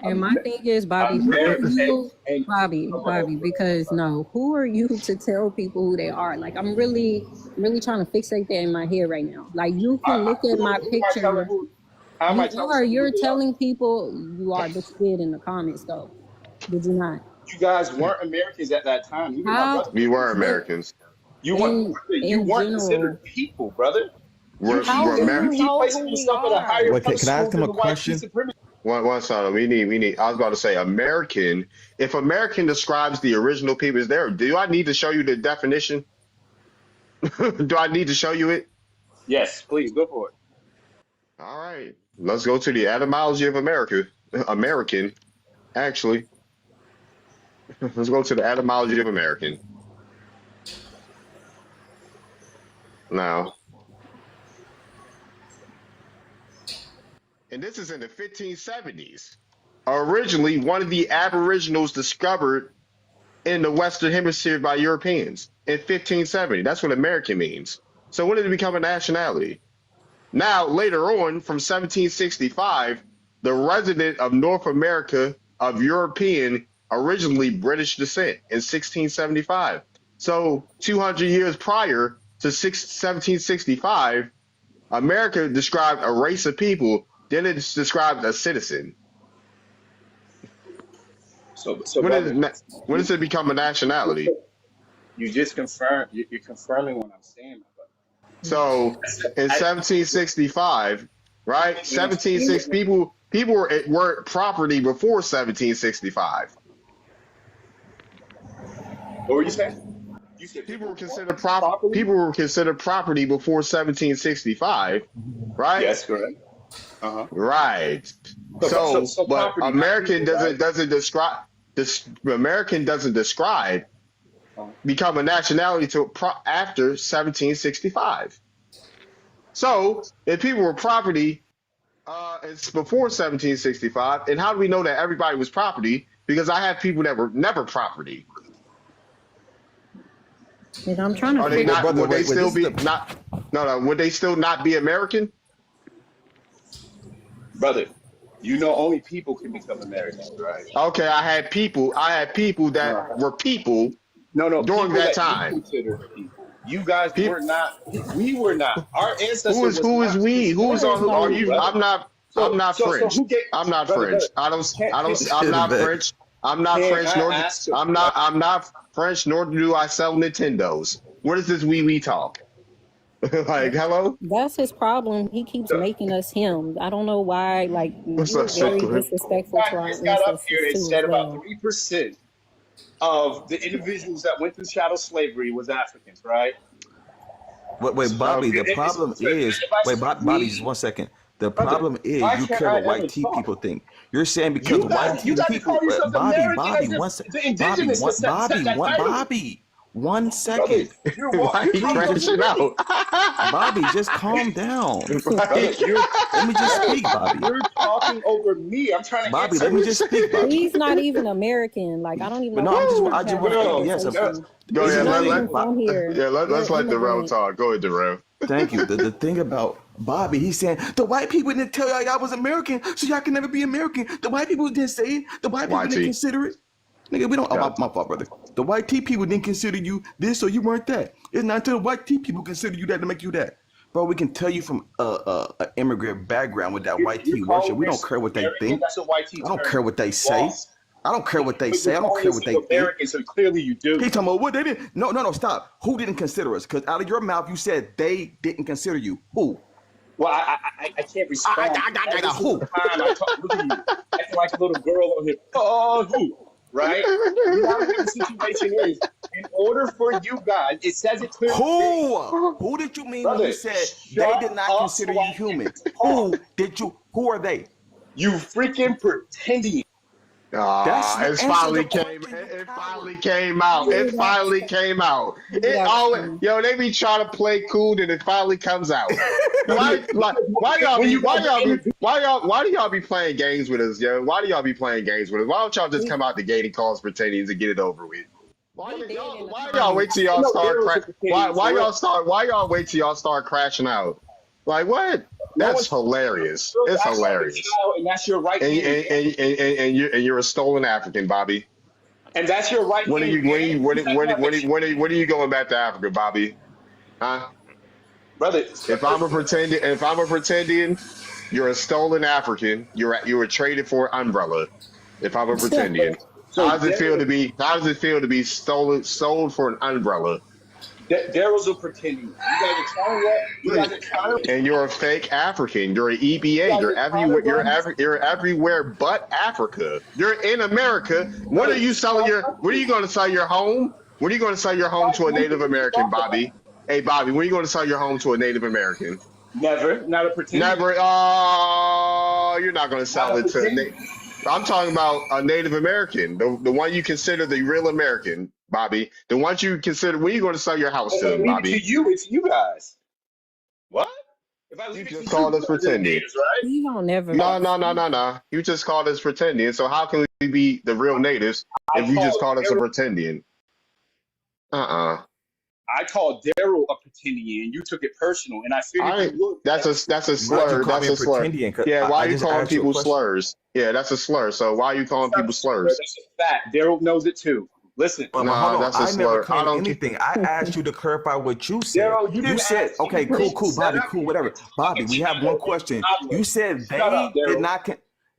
And my thing is, Bobby, who are you, Bobby, because who are you to tell people who they are? Like, I'm really trying to fixate that in my head right now. Like, you can look at my picture. You're telling people you are, but you did in the comments, though. Did you not? You guys weren't Americans at that time. We were Americans. You weren't considered people, brother. We're Americans. Can I ask him a question? One second. We need. I was about to say American. If American describes the original people, is there? Do I need to show you the definition? Do I need to show you it? Yes, please go for it. All right. Let's go to the etymology of America. American, actually. Let's go to the etymology of American. Now. And this is in the 1570s. Originally, one of the aboriginals discovered in the Western Hemisphere by Europeans in 1570. That's what American means. So when did it become a nationality? Now, later on, from 1765, the resident of North America of European, originally British descent in 1675. So 200 years prior to 1765, America described a race of people. Then it's described a citizen. So when does it become a nationality? You just confirmed. You're confirming what I'm saying. So in 1765, right? 1760 people People weren't property before 1765. What were you saying? You said People were considered property before 1765, right? Yes, correct. Right. So But property, American people, right? doesn't describe this. American doesn't describe become a nationality after 1765. So if people were property, it's before 1765. And how do we know that everybody was property? Because I have people that were never property. And I'm trying to Are they figure. not? brother, Would they wait, still this be is the not? No. Would they still not be American? Brother, you know only people can become Americans, right? Okay, I had people that were people No, during people that that time. you consider people. You guys were not. We were not. Our ancestors. Who is we? Who's on? Who are you? Brother. I'm not. I'm not So French. who gave, I'm not brother, French. brother, I'm not French. I'm not can French. I Nor ask a I'm not French. Nor do I sell Nintendos. What is this we talk? Like, hello? That's his problem. He keeps making us him. I don't know why. Like, What's you're up, very Sucker? disrespectful to our just got up here and ancestors too said as about well. 3% of the individuals that went through chattel slavery was Africans, right? wait, Bobby. The problem is, wait, Bobby, just 1 second. The problem is why you can't care I what white ever tea talk? people think. You're saying because white You tea got to people, call yourself American Bobby, as if 1 second, the indigenous Bobby, 1 second. Brother, you're Why are you crashing out? Bobby, just calm down. Brother, Let me just speak, Bobby. You're talking over me. I'm trying to Bobby, answer let me just speak, Bobby. He's not even American. Like, I don't even But know. no, why I just you have want this yes, conversation. Go He's ahead. not even from here. Let's You're let Darrell immigrant. talk. Go ahead, Darrell. Thank you. The thing about Bobby, he's saying the white people didn't tell y'all was American, so y'all can never be American. The white people didn't say it. The white people didn't consider it. Nigga, we don't. Oh, my fault, brother. The white tea people didn't consider you this, so you weren't that. It's not until the white tea people consider you that to make you that. Bro, we can tell you from an immigrant background with that white tea worship. We don't care what they think. That's a white tea I don't term. care what they say. I don't care what they say. I don't care what they think. American, so clearly you do. He talking about what they didn't. No, stop. Who didn't consider us? Because out of your mouth, you said they didn't consider you. Who? Well, I can't respond. Who? Look at you, acting like a little girl on here. Oh, who? Right? You know what the situation is. In order for you guys, it says it clearly. Who? Who did you mean when you said they did not consider you human? Who did you? Who are they? You freaking pretending. It finally came. It finally came out. It finally came out. It always, they be trying to play cool, and it finally comes out. Why do y'all be playing games with us, yo? Why do y'all be playing games with us? Why don't y'all just come out the gate and call us pretending and get it over with? Why y'all wait till y'all start Why y'all wait till y'all start crashing out? Like what? That's hilarious. It's hilarious. And that's your right. And you're a stolen African, Bobby. And that's your right. When are you going back to Africa, Bobby? Huh? Brother, if I'm a pretendian, you're a stolen African. You were traded for an umbrella. If I'm a pretendian. How does it feel to be sold for an umbrella? Daryl's a pretending. You guys are trying to. And you're a fake African. You're an EBA. You're everywhere. You're everywhere but Africa. You're in America. What are you selling What are you going to sell your home? When are you going to sell your home to a Native American, Bobby? Hey, Bobby, when are you going to sell your home to a Native American? Never. Not a pretending. Never. Oh, you're not going to sell it to. I'm talking about a Native American, the one you consider the real American. Bobby, the ones you consider, when are you going to sell your house to them, Bobby? It's you guys. What? You just called us pretending. You don't never. No. You just called us pretending. So how can we be the real natives if you just called us a pretending? I called Daryl a pretending, and you took it personal, and I figured that's a slur. That's a slur. Yeah, why are you calling people slurs? Yeah, that's a slur. So why are you calling people slurs? That's a fact. Daryl knows it too. Listen, that's a slur. I don't anything. I asked you to clarify what you said. Daryl, you said, okay, cool, Bobby, cool, whatever. Bobby, we have one question. You said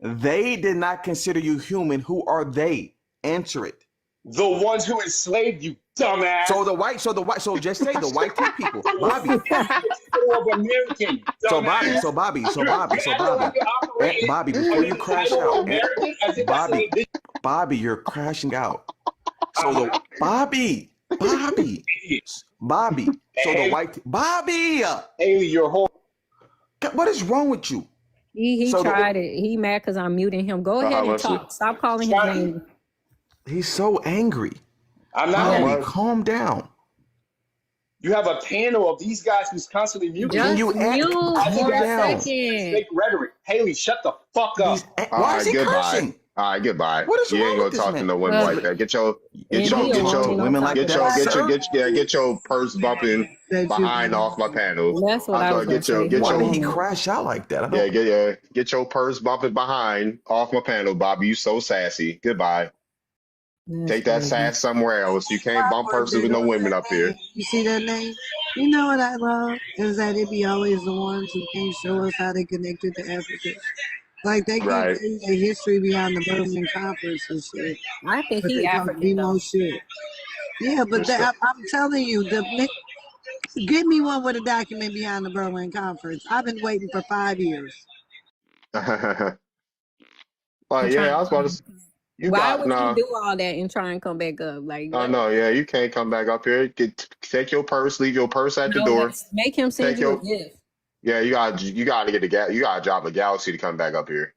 they did not consider you human. Who are they? Answer it. The ones who enslaved you, dumbass. So just say the white tea people. Bobby. Of American, Bobby, before you crash out. Bobby, you're crashing out. So the Bobby. So the white Bobby. Haley, you're whole. What is wrong with you? He tried it. He mad because I'm muting him. Go ahead and talk. Stop calling his name. He's so angry. I'm not angry. Calm down. You have a panel of these guys who's constantly muting. Just mute for a second. Fake rhetoric. Haley, shut the fuck up. Why is he cursing? All right, goodbye. What is you ain't wrong gonna with talk this to man? no women like that. Get your purse bumping behind off my panel. That's what I was get your Why did he crash out like that? Get your purse bumping behind off my panel, Bobby. You so sassy. Goodbye. Take that sass somewhere else. You can't bump purses with no women up here. You see that name? You know what I love is that it be always the ones who can't show us how they connected to Africa. Like they can't tell you the history behind the Berlin Conference and shit. I think he African though. Shit. Yeah, but I'm telling you, give me one with a document behind the Berlin Conference. I've been waiting for 5 years. I was about to. Why would you do all that and try and come back up? Like, no, you can't come back up here. Take your purse, leave your purse at the door. Make him send you a gift. Yeah, you gotta drop a galaxy to come back up here.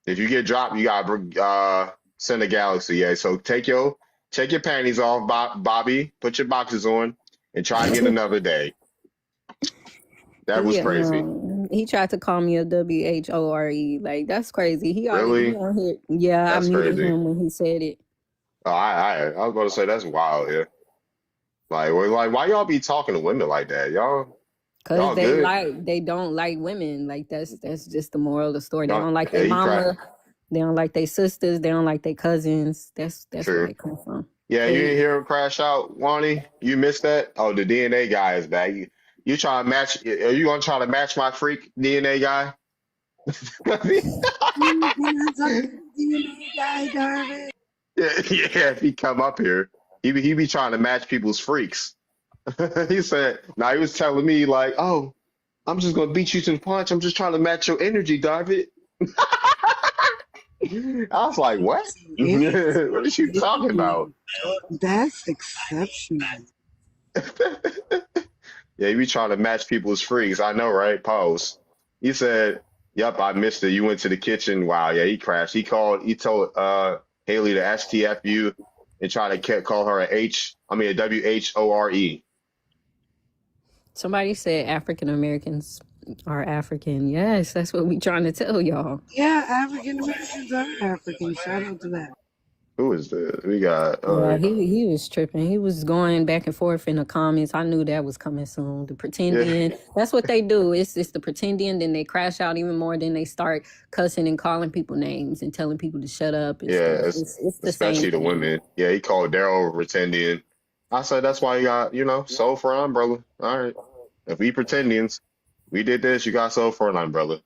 If you get dropped, you gotta send a galaxy. Yeah, so take your panties off, Bobby. Put your boxes on, and try again another day. That was crazy. He tried to call me a WHORE. Like, that's crazy. He really? Yeah, I muted him when he said it. Oh, I was going to say that's wild. Yeah. Like, why y'all be talking to women like that, y'all? Because they don't like women. Like, that's just the moral of the story. They don't like their mama. They don't like their sisters. They don't like their cousins. That's where they come from. Yeah, you didn't hear him crash out, Wani? You missed that? Oh, the DNA guy is back. You try to match? Are you gonna try to match my freak DNA guy? Yeah. If he come up here, he be trying to match people's freaks. He said, "Now he was telling me like, oh, I'm just gonna beat you to the punch. I'm just trying to match your energy, David." I was like, "What? What is you talking about?" That's exceptional. Yeah, you be trying to match people's freaks. I know, right? Pause. He said, "Yep, I missed it. You went to the kitchen." Wow, yeah, he crashed. He told Haley to STFU and try to call her a WHORE. Somebody said African Americans are African. Yes, that's what we trying to tell y'all. Yeah, African Americans are African. Shout out to that. Who is this? We got. He was tripping. He was going back and forth in the comments. I knew that was coming soon. The pretending. That's what they do. It's the pretending. Then they crash out even more. Then they start cussing and calling people names and telling people to shut up. It's the especially same the women. Yeah, he called Daryl pretending. I said that's why you got sold for an umbrella. All right, if we pretendians, we did this. You got sold for an umbrella.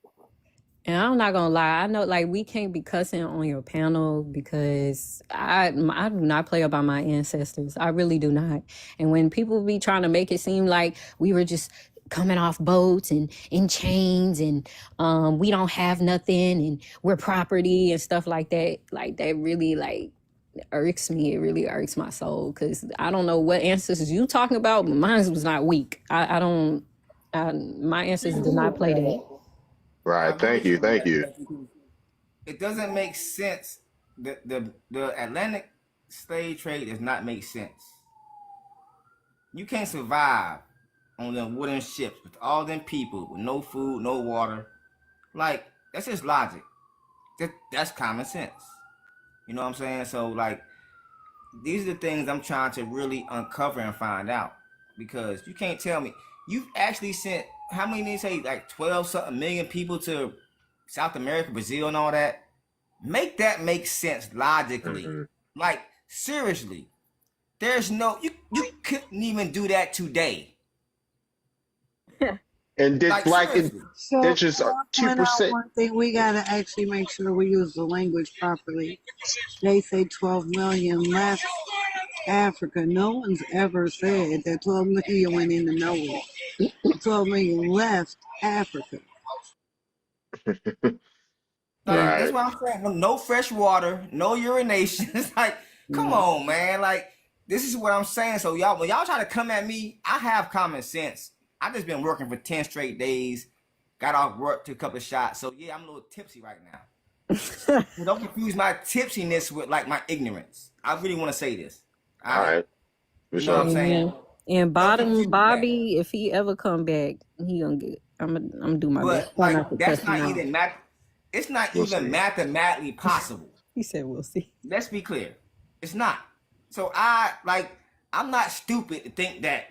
And I'm not gonna lie, I know like we can't be cussing on your panel because I do not play about my ancestors. I really do not. And when people be trying to make it seem like we were just coming off boats and in chains and we don't have nothing and we're property and stuff like that really irks me. It really irks my soul because I don't know what ancestors you talking about, but mine was not weak. My ancestors did not play that. Right. Thank you. It doesn't make sense. The Atlantic slave trade does not make sense. You can't survive on them wooden ships with all them people with no food, no water. Like, that's just logic. That's common sense. You know what I'm saying? So, like, these are the things I'm trying to really uncover and find out. Because you can't tell me. You've actually sent, how many did you say, like 12-something million people to South America, Brazil, and all that? Make that make sense logically. Like, seriously. There's no, you couldn't even do that today. And And this Like black seriously. So indigenous can are I point out 2%. one thing? We gotta actually make sure we use the language properly. They say 12 million left Africa. No one's ever said that 12 million went into nowhere. 12 million left Africa. Like Right. that's what I'm saying. No fresh water, no urination. It's like, come on, man. Like this is what I'm saying. So y'all, when y'all try to come at me, I have common sense. I just been working for 10 straight days. Got off work, took a couple of shots. So yeah, I'm a little tipsy right now. So don't confuse my tipsiness with like my ignorance. I really want to say this. All right. For You know what I'm sure. saying? And Don't confuse bottom that. Bobby, if he ever come back, he gonna get. I'm gonna do my best. But Try not like to that's cuss him not out. even it's not We'll even see. mathematically possible. He said, "We'll see." Let's be clear. It's not. So I'm not stupid to think that,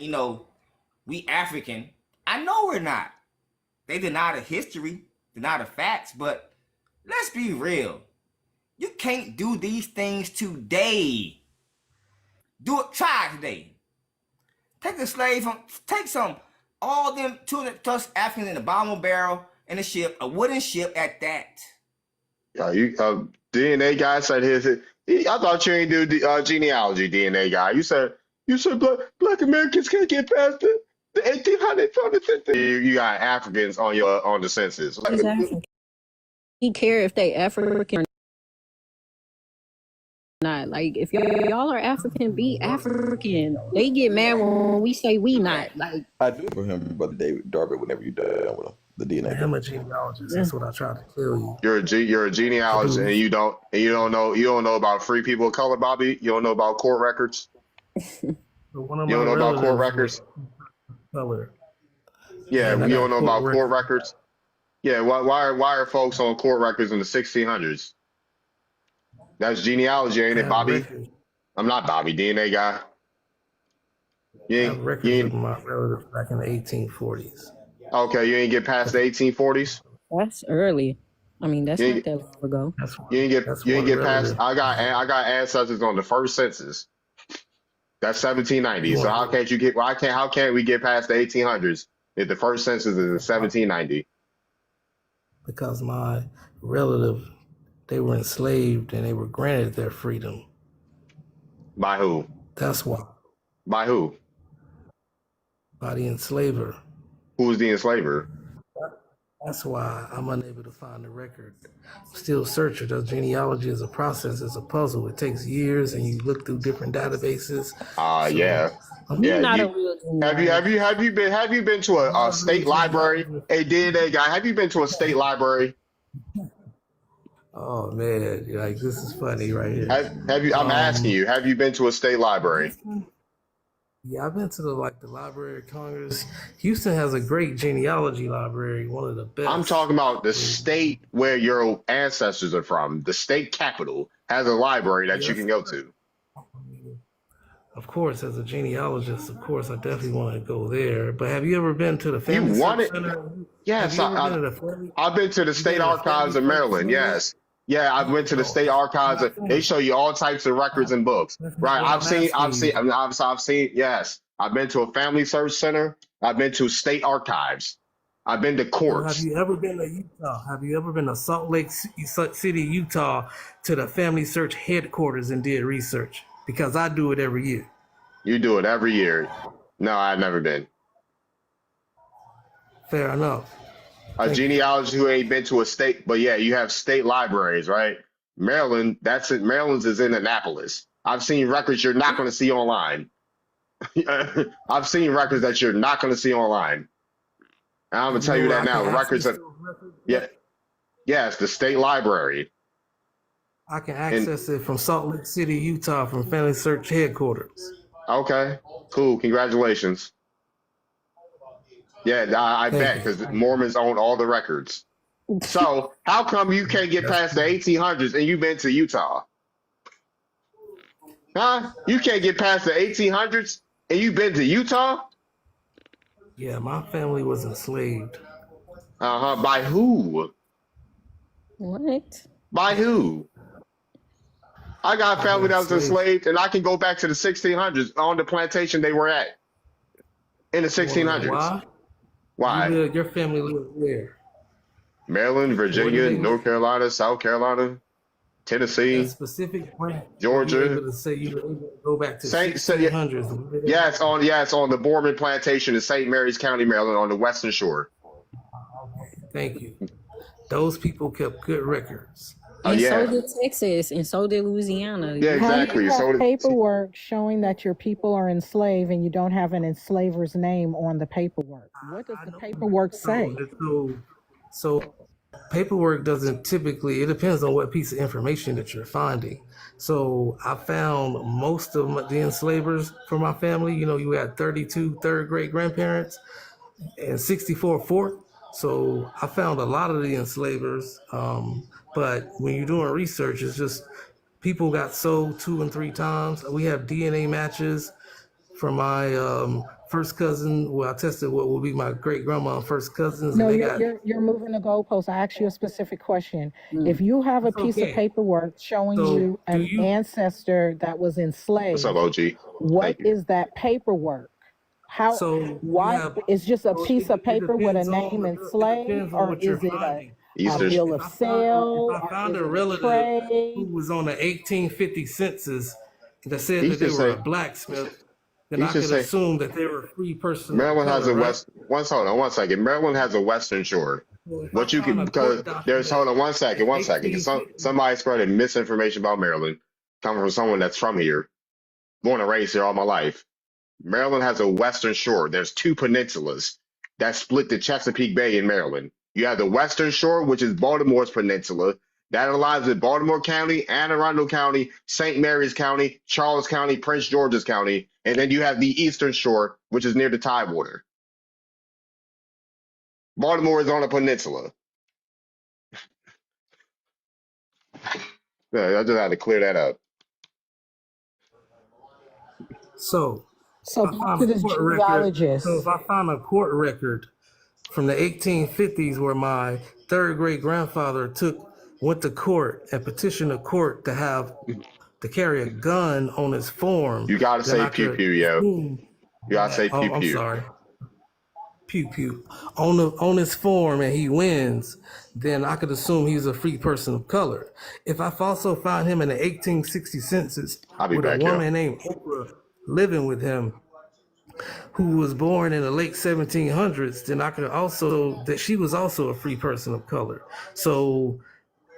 we African. I know we're not. They deny the history, deny the facts, but let's be real. You can't do these things today. Do it, try it today. Take the slave take all them 200 plus Africans in the bottom of a barrel in a ship, a wooden ship at that. Yeah, you DNA guy said I thought you ain't do genealogy, DNA guy. You said black Americans can't get past the 1800s on the census. You got Africans on the census. He's African. He care if they African or not. Like if y'all are African, be African. They get mad when we say we not. Like I do for him, Brother David Darby, whenever you're done with him, the DNA. I'm a genealogist. That's what I try to tell you. You're a genealogist, and you don't know about free people of color, Bobby. You don't know about court records. But one of You don't my know about court relatives records. was color. Yeah, And I you got don't know court about court records. Yeah, why are folks on court records in the 1600s? That's genealogy, ain't I it, have Bobby? records. I'm not Bobby, DNA guy. I have records of my relatives back in the 1840s. Okay, you ain't get past the 1840s. that's early. I mean, that's You not that long ago. You ain't get past. relative. I got ancestors on the first census. That's 1790. So how can't you get? How can't we get past the 1800s if the first census is in 1790? Because my relative, they were enslaved and they were granted their freedom. By who? That's why. By who? By the enslaver. Who was the enslaver? That's why I'm unable to find the record. Still searching. The genealogy is a process, it's a puzzle. It takes years, and you look through different databases. Yeah. You're not a You, real have you been to a state library? Hey, DNA guy, have you been to a state library? Oh man, like this is funny right here. Have you? I'm asking you. Have you been to a state library? Yeah, I've been to the Library of Congress. Houston has a great genealogy library, one of the best. I'm talking about the state where your ancestors are from. The state capital has a library that you can go to. Of course, as a genealogist, of course, I definitely want to go there. But have you ever been to the Family Search Center? Yes, I've been to the State been to the Archives of Family Search Maryland. Center? Yes. Yeah, I went to the State Archives. They show you all types of records and books. Right. I've seen. Yes. I've been to a Family Search Center. I've been to state archives. I've been to courts. Have you ever been to Utah? Have you ever been to Salt Lake City, Utah, to the Family Search headquarters and did research? Because I do it every year. You do it every year. No, I've never been. Fair enough. A genealogist who ain't been to a state, but yeah, you have state libraries, right? Maryland, that's it. Maryland's is in Annapolis. I've seen records you're not going to see online. I've seen records that you're not going to see online. And I'm going to tell you that now. Records, yes, the state library. I can access it from Salt Lake City, Utah, from Family Search headquarters. Okay, cool. Congratulations. Yeah, I bet, because Mormons own all the records. So how come you can't get past the 1800s and you've been to Utah? Huh? You can't get past the 1800s and you've been to Utah? Yeah, my family was enslaved. By who? What? By who? I got family that was enslaved, and I can go back to the 1600s on the plantation they were at in the 1600s. Why? Why? Your family lives where? Maryland, Virginia, North Carolina, South Carolina, Tennessee, specific branch. Georgia. You able to say you were able to go back to 1600s? Yeah, it's on the Borman Plantation in St. Mary's County, Maryland, on the Western Shore. Thank you. Those people kept good records. And so did Texas, and so did Louisiana. Yeah, exactly. How do you have paperwork showing that your people are enslaved and you don't have an enslaver's name on the paperwork? What does the paperwork say? So paperwork doesn't typically, it depends on what piece of information that you're finding. So I found most of the enslavers for my family. You know, you had 32 third great grandparents and 64 fourth. So I found a lot of the enslavers. But when you're doing research, it's just people got sold 2 and 3 times. We have DNA matches from my first cousin. Well, I tested what will be my great grandma first cousins. No, and you're moving the goalpost. I asked you a specific question. If you have a piece of paperwork showing you an ancestor that was enslaved, what's up, OG? What is that paperwork? How? Why? It's just a piece of paper with a name enslaved, or is it a bill of sale? I found a relative who was on the 1850 census that said that they were a blacksmith. Then I could assume that they were a free person. Maryland has a hold on one second. Maryland has a Western Shore. What you can, because there's, hold on one second. Somebody spreading misinformation about Maryland coming from someone that's from here, born and raised here all my life. Maryland has a Western Shore. There's 2 peninsulas that split the Chesapeake Bay in Maryland. You have the Western Shore, which is Baltimore's peninsula. That aligns with Baltimore County, Anne Arundel County, St. Mary's County, Charles County, Prince George's County. And then you have the Eastern Shore, which is near the Tidewater. Baltimore is on a peninsula. Yeah, I just had to clear that up. So back to this genealogist. So if I found a court record from the 1850s where my third great grandfather went to court and petitioned the court to carry a gun on his form. You gotta say pew pew, yo. You gotta say pew pew. I'm sorry. Pew pew. On his form and he wins, then I could assume he's a free person of color. If I also found him in the 1860 census with a woman named Oprah living with him, who was born in the late 1700s, then I could also, that she was also a free person of color. So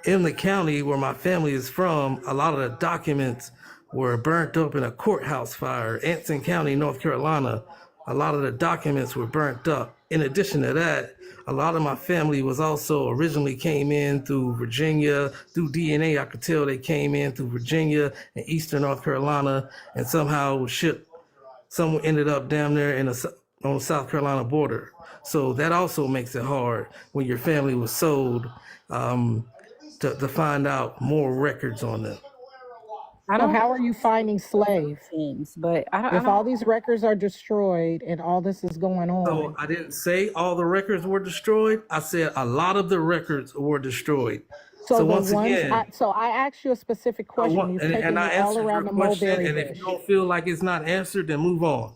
in the county where my family is from, a lot of the documents were burnt up in a courthouse fire. Anson County, North Carolina, a lot of the documents were burnt up. In addition to that, a lot of my family was also originally came in through Virginia, through DNA. I could tell they came in through Virginia and Eastern North Carolina, and somehow was shipped. Someone ended up down there on the South Carolina border. So that also makes it hard when your family was sold to find out more records on them. So how are you finding slaves? But if all these records are destroyed and all this is going on. So I didn't say all the records were destroyed. I said a lot of the records were destroyed. So once again, I asked you a specific question. You've taken me all around the mulberry bush. And if you don't feel like it's not answered, then move on.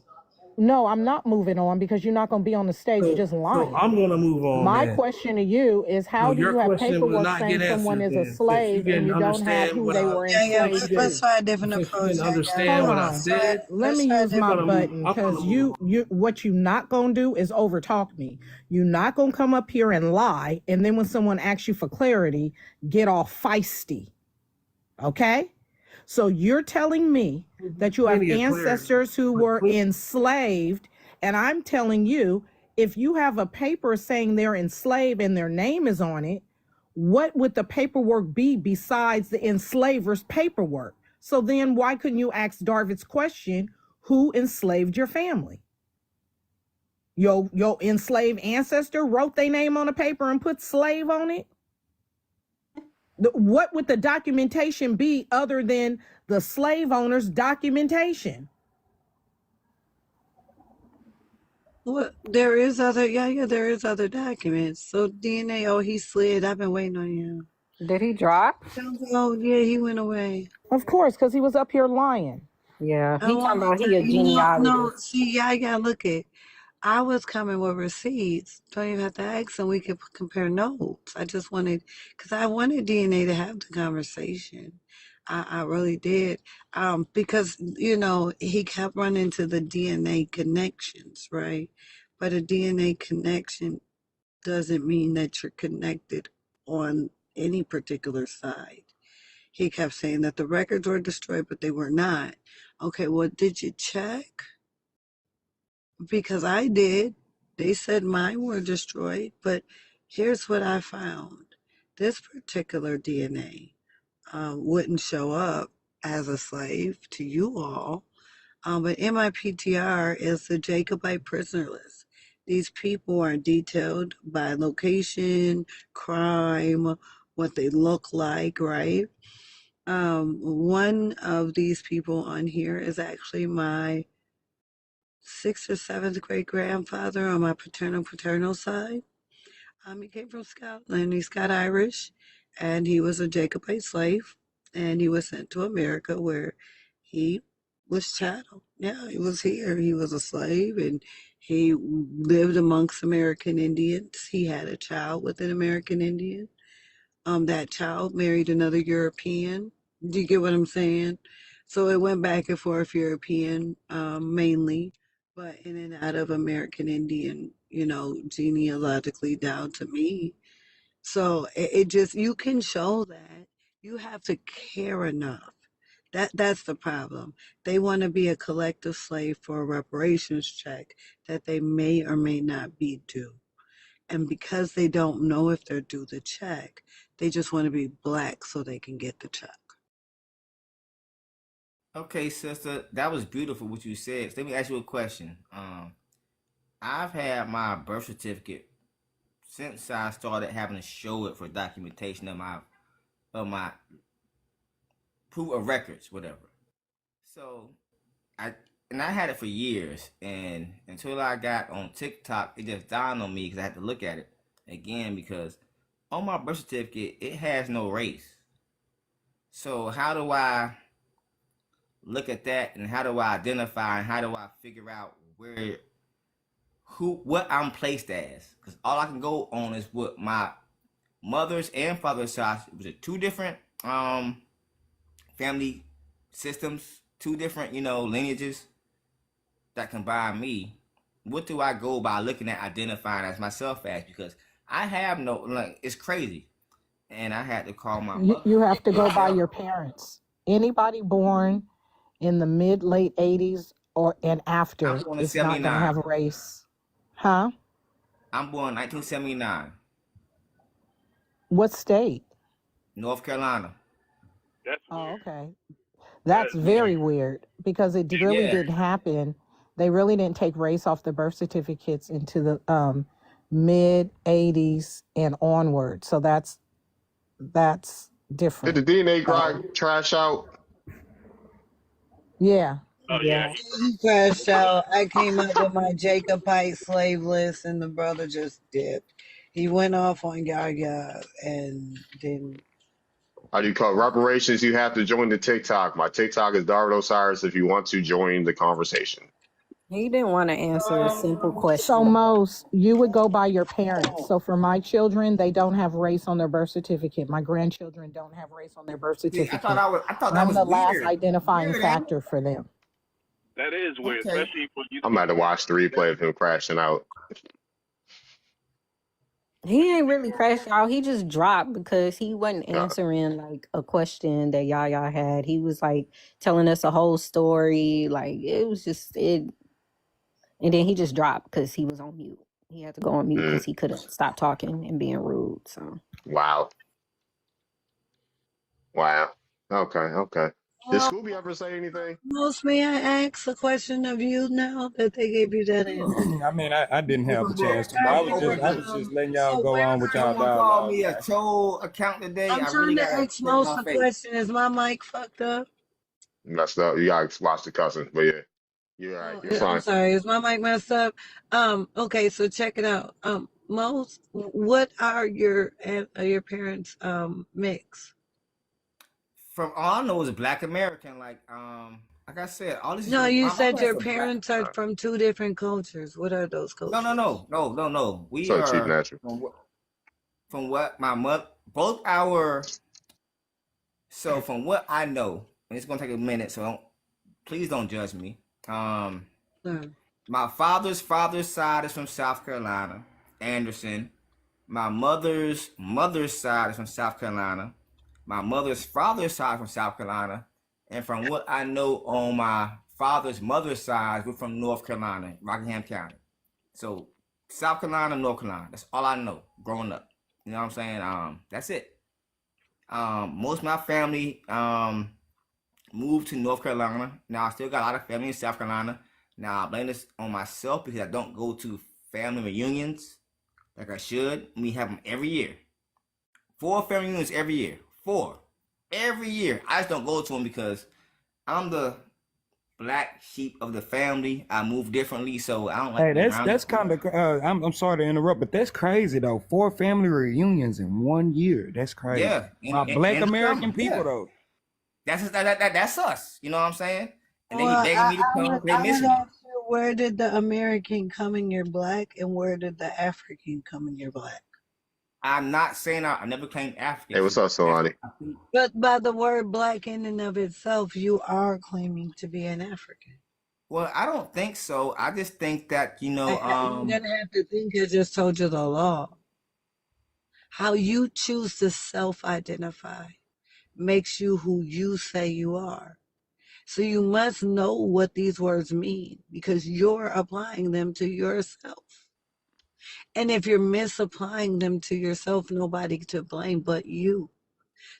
No, I'm not moving on because you're not going to be on the stage just lying. So I'm going to move on. My question to you is how do you have paperwork saying someone is a slave and you don't have who they were enslaved to? Let's try a different approach. Understand what I said? Let me use my button because what you're not going to do is overtalk me. You're not going to come up here and lie, and then when someone asks you for clarity, get all feisty. Okay? So you're telling me that you have ancestors who were enslaved, and I'm telling you, if you have a paper saying they're enslaved and their name is on it, what would the paperwork be besides the enslaver's paperwork? So then why couldn't you ask Darvid's question, who enslaved your family? Your enslaved ancestor wrote their name on a paper and put slave on it? What would the documentation be other than the slave owner's documentation? Well, there is other documents. So DNA, he slid. I've been waiting on you. Did he drop? Oh, yeah, he went away. Of course, because he was up here lying. Yeah, he talking about he a genealogist. No, see, I gotta look at. I was coming with receipts. Don't even have to ask, and we could compare notes. I just wanted, because I wanted DNA to have the conversation. I really did. Because, he kept running to the DNA connections, right? But a DNA connection doesn't mean that you're connected on any particular side. He kept saying that the records were destroyed, but they were not. Okay, well, did you check? Because I did. They said mine were destroyed, but here's what I found. This particular DNA wouldn't show up as a slave to you all, but in my PTR is the Jacobite prisoner list. These people are detailed by location, crime, what they look like, right? One of these people on here is actually my 6th or 7th great grandfather on my paternal side. He came from Scotland. He's got Irish, and he was a Jacobite slave, and he was sent to America where he was chattel. Yeah, he was here. He was a slave, and he lived amongst American Indians. He had a child with an American Indian. That child married another European. Do you get what I'm saying? So it went back and forth, European mainly, but in and out of American Indian, genealogically down to me. So it just, you can show that. You have to care enough. That's the problem. They want to be a collective slave for a reparations check that they may or may not be due. And because they don't know if they're due the check, they just want to be black so they can get the check. Okay, sister, that was beautiful what you said. So let me ask you a question. I've had my birth certificate since I started having to show it for documentation of my proof of records, whatever. So I had it for years, and until I got on TikTok, it just dawned on me because I had to look at it again because on my birth certificate it has no race. So how do I look at that, and how do I identify, and how do I figure out what I'm placed as? Because all I can go on is what my mother's and father's side was it two different family systems, two different lineages that combine me. What do I go by looking at identifying as myself as? Because I have it's crazy, and I had to call my mother. You have to go by your parents. Anybody born in the late 80s and after I'm born in is not going to 79. have a race. Huh? I'm born in 1979. What state? North Carolina. Oh, okay. That's very weird because it really Yeah. didn't happen. They really didn't take race off the birth certificates into the mid 80s and onward. So that's Did different. the DNA guy trash out? Yeah. He crashed out. I came up with my Jacobite slave list, and the brother just dipped. He went off on Yaya and then. How do you call it? Reparations? You have to join the TikTok. My TikTok is Darvin Osiris if you want to join the conversation. He didn't want to answer a simple question. So most you would go by your parents. So for my children, they don't have race on their birth certificate. My grandchildren don't have race on their birth certificate. I thought that I'm was the last weird. identifying Weird, ain't it? factor for them. That is weird, Okay. especially for you. I'm about to watch the replay of him crashing out. He ain't really crashed out. He just dropped because he wasn't Uh, answering like a question that Yaya had. He was like telling us a whole story. Like it was just it. And then he just dropped because he was on mute. He had to go on mute because he couldn't stop talking and being rude. So Wow. Okay. Did Scooby ever say anything? Most, may I ask a question of you now that they gave you that answer? I mean, I didn't have the chance to. I was just letting y'all go on with y'all Someone called dialogue. me a troll account today. I'm I trying really to gotta ask check Most my a face. question. Is my mic fucked up? Messed up. You gotta watch the cussing, but yeah, you're all right. You're I'm fine. sorry. Is my mic messed up? Okay, so check it out. Most, what are your parents' mix? From all I know is a Black American. Like Like I said, all this is No, you my said your parents are black. parents are from two different cultures. What are those cultures? No. We So cheap, are natural. from what my mother, both our. So from what I know, and it's gonna take a minute, so please don't judge me. My father's side is from South Carolina, Anderson. My mother's side is from South Carolina. My mother's father's side from South Carolina. And from what I know on my father's mother's side, we're from North Carolina, Rockingham County. So South Carolina, North Carolina. That's all I know growing up. You know what I'm saying? That's it. Most of my family moved to North Carolina. Now I still got a lot of family in South Carolina. Now I blame this on myself because I don't go to family reunions like I should. We have them every year. 4 family reunions every year. 4 every year. I just don't go to them because I'm the black sheep of the family. I move differently, so I don't like. Hey, that's kind of. I'm sorry to interrupt, but that's crazy though. 4 family reunions in 1 year. That's crazy. Yeah, Black American people though. That's us. You know what I'm saying? And Well, they be begging me to come. They miss me. where did the American come in your black, and where did the African come in your black? I'm not saying I never claimed African. Hey, what's up, Solani? But by the word black in and of itself, you are claiming to be an African. Well, I don't think so. I just think that, You didn't have to think. I just told you the law. How you choose to self-identify makes you who you say you are. So you must know what these words mean because you're applying them to yourself. And if you're misapplying them to yourself, nobody to blame but you.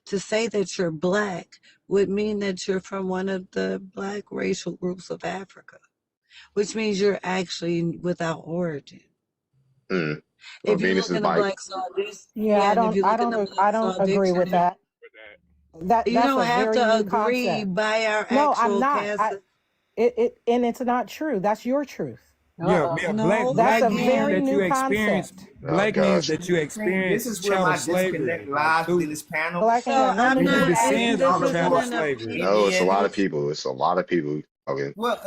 To say that you're black would mean that you're from one of the black racial groups of Africa, which means you're actually without origin. Well, If you Venus look is in the bike. Black Saw Yeah, I don't agree with that. You That's don't a have very to new agree concept. by our No, actual I'm not. cast. And it's not true. That's your truth. Yeah, No, black That's a means very that you new experience. concept. Black means that you experience this is where chattel my slavery. disconnect lies within this panel. Black ain't got nothing to do with that. Descends from chattel slavery. No, it's a lot of people. It's a lot of people. Okay. Well,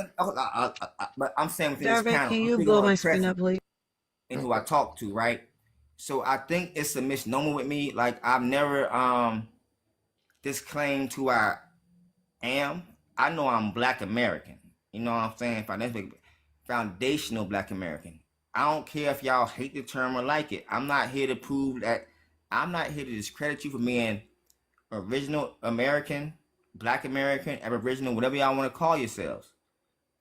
but I'm saying within this Darvin, panel, can I'm you speaking blow on my the screen up, president please? and who I talk to, right? So I think it's a misnomer with me. Like I've never disclaimed who I am. I know I'm Black American. You know what I'm saying? Foundational Black American. I don't care if y'all hate the term or like it. I'm not here to prove that. I'm not here to discredit you for being original American, Black American, Aboriginal, whatever y'all want to call yourselves.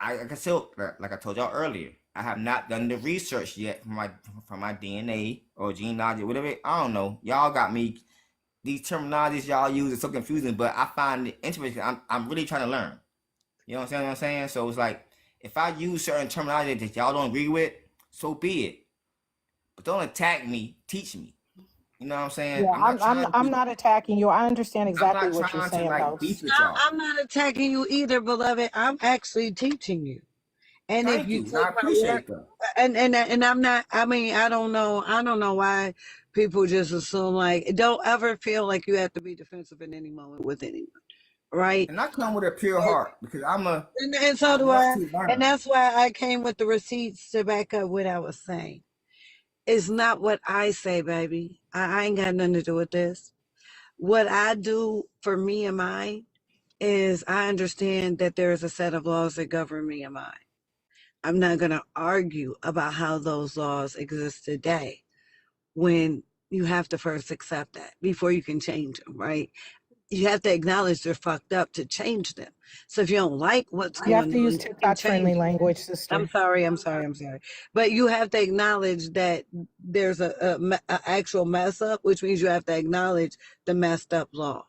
Like I told y'all earlier, I have not done the research yet from my DNA or genealogy, whatever. I don't know. Y'all got me. These terminologies y'all use is so confusing, but I find it interesting. I'm really trying to learn. You know what I'm saying? So it's like if I use certain terminology that y'all don't agree with, so be it. But don't attack me. Teach me. You know what I'm saying? Yeah, I'm not attacking you. I understand exactly what you're saying, though. I'm not attacking you either, beloved. I'm actually teaching you. And Thank if you you. take I my appreciate word, that. and I'm not. I mean, I don't know why people just assume like don't ever feel like you have to be defensive in any moment with anyone, right? And I come with a pure heart because and so do I. And that's why I came with the receipts to back up what I was saying. It's not what I say, baby. I ain't got nothing to do with this. What I do for me and mine is I understand that there is a set of laws that govern me and mine. I'm not going to argue about how those laws exist today when you have to first accept that before you can change them, right? You have to acknowledge they're fucked up to change them. So if you don't like what's You going have to use on, you can TikTok-friendly change it. language, sister. I'm sorry. But you have to acknowledge that there's a actual mess up, which means you have to acknowledge the messed up law,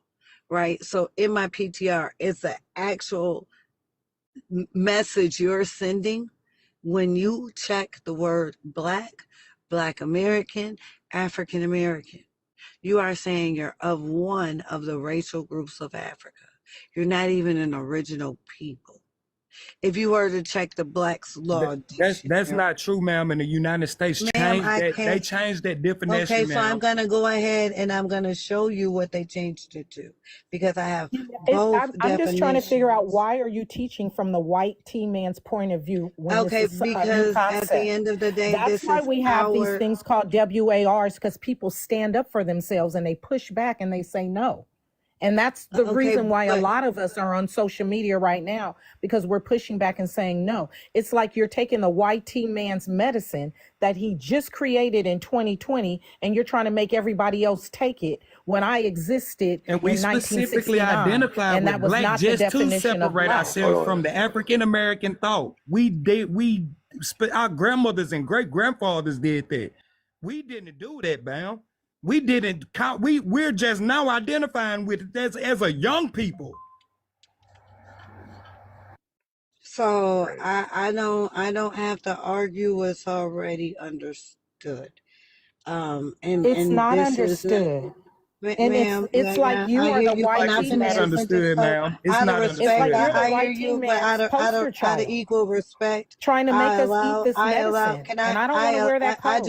right? So in my PTR, it's an actual message you're sending when you check the word Black, Black American, African American. You are saying you're of one of the racial groups of Africa. You're not even an original people. If you were to check the Black's Law That's Dictionary. not true, ma'am. In the United States, Ma'am, I they can't. changed that definition, Okay, so I'm ma'am. gonna go ahead and I'm gonna show you what they changed it to, because I have It, both I'm just trying to figure out definitions. why are you teaching from the white T man's point of view when Okay, this is a new because at the concept. end of the day, That's this why is we have these our. things called WARs, because people stand up for themselves and they push back and they say no. And that's the Okay, reason why a but lot of us are on social media right now, because we're pushing back and saying no. It's like you're taking the white T man's medicine that he just created in 2020, and you're trying to make everybody else take it when I existed And in we specifically 1969, identified and with that was black not the just to definition of separate black. ourselves from the African American thought. Our grandmothers and great grandfathers did that. We didn't do that, ma'am. We didn't count. We're just now identifying with it as a young people. So I don't have to argue what's already understood. It's And not this is understood. And ma'am, it's like you I are hear the you. white Can I It's T not finish man's. this sentence? understood, So ma'am. It's out of not It's like respect, understood. you're the I hear white T you, but man's poster out of child, equal respect, trying to make I us eat allow this I allow medicine. can And I don't want to wear that I coat.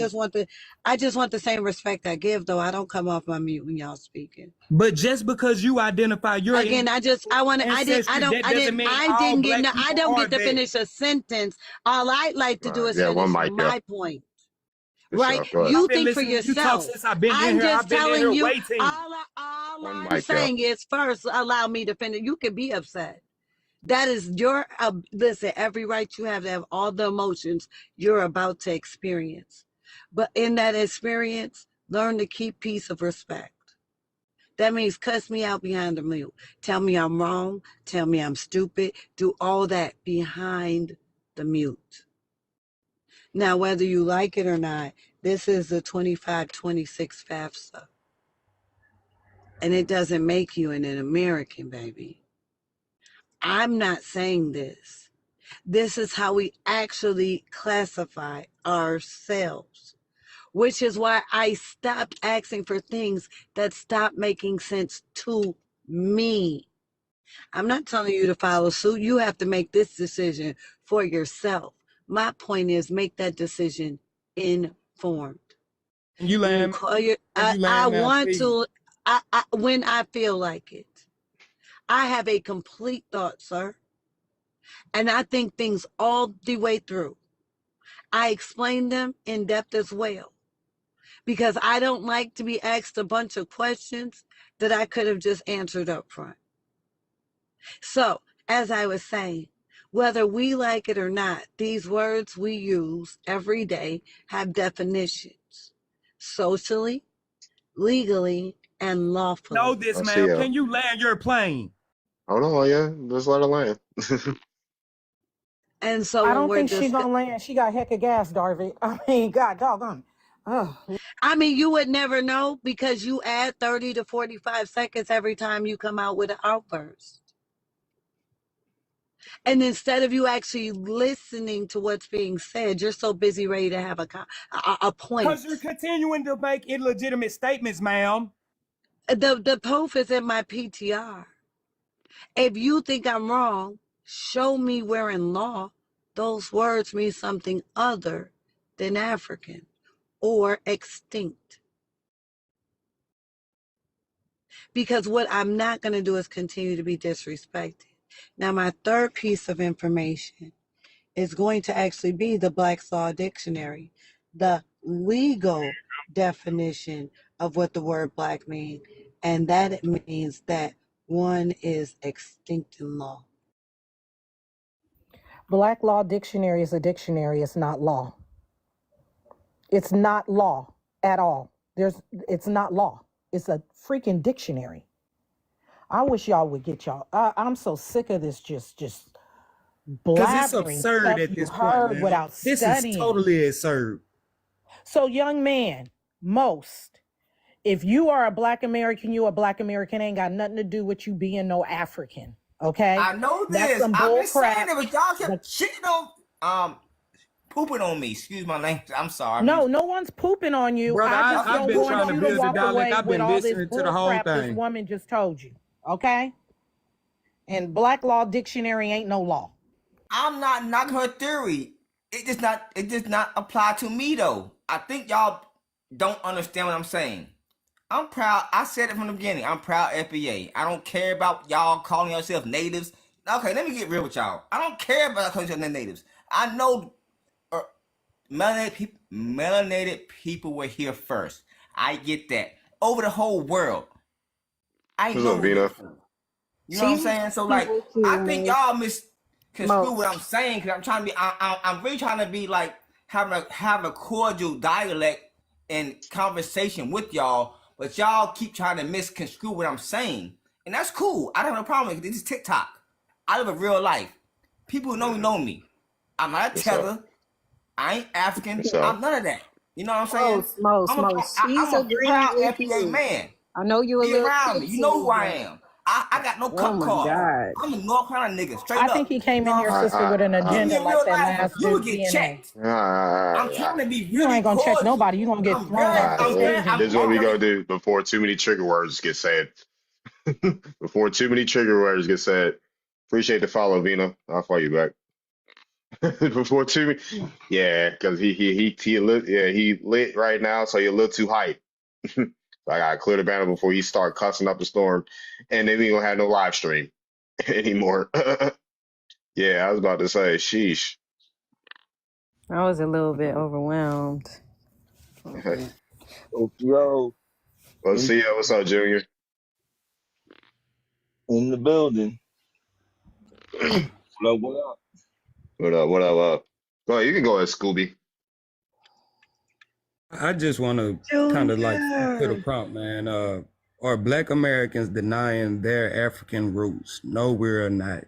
just want the same respect I give, though. I don't come off my mute when y'all speaking. But just because you identify your Again, I want to ancestry, that doesn't mean I all didn't get black no, I people don't are get to that. finish a sentence. All I'd like to do is Yeah, one finish mic there. my point. For Right? sure. Go ahead. You I've been think for listening to you talk yourself. since I've been in I'm here. just I've been in telling here you, waiting. all One I'm mic there. saying is, first, allow me to finish. You can be upset. That is your, listen, every right you have to have all the emotions you're about to experience. But in that experience, learn to keep peace of respect. That means cuss me out behind the mute. Tell me I'm wrong. Tell me I'm stupid. Do all that behind the mute. Now, whether you like it or not, this is the 2526 FAFSA. And it doesn't make you an American, baby. I'm not saying this. This is how we actually classify ourselves, which is why I stopped asking for things that stop making sense to me. I'm not telling you to follow suit. You have to make this decision for yourself. My point is, make that decision informed. Can you You can land? call your, Can you I land now, want please? to, when I feel like it. I have a complete thought, sir. And I think things all the way through. I explain them in depth as well, because I don't like to be asked a bunch of questions that I could have just answered up front. So, as I was saying, whether we like it or not, these words we use every day have definitions, socially, legally, and lawfully. Know this, I see. ma'am. Can you land your plane? Hold on, yeah. Just let it land. And so I when don't we're think she's discussing, gonna land. She got heck of gas, Darby. I mean, God doggone. Oh. I mean, you would never know, because you add 30 to 45 seconds every time you come out with an outburst. And instead of you actually listening to what's being said, you're so busy ready to have a point. Because you're continuing to make illegitimate statements, ma'am. The proof is in my PTR. If you think I'm wrong, show me where in law those words mean something other than African or extinct. Because what I'm not going to do is continue to be disrespected. Now, my third piece of information is going to actually be the Black's Law Dictionary, the legal definition of what the word black means, and that it means that one is extinct in law. Black Law Dictionary is a dictionary. It's not law. It's not law at all. It's not law. It's a freaking dictionary. I wish y'all would get y'all. I'm so sick of this just Because it's blabbering absurd stuff at you this heard point, man. without This studying. is totally absurd. So, young man, if you are a black American, you a black American, ain't got nothing to do with you being no African. Okay? I know That's this. some I'm bull just saying crap. it was y'all kept shitting on pooping on me. Excuse my language. I'm sorry. No one's pooping on you. Brother, I just I've don't been trying want to you to build a walk dialect. away I've with been all this listening to the bull whole crap this thing. woman just told you. Okay? And Black Law Dictionary ain't no law. I'm not knocking her theory. It does not apply to me though. I think y'all don't understand what I'm saying. I'm proud. I said it from the beginning. I'm proud FBA. I don't care about y'all calling yourself natives. Okay, let me get real with y'all. I don't care about calling yourself natives. I know melanated people were here first. I get that. Over the whole world. I What's know up, who you're Vina? from. You know what I'm saying? So like, I think y'all misconstrue what I'm saying because I'm trying to be. I'm really trying to be like have a cordial dialect and conversation with y'all, but y'all keep trying to misconstrue what I'm saying, and that's cool. I don't have a problem with it. This is TikTok. I live a real life. People who know me. I'm not a tether. I ain't African. I'm none of that. You know what I'm saying? She's I'm a agreeing proud with FBA you. man. I know you a Be little around me. You know who I tipsy. am. I got no cup my card. God. I'm a North Carolina nigga, straight I up. think he came You know in what here, I'm sister, with an saying? Meet me agenda in like real that life. last You dude would get DNA. checked. I'm trying to be You really ain't gonna check cordial. nobody. You gonna get I'm thrown very, off the I'm very, stage. This is what we I'm gonna do before too many trigger words get said. Before too many trigger words get said. Appreciate the follow, Vina. I'll follow you back. Before too many, yeah, because he lit, yeah, he lit right now, so you're a little too hype. So I gotta clear the banner before he start cussing up the storm, and then we ain't gonna have no live stream anymore. Yeah, I was about to say, sheesh. I was a little bit overwhelmed. Yo, Well, see ya. What's up, Junior? in the building. What up? What up? What up? What up? Go ahead, you can go ahead, Scooby. I just want to kind of like put a prompt, man. Are Black Americans denying their African roots? No, we're not.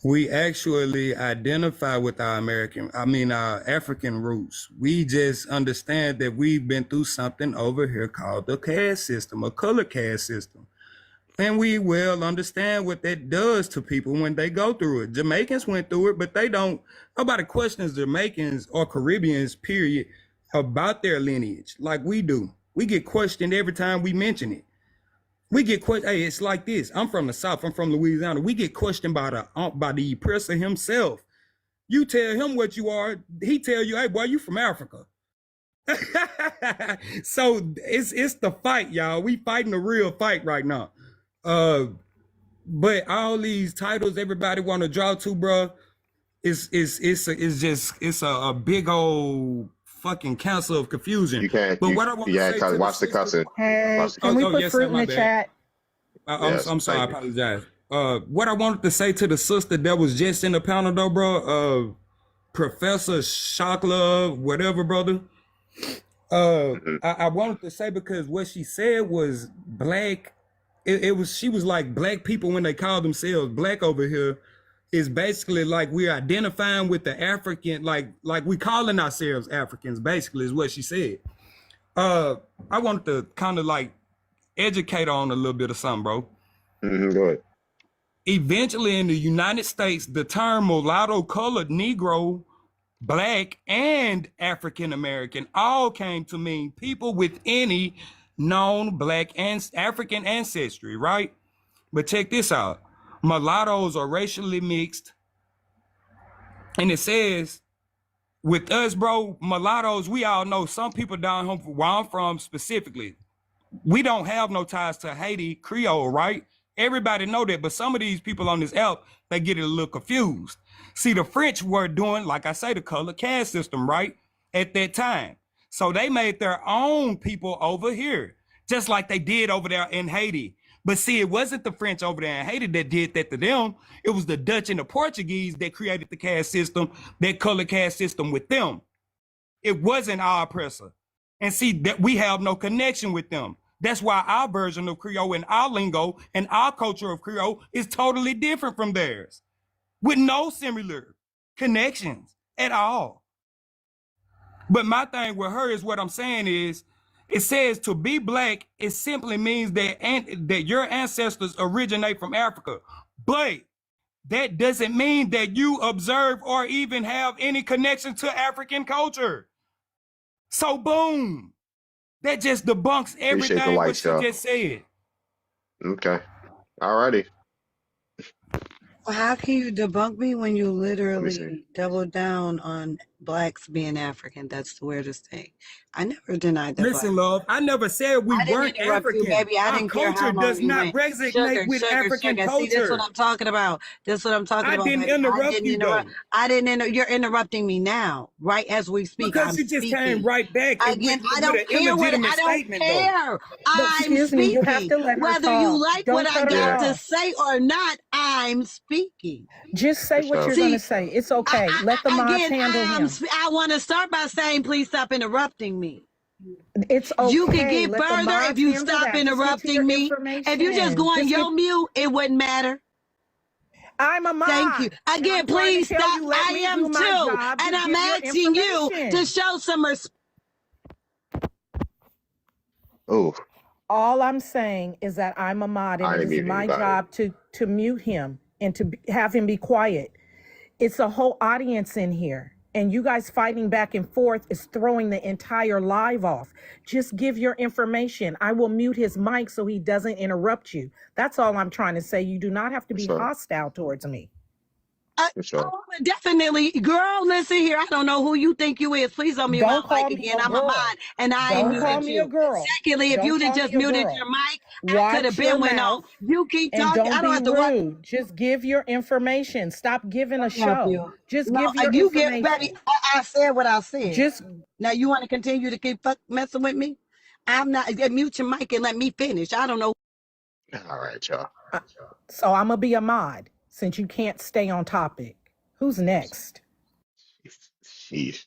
We actually identify with our our African roots. We just understand that we've been through something over here called the caste system, a color caste system. And we well understand what that does to people when they go through it. Jamaicans went through it, but nobody questions Jamaicans or Caribbeans, period, about their lineage like we do. We get questioned every time we mention it. We get questioned. Hey, it's like this. I'm from the South. I'm from Louisiana. We get questioned by the oppressor himself. You tell him what you are. He tell you, hey, boy, you from Africa. So it's the fight, y'all. We fighting a real fight right now. But all these titles everybody want to draw to, bro, it's a big old fucking council of confusion. You can't. But what I want to say to Watch the cussing. Hey, can we put fruit in the chat? I'm sorry, I apologize. What I wanted to say to the sister that was just in the panel though, bro, Professor Shocklove, whatever, brother. I wanted to say because what she said was black. She was like black people when they call themselves black over here is basically like we're identifying with the African, like we calling ourselves Africans, basically is what she said. I wanted to kind of like educate on a little bit of something, bro. Go ahead. Eventually in the United States, the term mulatto, colored, Negro, Black, and African American all came to mean people with any known Black and African ancestry, right? But check this out. Mulattoes are racially mixed. And it says, with us, bro, mulattoes, we all know some people down home where I'm from specifically, we don't have no ties to Haiti Creole, right? Everybody know that, but some of these people on this app, they get it a little confused. See, the French were doing, like I say, the color caste system, right? At that time. So they made their own people over here, just like they did over there in Haiti. But see, it wasn't the French over there in Haiti that did that to them. It was the Dutch and the Portuguese that created the caste system, that color caste system with them. It wasn't our oppressor. And see, that we have no connection with them. That's why our version of Creole and our lingo and our culture of Creole is totally different from theirs, with no similar connections at all. But my thing with her is what I'm saying is, it says to be black, it simply means that your ancestors originate from Africa. But that doesn't mean that you observe or even have any connection to African culture. So boom, that just debunks Appreciate the everything what lights, she y'all. just said. Okay. All righty. How can you debunk me when you Let me see. literally double down on blacks being African? That's the weirdest thing. I never denied that Listen, black. love, I never said we I didn't weren't interrupt you, African. baby. I Our didn't care how culture long does you not went. resonate with African See, this is what culture. I'm talking about. This is what I'm talking I about, didn't baby. I interrupt didn't you interrupt. though, I didn't. You're interrupting me now, right as we speak. because I'm you just came speaking. right back Again, I with don't an care what illegitimate I don't statement though. care. But I'm excuse me, you have speaking. to let her Whether you talk. like Don't what I cut her got to off. say or not, I'm speaking. Just say For what sure. you're going to See, say. It's okay. Let the mods again, handle him. I want to start by saying, please stop interrupting me. It's You can okay. get Let the further if mods you handle stop that. Just get to your interrupting me. If you just go information. on Just get. your mute, it wouldn't matter. I'm a Thank you. mod. And Again, I'm trying please to tell stop. you, let I me am do my too. job. And Just I'm give your asking you to information. show some respect. Oh, All I'm saying is that I'm a mod, and I it didn't is mute my anybody. job to mute him and to have him be quiet. It's a whole audience in here, and you guys fighting back and forth is throwing the entire live off. Just give your information. I will mute his mic so he doesn't interrupt you. That's all I'm trying to say. You do not have to For be sure. hostile towards me. For sure. Definitely, girl, listen here. I don't know who you think you is. Please don't mute my Don't call mic me again. a I'm a mod, girl. and I ain't Don't call muted me a you. girl. Secondly, if Don't you'd have call just me a muted girl. your mic, I could have Watch your been went on. mouth You keep and talking. don't I don't be have to watch. rude. Just give your information. Stop giving a Help show. you. Just No, give your you get, baby. information. I said what I said. Just Now you want to continue to keep messing with me? I'm not. Mute your mic and let me finish. I don't know. All right, y'all. so I'm gonna be a mod since you can't stay on topic. Who's next? Jeez.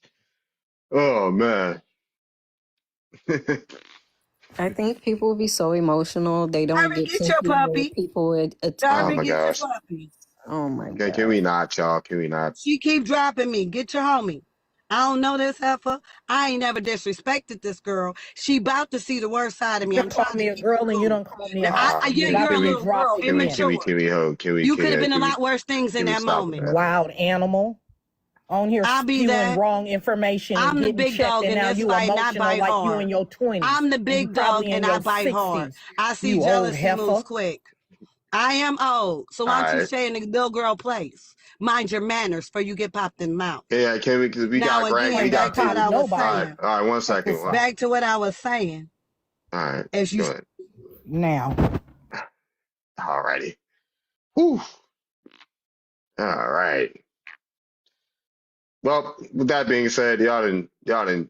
Oh man. I think people will be so emotional they don't Darby, get get to your hear puppy. people Oh Darby, my get your gosh. puppy. Oh my Okay, god. can we not, y'all? Can we not? She keep dropping me. Get your homie. I don't know this heifer. I ain't never disrespected this girl. She about to see the worst side of me. You I'm call trying me to a keep it girl and you cool. don't call me a Now, heifer. yeah, About you're to a be little girl, dropped Can we again. immature. can we You could have been a can we lot worse things in can we that stop with moment. that? Wild animal. On here I'll be spewing that. wrong information and I'm the getting big checked, dog and in now this you fight, and I emotional bite like you hard. in your 20s. I'm the And you big dog, probably in and your I bite hard. 60s. I see You old jealousy moves heifer. quick. I am old, so why All don't you right. stay in the little girl place? Mind your manners, for you get popped in the mouth. Yeah, can we? Because we Now got Greg. We again, Ain't back got to gonna what pop people. I was All right. nobody. saying. All right. 1 second. All Back to what I was saying. right. As you Go ahead. Now. All righty. Whew. All right. Well, with that being said, y'all didn't